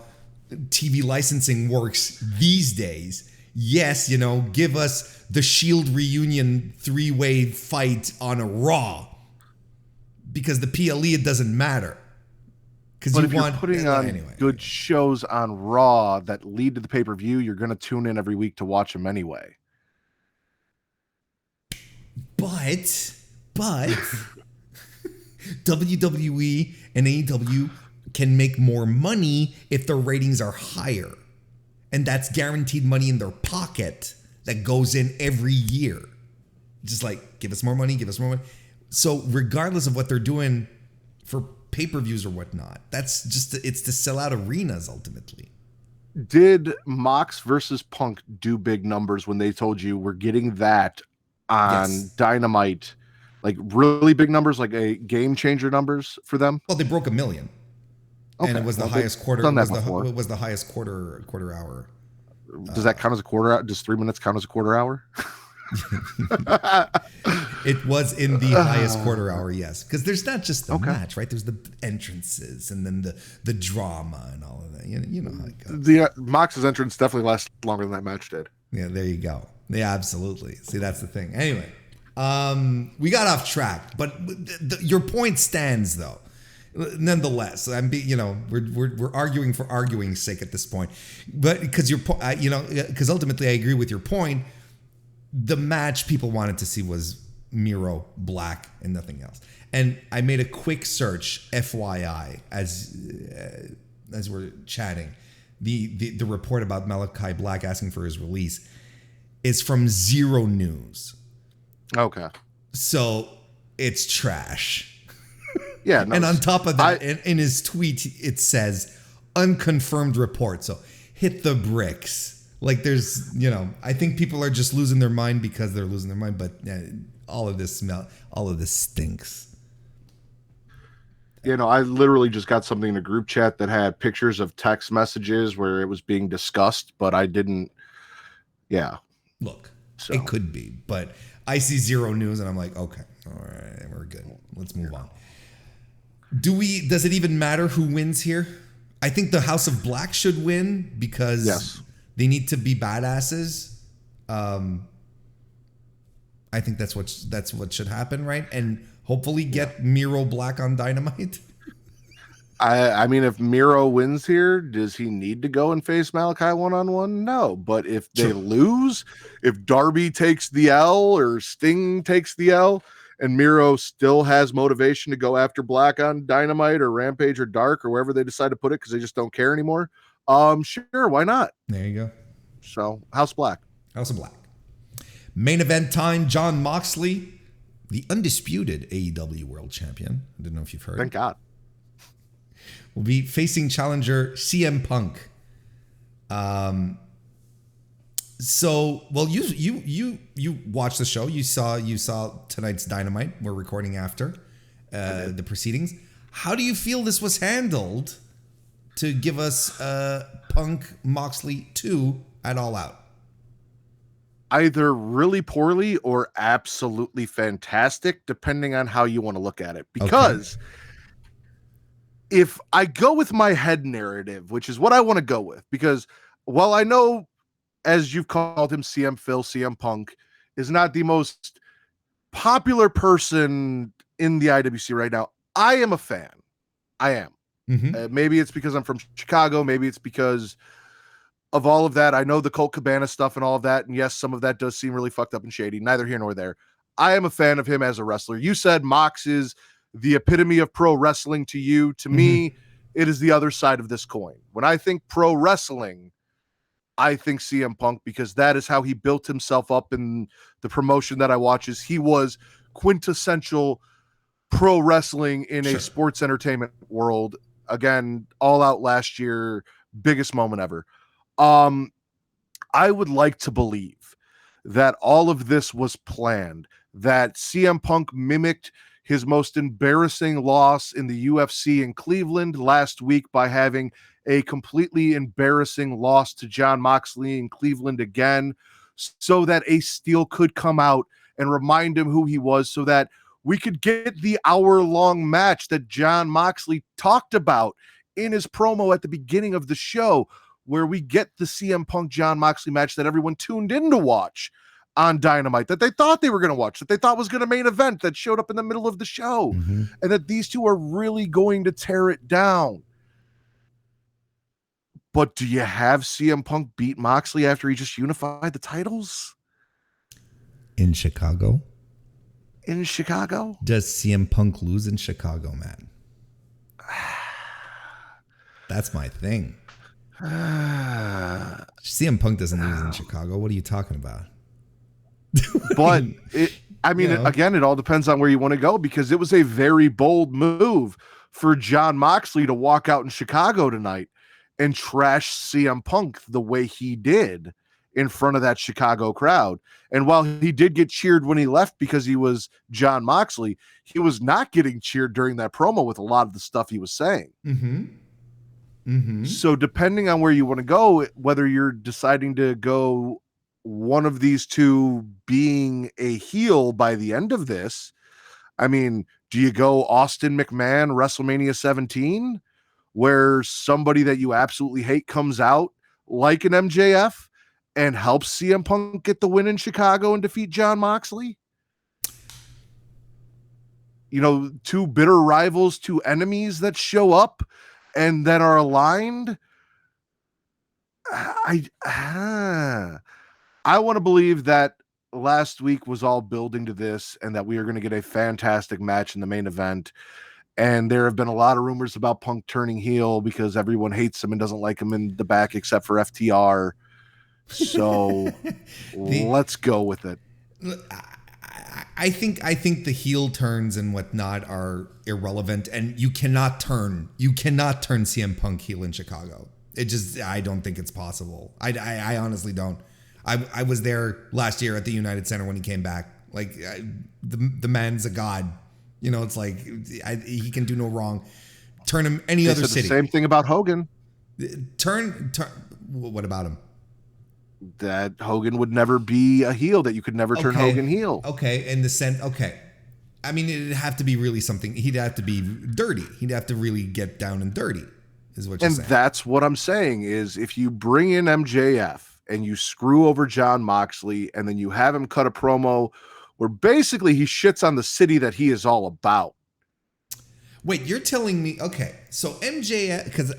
TV licensing works these days. Yes, give us the Shield reunion 3-way fight on a Raw, because the PLE, it doesn't matter. But if you're putting on good shows on Raw that lead to the pay-per-view, you're going to tune in every week to watch them anyway. But WWE and AEW can make more money if their ratings are higher. And that's guaranteed money in their pocket that goes in every year. Just like, give us more money, give us more money. So regardless of what they're doing for pay-per-views or whatnot, it's to sell out arenas ultimately. Did Mox versus Punk do big numbers when they told you we're getting that on Dynamite? Like really big numbers, like a game changer numbers for them? Well, they broke 1 million. Okay. And it was the highest quarter. It was the highest quarter hour. Does that count as a quarter hour? Does 3 minutes count as a quarter hour? It was in the highest quarter hour, yes. Because there's not just the match, right? There's the entrances and then the drama and all of that. You know how it goes. The Mox's entrance definitely lasts longer than that match did. Yeah, there you go. Yeah, absolutely. See, that's the thing. Anyway, we got off track, but your point stands though. Nonetheless, we're arguing for arguing's sake at this point, but because ultimately I agree with your point. The match people wanted to see was Miro Black and nothing else. And I made a quick search, FYI, as we're chatting. The report about Malachi Black asking for his release is from Zero News. Okay, so it's trash. Yeah, no, and on top of that, in his tweet, it says unconfirmed report. So hit the bricks. Like there's, I think people are just losing their mind because they're losing their mind. But all of this stinks. I literally just got something in a group chat that had pictures of text messages where it was being discussed, but I didn't. Yeah. Look, it could be, but I see Zero News and I'm like, okay, all right, we're good. Let's move on. Does it even matter who wins here? I think the House of Black should win because they need to be badasses. I think that's what should happen, right? And hopefully get Miro Black on Dynamite. I mean, if Miro wins here, does he need to go and face Malachi one-on-one? No. But if they lose, if Darby takes the L or Sting takes the L, and Miro still has motivation to go after Black on Dynamite or Rampage or Dark or wherever they decide to put it because they just don't care anymore. Sure, why not? There you go. So, House of Black. Main event time, Jon Moxley, the undisputed AEW World Champion. I don't know if you've heard. Thank God. Will be facing challenger CM Punk. So, well, you watched the show. You saw tonight's Dynamite. We're recording after the proceedings. How do you feel this was handled to give us Punk Moxley 2 at All Out? Either really poorly or absolutely fantastic, depending on how you want to look at it. Because if I go with my head narrative, which is what I want to go with, because while I know, as you've called him, CM Phil, CM Punk is not the most popular person in the IWC right now, I am a fan. I am. Mm-hmm. Maybe it's because I'm from Chicago. Maybe it's because of all of that. I know the Colt Cabana stuff and all of that. And yes, some of that does seem really fucked up and shady. Neither here nor there. I am a fan of him as a wrestler. You said Mox is the epitome of pro wrestling to you. To me, it is the other side of this coin. When I think pro wrestling, I think CM Punk, because that is how he built himself up in the promotion that I watch. Is he was quintessential pro wrestling in a sports entertainment world. Again, All Out last year, biggest moment ever. I would like to believe that all of this was planned, that CM Punk mimicked his most embarrassing loss in the UFC in Cleveland last week by having a completely embarrassing loss to Jon Moxley in Cleveland again, so that Ace Steel could come out and remind him who he was, so that we could get the hour-long match that Jon Moxley talked about in his promo at the beginning of the show, where we get the CM Punk Jon Moxley match that everyone tuned in to watch on Dynamite, that they thought they were going to watch, that they thought was going to main event, that showed up in the middle of the show, and that these two are really going to tear it down. But do you have CM Punk beat Moxley after he just unified the titles? In Chicago? In Chicago? Does CM Punk lose in Chicago, man? That's my thing. CM Punk doesn't lose in Chicago. What are you talking about? But again, it all depends on where you want to go, because it was a very bold move for Jon Moxley to walk out in Chicago tonight and trash CM Punk the way he did in front of that Chicago crowd. And while he did get cheered when he left because he was Jon Moxley, he was not getting cheered during that promo with a lot of the stuff he was saying. So depending on where you want to go, whether you're deciding to go one of these two being a heel by the end of this, I mean, do you go Austin McMahon WrestleMania 17, where somebody that you absolutely hate comes out like an MJF and helps CM Punk get the win in Chicago and defeat Jon Moxley? You know, two bitter rivals, two enemies that show up and then are aligned. I want to believe that last week was all building to this, and that we are going to get a fantastic match in the main event. And there have been a lot of rumors about Punk turning heel because everyone hates him and doesn't like him in the back except for FTR. So let's go with it. I think the heel turns and whatnot are irrelevant, and you cannot turn CM Punk heel in Chicago. I don't think it's possible. I honestly don't. I was there last year at the United Center when he came back. Like, the man's a god. You know, it's like he can do no wrong. Turn him any other city. The same thing about Hogan. Turn. What about him? That Hogan would never be a heel, that you could never turn Hogan heel. Okay, in the sense, okay. I mean, it'd have to be really something. He'd have to be dirty. He'd have to really get down and dirty, is what you're saying. And that's what I'm saying is, if you bring in MJF and you screw over Jon Moxley, and then you have him cut a promo where basically he shits on the city that he is all about. Wait, you're telling me, okay, so MJF, because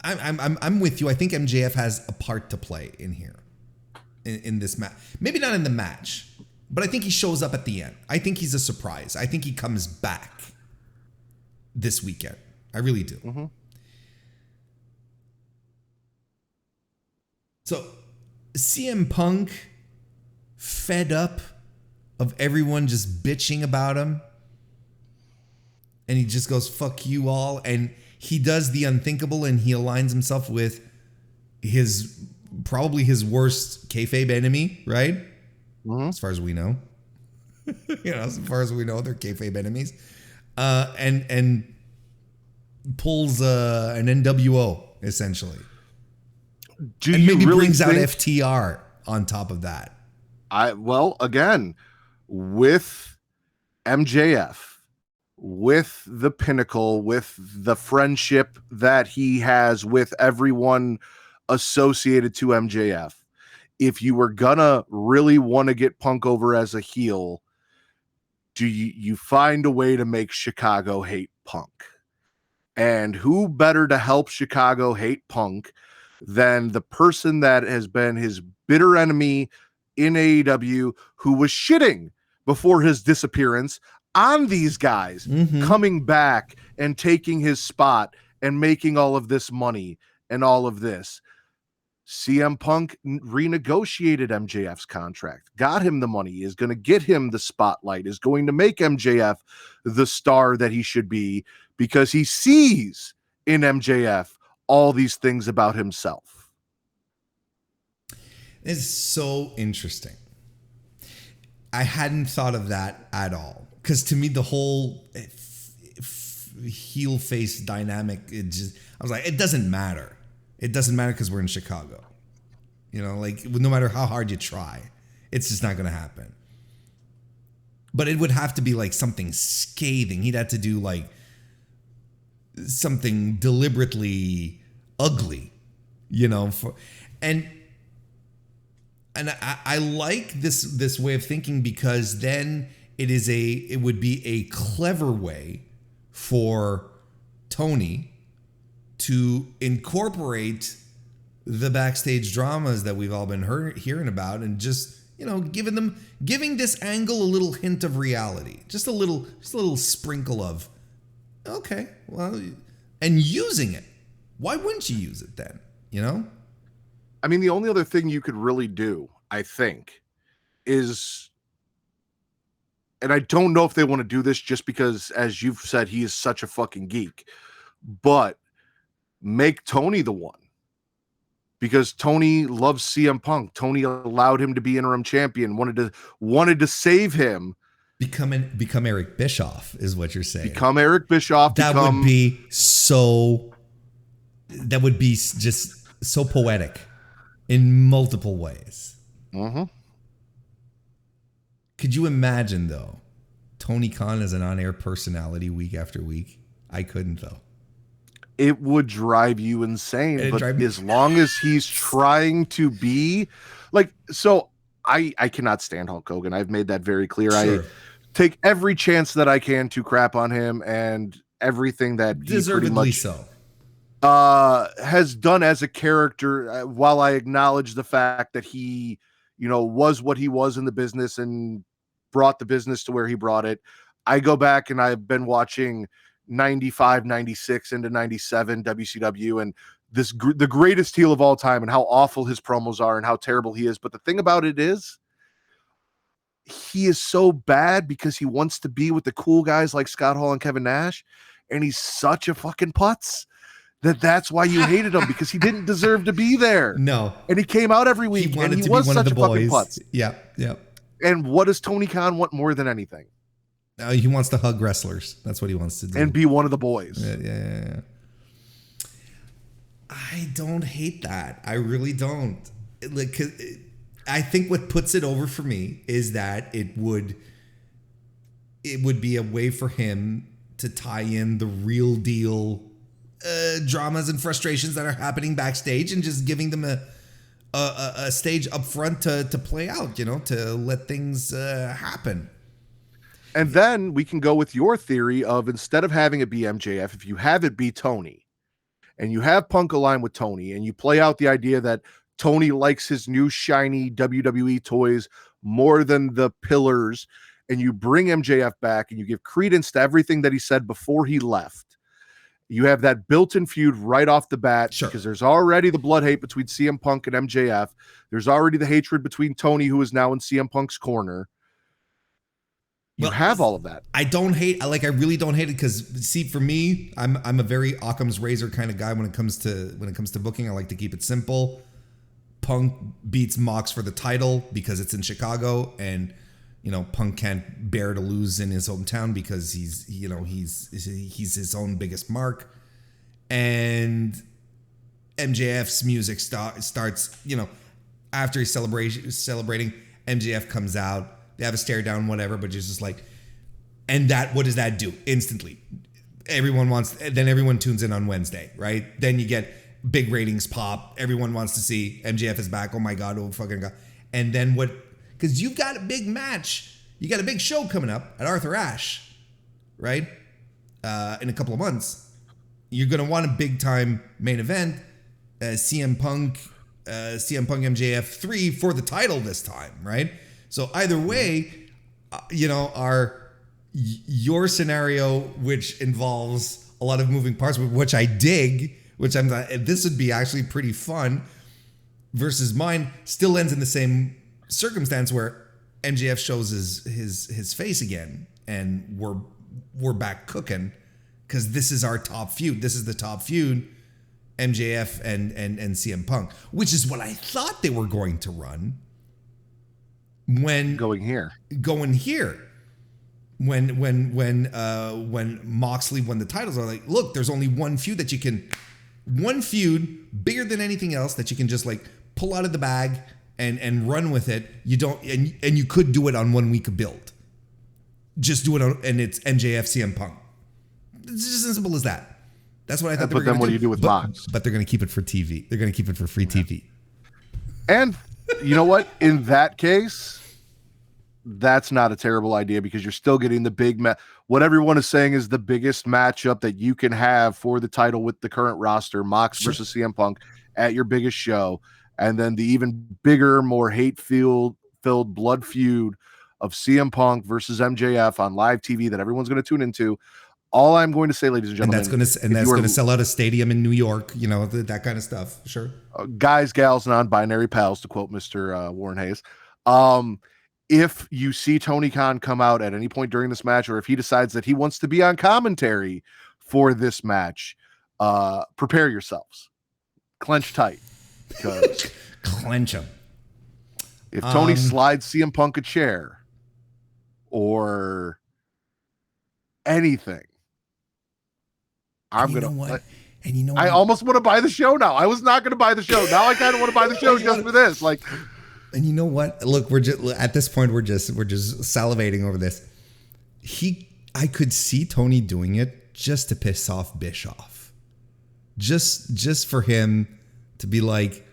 I'm with you. I think MJF has a part to play in here, in this match. Maybe not in the match, but I think he shows up at the end. I think he's a surprise. I think he comes back this weekend. I really do. So CM Punk, fed up of everyone just bitching about him, and he just goes, fuck you all, and he does the unthinkable, and he aligns himself with probably his worst kayfabe enemy, right? As far as we know. As far as we know, they're kayfabe enemies. And pulls an NWO, essentially. And maybe really brings out FTR on top of that. Again, with MJF, with the Pinnacle, with the friendship that he has with everyone associated to MJF, if you were gonna really want to get Punk over as a heel, do you find a way to make Chicago hate Punk? And who better to help Chicago hate Punk than the person that has been his bitter enemy in AEW, who was shitting before his disappearance on these guys coming back and taking his spot and making all of this money and all of this. CM Punk renegotiated MJF's contract, got him the money, is going to get him the spotlight, is going to make MJF the star that he should be, because he sees in MJF all these things about himself. It's so interesting. I hadn't thought of that at all. Because to me, the whole heel face dynamic, I was like, it doesn't matter. It doesn't matter because we're in Chicago. You know, like no matter how hard you try, it's just not going to happen. But it would have to be like something scathing. He'd have to do like something deliberately ugly, you know, and I like this way of thinking because then it would be a clever way for Tony to incorporate the backstage dramas that we've all been hearing about and just, you know, giving this angle a little hint of reality, just a little sprinkle of, okay, well, and using it. Why wouldn't you use it then? You know? I mean, the only other thing you could really do, I think, is, and I don't know if they want to do this just because, as you've said, he is such a fucking geek, but make Tony the one. Because Tony loves CM Punk. Tony allowed him to be interim champion, wanted to save him. Become Eric Bischoff is what you're saying. Become Eric Bischoff. That would be just so poetic in multiple ways. Mm-hmm. Could you imagine, though, Tony Khan as an on-air personality week after week? I couldn't, though. It would drive you insane. But as long as he's trying to be like, so I cannot stand Hulk Hogan. I've made that very clear. Sure. I take every chance that I can to crap on him and everything that deservedly he pretty much has done as a character, while I acknowledge the fact that he, you know, was what he was in the business and brought the business to where he brought it. I go back and I've been watching 95, 96 into 97 WCW and the greatest heel of all time and how awful his promos are and how terrible he is. But the thing about it is, he is so bad because he wants to be with the cool guys like Scott Hall and Kevin Nash, and he's such a fucking putz that's why you hated him, because he didn't deserve to be there. No. And he came out every week and he was such a fucking putz. Yep. And what does Tony Khan want more than anything? He wants to hug wrestlers. That's what he wants to do. And be one of the boys. Yeah. I don't hate that. I really don't. I think what puts it over for me is that it would be a way for him to tie in the real deal dramas and frustrations that are happening backstage and just giving them a stage up front to play out, you know, to let things happen. And then we can go with your theory of, instead of having it be MJF, if you have it be Tony, and you have Punk align with Tony, and you play out the idea that Tony likes his new shiny WWE toys more than the pillars, and you bring MJF back and you give credence to everything that he said before he left. You have that built-in feud right off the bat, sure, because there's already the blood hate between CM Punk and MJF. There's already the hatred between Tony, who is now in CM Punk's corner. You have all of that. I really don't hate it, because see, for me, I'm a very Occam's razor kind of guy when it comes to booking. I like to keep it simple. Punk beats Mox for the title because it's in Chicago, and you know, Punk can't bear to lose in his hometown because he's his own biggest mark. And MJF's music starts, you know, after he's celebrating, MJF comes out. They have a stare down, whatever, but just like, and that, what does that do? Instantly, then everyone tunes in on Wednesday, right? Then you get big ratings pop. Everyone wants to see MJF is back. Oh my God, oh fucking God. And then what, because you've got a big match, you got a big show coming up at Arthur Ashe, right? In a couple of months. You're going to want a big time main event, CM Punk MJF 3 for the title this time, right? So either way, you know, your scenario, which involves a lot of moving parts, which I dig, which I'm like, this would be actually pretty fun, versus mine still ends in the same circumstance where MJF shows his face again, and we're back cooking, because this is our top feud. This is the top feud, MJF and CM Punk, which is what I thought they were going to run. when going here. When Moxley won the titles, are like, look, there's only one feud bigger than anything else that you can just like pull out of the bag and run with it. You don't, and you could do it on 1 week of build. Just do it on, and it's MJF CM Punk. It's just as simple as that. That's what I thought. But then what do you do with Mox? But they're going to keep it for TV. They're going to keep it for free TV. And you know what? In that case, that's not a terrible idea because you're still getting the big what everyone is saying is the biggest matchup that you can have for the title with the current roster, Mox versus CM Punk at your biggest show. And then the even bigger, more hate-filled blood feud of CM Punk versus MJF on live TV that everyone's going to tune into. All I'm going to say, ladies and gentlemen, and that's going to sell out a stadium in New York, you know, that kind of stuff. Sure. Guys, gals, non-binary pals, to quote Mr. Warren Hayes. If you see Tony Khan come out at any point during this match, or if he decides that he wants to be on commentary for this match, prepare yourselves. Clench tight. Because clench them. If Tony slides CM Punk a chair or anything, I'm gonna. What? And you know, I almost want to buy the show now. I was not going to buy the show. Now I kind of want to buy the show just for this. Like, and you know what? Look, we're just at this point. We're just salivating over this. I could see Tony doing it just to piss off Bischoff, just for him to be like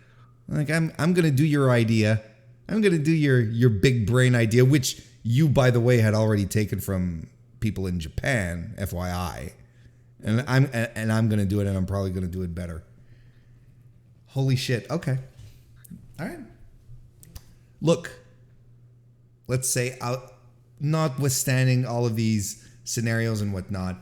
I'm going to do your idea. I'm going to do your big brain idea, which you, by the way, had already taken from people in Japan, FYI. And I'm going to do it, and I'm probably going to do it better. Holy shit. Okay. All right. Look, let's say, notwithstanding all of these scenarios and whatnot,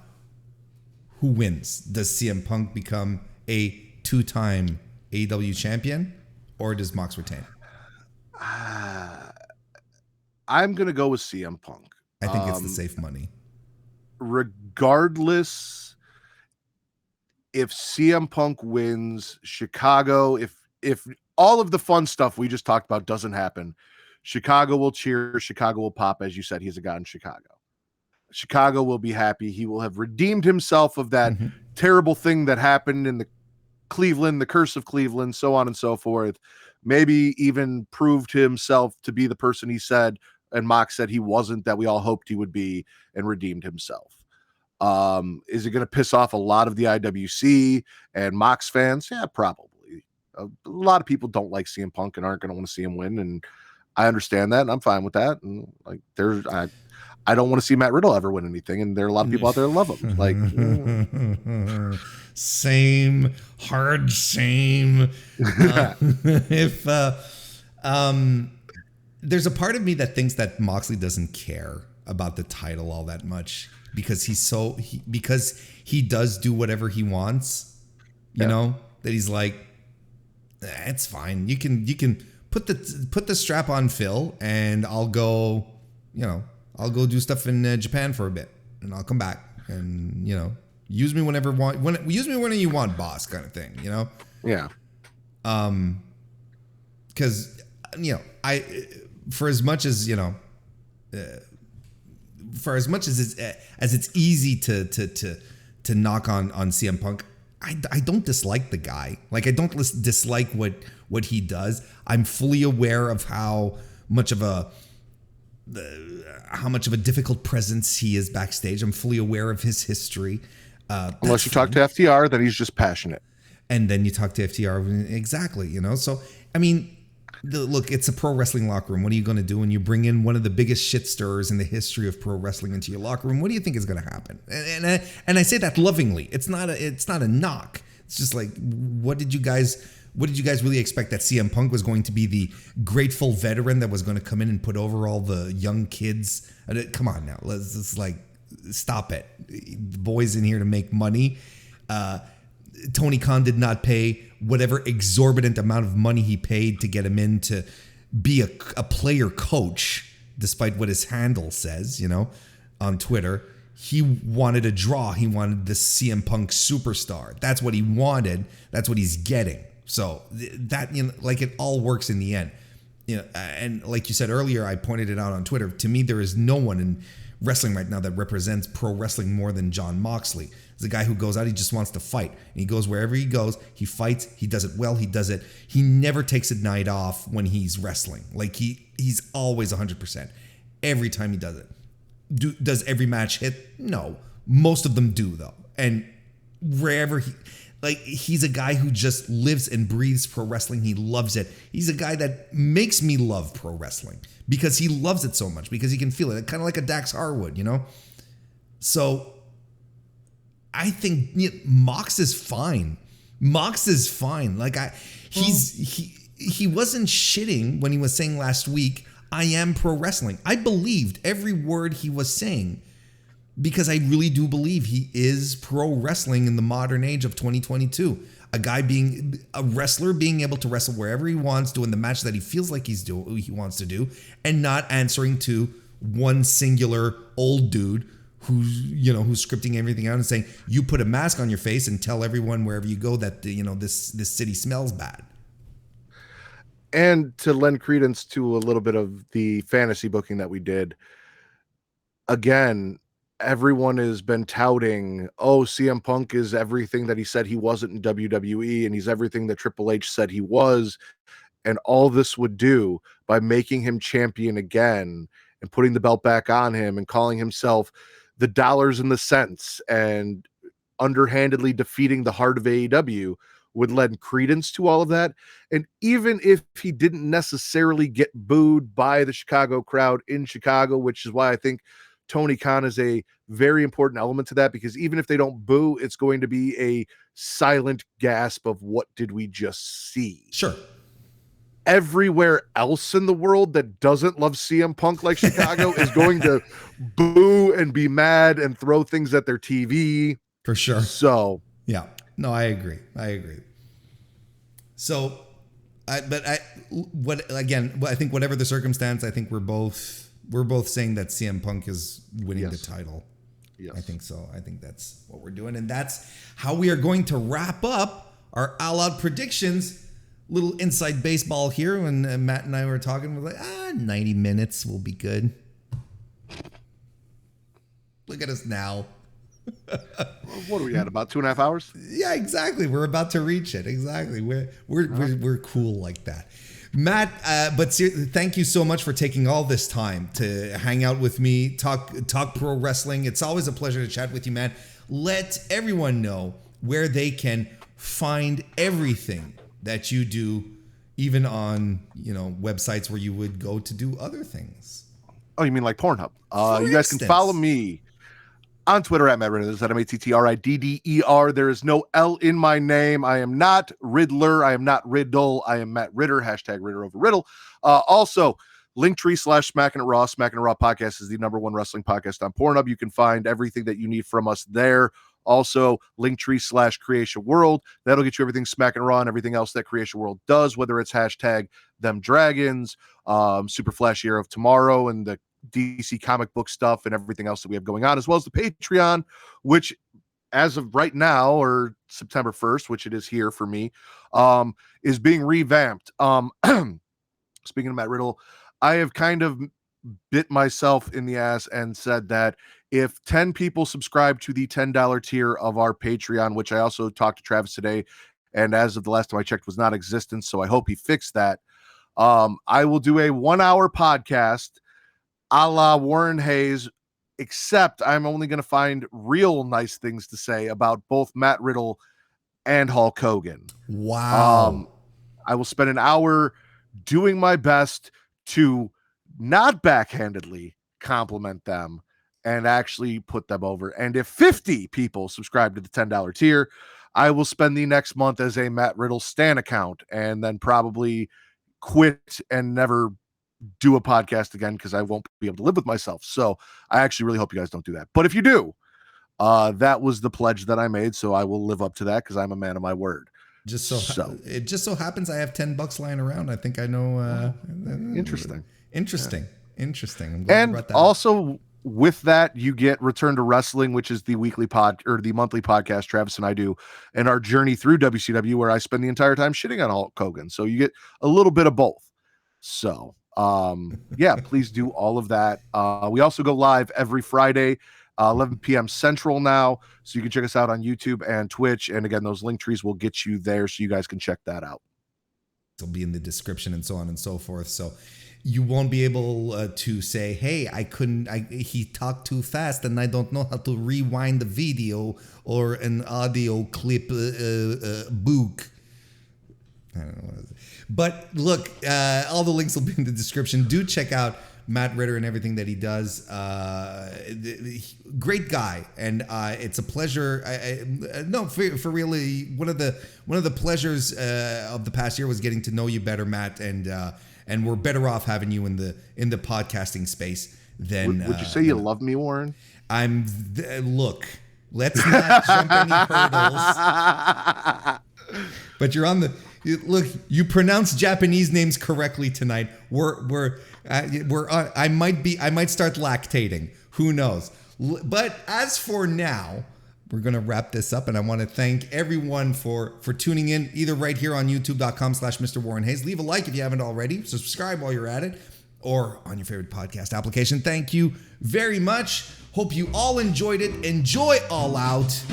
who wins? Does CM Punk become a 2-time AEW champion, or does Mox retain? I'm going to go with CM Punk. I think it's the safe money. Regardless, if CM Punk wins, Chicago, if all of the fun stuff we just talked about doesn't happen, Chicago will cheer, Chicago will pop. As you said, he's a guy in Chicago. Chicago will be happy. He will have redeemed himself of that terrible thing that happened in the Cleveland, the curse of Cleveland, so on and so forth. Maybe even proved himself to be the person he said, and Mox said he wasn't, that we all hoped he would be, and redeemed himself. Is it going to piss off a lot of the IWC and Mox fans? Yeah, probably. A lot of people don't like CM Punk and aren't going to want to see him win, and I understand that, and I'm fine with that. And like, I don't want to see Matt Riddle ever win anything, and there are a lot of people out there that love him. Like, same. If there's a part of me that thinks that Moxley doesn't care about the title all that much because because he does do whatever he wants, you know, that he's like, it's fine. You can put the strap on Phil, and I'll go do stuff in Japan for a bit, and I'll come back, and use me whenever you want, boss, kind of thing, Yeah. Because for as much as it's easy to knock on CM Punk, I don't dislike the guy. Like, I don't dislike what he does. I'm fully aware of how much of a difficult presence he is backstage. I'm fully aware of his history. Unless you talk to FTR, then he's just passionate. And then you talk to FTR, exactly. So I mean, look, it's a pro wrestling locker room. What are you going to do when you bring in one of the biggest shit stirrers in the history of pro wrestling into your locker room? What do you think is going to happen? And I say that lovingly. It's not a knock. It's just like, what did you guys really expect, that CM Punk was going to be the grateful veteran that was going to come in and put over all the young kids? Come on now, let's stop it. The boy's in here to make money. Tony Khan did not pay whatever exorbitant amount of money he paid to get him in to be a player coach, despite what his handle says, on Twitter. He wanted a draw. He wanted the CM Punk superstar. That's what he wanted. That's what he's getting. So that, it all works in the end. you know, and like you said earlier, I pointed it out on Twitter. To me, there is no one in wrestling right now that represents pro wrestling more than Jon Moxley. He's a guy who goes out, he just wants to fight. And he goes wherever he goes, he fights, he does it well, he never takes a night off when he's wrestling. Like he's always 100% every time he does it. Does every match hit? No. Most of them do though. And wherever he's a guy who just lives and breathes pro wrestling. He loves it. He's a guy that makes me love pro wrestling because he loves it so much, because he can feel it. Kind of like a Dax Harwood, you know? So I think Mox is fine. Mox is fine. Like he wasn't shitting when he was saying last week, I am pro wrestling. I believed every word he was saying, because I really do believe he is pro wrestling in the modern age of 2022. A wrestler being able to wrestle wherever he wants, doing the match that he feels like he wants to do, and not answering to one singular old dude who's scripting everything out and saying, you put a mask on your face and tell everyone wherever you go that this city smells bad. And to lend credence to a little bit of the fantasy booking that we did, again, everyone has been touting, CM Punk is everything that he said he wasn't in WWE, and he's everything that Triple H said he was. And all this would do by making him champion again and putting the belt back on him and calling himself the dollars and the cents and underhandedly defeating the heart of AEW would lend credence to all of that. And even if he didn't necessarily get booed by the Chicago crowd in Chicago, which is why I think Tony Khan is a very important element to that, because even if they don't boo, it's going to be a silent gasp of what did we just see? Sure. Everywhere else in the world that doesn't love CM Punk like Chicago is going to boo and be mad and throw things at their TV. For sure. So, yeah. No, I agree. So, I think whatever the circumstance, I think we're both saying that CM Punk is winning the title. Yes. I think so. I think that's what we're doing. And that's how we are going to wrap up our All Out predictions. Little inside baseball here. When Matt and I were talking, we're like, 90 minutes will be good. Look at us now. What are we at, about 2.5 hours? Yeah, exactly. We're about to reach it. Exactly. We're cool like that. Matt, thank you so much for taking all this time to hang out with me, talk pro wrestling. It's always a pleasure to chat with you, man. Let everyone know where they can find everything that you do, even on websites where you would go to do other things. Oh, you mean like Pornhub? You guys can follow me on Twitter at MattRidder. That's at MattRidder. There is no L in my name. I am not Riddler. I am not Riddle. I am Matt Ritter. # Ritter over Riddle. Also, Linktree / Smackin It Raw. Smackin It Raw podcast is the #1 wrestling podcast on Pornhub. You can find everything that you need from us there. Also, Linktree / creatiaworld. That'll get you everything Smackin' Raw and everything else that creatiaworld does, whether it's # them dragons, Super Flash Year of Tomorrow, and the DC comic book stuff and everything else that we have going on, as well as the Patreon, which as of right now, or September 1st, which it is here for me, is being revamped. Speaking of Matt Riddle, I have kind of bit myself in the ass and said that if 10 people subscribe to the $10 tier of our Patreon, which I also talked to Travis today, and as of the last time I checked was not existent, so I hope he fixed that, I will do a 1-hour podcast a la WarrenHayes, except I'm only going to find real nice things to say about both Matt Riddle and Hulk Hogan. Wow. I will spend an hour doing my best to not backhandedly compliment them and actually put them over. And if 50 people subscribe to the $10 tier, I will spend the next month as a Matt Riddle Stan account and then probably quit and never do a podcast again because I won't be able to live with myself. So I actually really hope you guys don't do that. But if you do, that was the pledge that I made. So I will live up to that because I'm a man of my word. It just so happens I have $10 lying around. I think I know. Interesting. I'm glad and you brought that also up. With that, you get Return to Wrestling, which is the weekly the monthly podcast Travis and I do, and our journey through WCW, where I spend the entire time shitting on Hulk Hogan. So you get a little bit of both. So, yeah, please do all of that. We also go live every Friday, 11 p.m. Central now. So you can check us out on YouTube and Twitch. And again, those link trees will get you there so you guys can check that out. It'll be in the description and so on and so forth. So you won't be able to say, hey, he talked too fast and I don't know how to rewind the video or an audio clip book. I don't know what it is. But look, all the links will be in the description. Do check out Mattritter and everything that he does. Great guy, and it's a pleasure. For really, one of the pleasures of the past year was getting to know you better, Matt, and we're better off having you in the podcasting space than. Would you say you love me, Warren? Look, let's not jump any hurdles. But you're on the. Look, you pronounce Japanese names correctly tonight. I might start lactating. Who knows? But as for now, we're gonna wrap this up, and I want to thank everyone for tuning in, either right here on YouTube.com/MrWarrenHayes. Leave a like if you haven't already. Subscribe while you're at it, or on your favorite podcast application. Thank you very much. Hope you all enjoyed it. Enjoy All Out,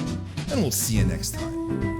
and we'll see you next time.